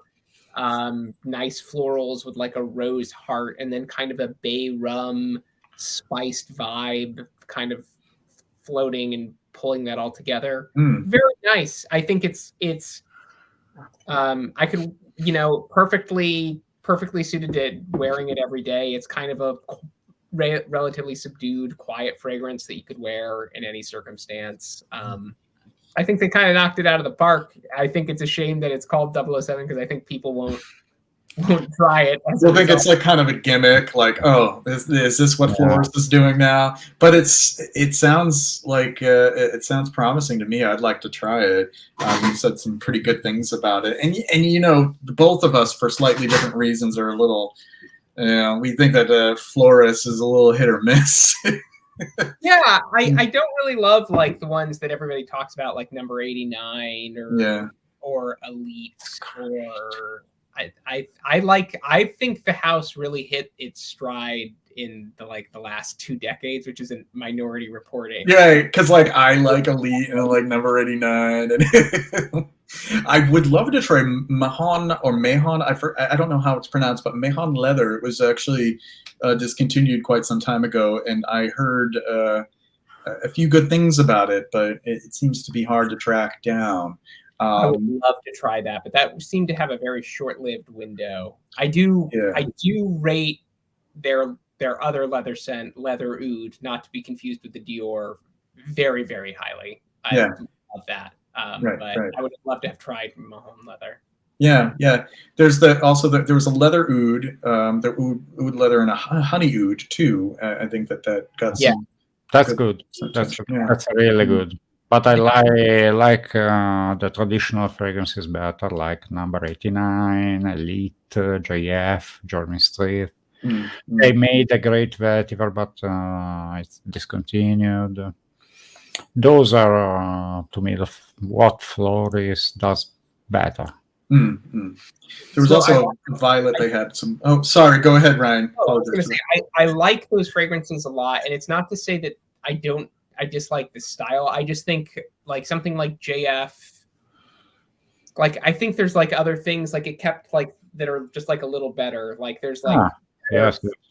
Speaker 2: nice florals with like a rose heart, and then kind of a bay rum spiced vibe kind of floating and pulling that all together. Very nice. I think it's I could, perfectly suited to wearing it every day. It's kind of a relatively subdued, quiet fragrance that you could wear in any circumstance. I think they kind of knocked it out of the park. I think it's a shame that it's called 007 because I think people won't try it.
Speaker 1: They'll think it's like kind of a gimmick, like, oh, is this what Florist is doing now? But it sounds like it sounds promising to me. I'd like to try it. You've said some pretty good things about it, and both of us, for slightly different reasons, are a little. We think that Florist is a little hit or miss.
Speaker 2: Yeah, I don't really love like the ones that everybody talks about, like number 89 or Elite, or I think the house really hit its stride in the last 2 decades, which is in Minority Reporting.
Speaker 1: Yeah, because like I like Elite and I like number 89, and I would love to try Mahon or Mahon. I don't know how it's pronounced, but Mahon leather. It was actually discontinued quite some time ago, and I heard a few good things about it, but it seems to be hard to track down.
Speaker 2: I would love to try that, but that seemed to have a very short-lived window. I do rate their other leather scent, Leather Oud, not to be confused with the Dior, very, very highly. I love that. But I would love to have tried Mahon leather.
Speaker 1: Yeah. There's there was a Leather Oud, the oud leather, and a honey oud too. I think that got some.
Speaker 3: That's good. That's really good. But I like the traditional fragrances better, like number 89, Elite, JF, Jeremy Street. They made a great vetiver, but it's discontinued. Those are, to me, what Floris does better.
Speaker 1: There was also a violet. They had some. Oh, sorry. Go ahead, Ryan.
Speaker 2: I was going to say, I like those fragrances a lot, and it's not to say that I dislike the style. I just think like something like JF, like I think there's like other things like it kept like that are just like a little better. Like there's like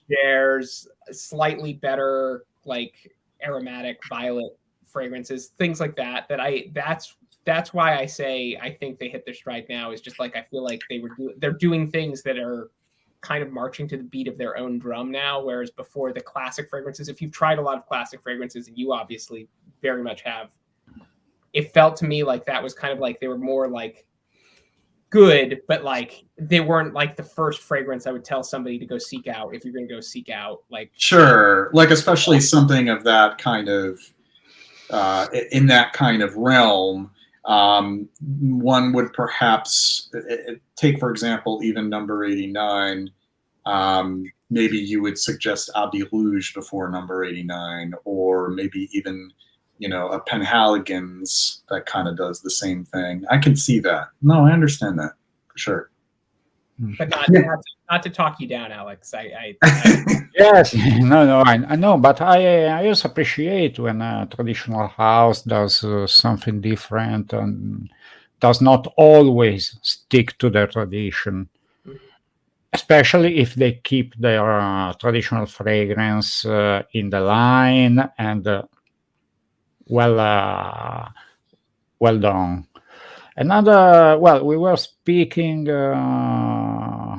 Speaker 2: there's slightly better like aromatic violet fragrances, things like that. That's why I say I think they hit their stride now. Is just like I feel like they're doing things that are kind of marching to the beat of their own drum now, whereas before the classic fragrances, if you've tried a lot of classic fragrances, and you obviously very much have, it felt to me like that was kind of like they were more like good, but like they weren't like the first fragrance I would tell somebody to go seek out if you're going to go seek out like
Speaker 1: like especially something of that kind of in that kind of realm. One would perhaps take, for example, even number 89. Maybe you would suggest Abbey Rouge before number 89, or maybe even, a Penhaligon's that kind of does the same thing. I can see that. No, I understand that for sure.
Speaker 2: But not to talk you down, Alex.
Speaker 3: Yes, no, I know, but I also appreciate when a traditional house does something different and does not always stick to their tradition, especially if they keep their traditional fragrance in the line and well done. Another, we were speaking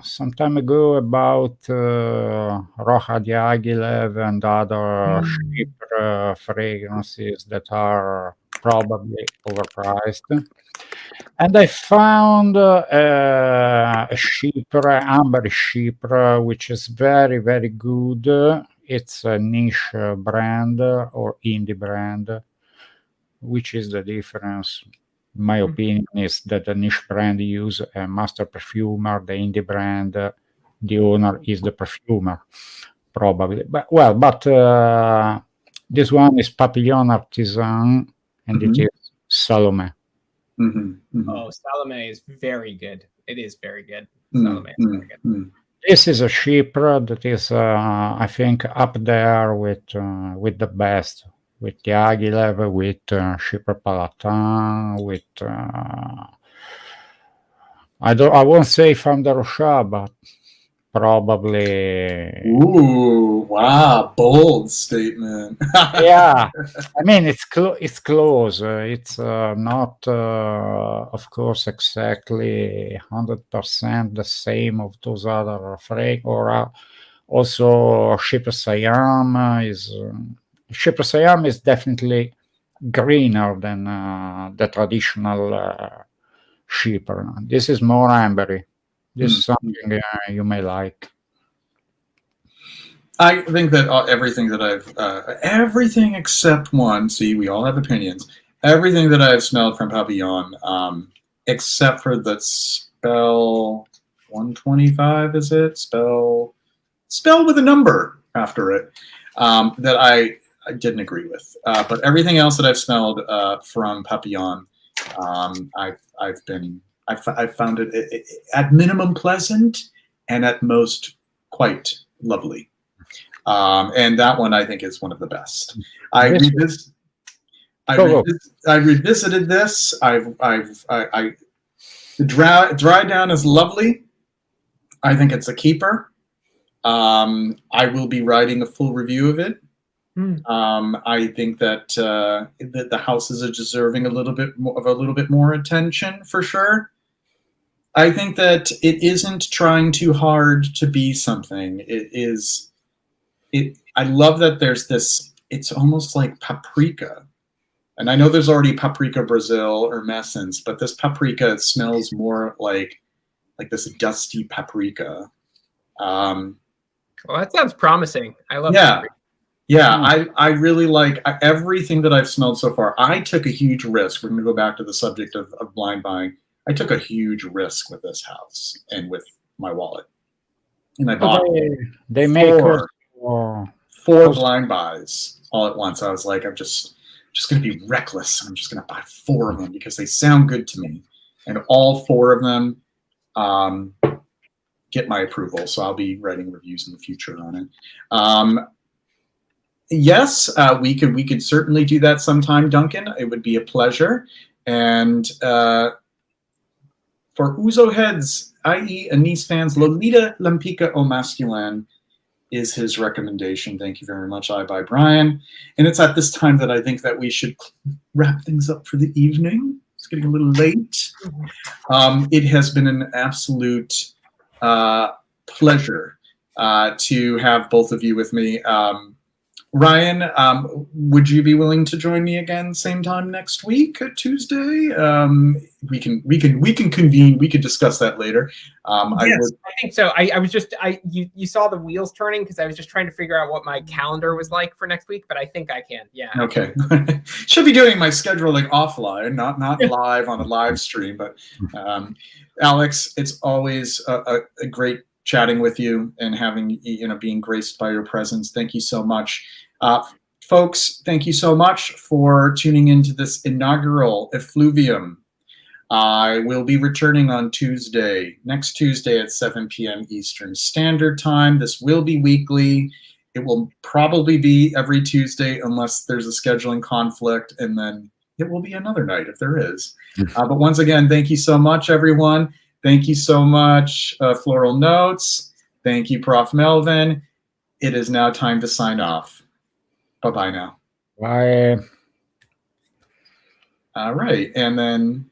Speaker 3: some time ago about Roja Diaghilev and other cheaper fragrances that are probably overpriced. And I found a cheaper, Amber cheaper, which is very, very good. It's a niche brand or indie brand. Which is the difference? My opinion is that the niche brand use a master perfumer, the indie brand, the owner is the perfumer, probably. But this one is Papillon Artisan, and it is Salome.
Speaker 2: Oh, Salome is very good. It is very good. Salome is very good.
Speaker 3: This is a cheaper that is, I think, up there with the best. With Diaghilev, with Schipper Palatin, with I won't say from the Rocha, but probably.
Speaker 1: Ooh, wow, bold statement.
Speaker 3: Yeah, I mean it's close. It's not, of course, exactly 100% the same of those other frag. Or also Schipper Siam is. Schipper Siam is definitely greener than the traditional Schipper. This is more ambery. This is something you may like.
Speaker 1: I think that everything that I've, everything except one, see, we all have opinions. Everything that I've smelled from Papillon, except for the Spell 125, is it? Spell with a number after it, that I didn't agree with. But everything else that I've smelled from Papillon, I've found it at minimum pleasant and at most quite lovely. And that one I think is one of the best. I revisited this. The dry down is lovely. I think it's a keeper. I will be writing a full review of it. I think that the houses are deserving a little bit more attention for sure. I think that it isn't trying too hard to be something. I love that there's this. It's almost like paprika, and I know there's already paprika Brazil or Messence, but this paprika smells more like this dusty paprika.
Speaker 2: Well, that sounds promising. I love paprika.
Speaker 1: Yeah, I really like everything that I've smelled so far. I took a huge risk. We're going to go back to the subject of blind buying. I took a huge risk with this house and with my wallet. And I bought
Speaker 3: they make
Speaker 1: four blind buys all at once. I was like, I'm just going to be reckless. I'm just going to buy 4 of them because they sound good to me. And all 4 of them get my approval. So I'll be writing reviews in the future on it. Yes, we could certainly do that sometime, Duncan. It would be a pleasure. And for Ouzo heads, i.e. Anise fans, Lolita Lampica au Masculin is his recommendation. Thank you very much, I by Brian. And it's at this time that I think that we should wrap things up for the evening. It's getting a little late. It has been an absolute pleasure to have both of you with me. Ryan, would you be willing to join me again same time next week, Tuesday? We can convene. We could discuss that later.
Speaker 2: Yes, I think so. You saw the wheels turning because I was just trying to figure out what my calendar was like for next week, but I think I can. Yeah.
Speaker 1: Okay. Should be doing my schedule like offline, not live on a live stream. But Alex, it's always a great chatting with you and having, being graced by your presence. Thank you so much. Folks, thank you so much for tuning into this inaugural Effluvium. I will be returning on next Tuesday at 7 p.m. Eastern Standard Time. This will be weekly. It will probably be every Tuesday unless there's a scheduling conflict, and then it will be another night if there is. But once again, thank you so much, everyone. Thank you so much, Floral Notes. Thank you, Prof. Melvin. It is now time to sign off. Bye-bye now.
Speaker 3: Bye.
Speaker 1: All right. And then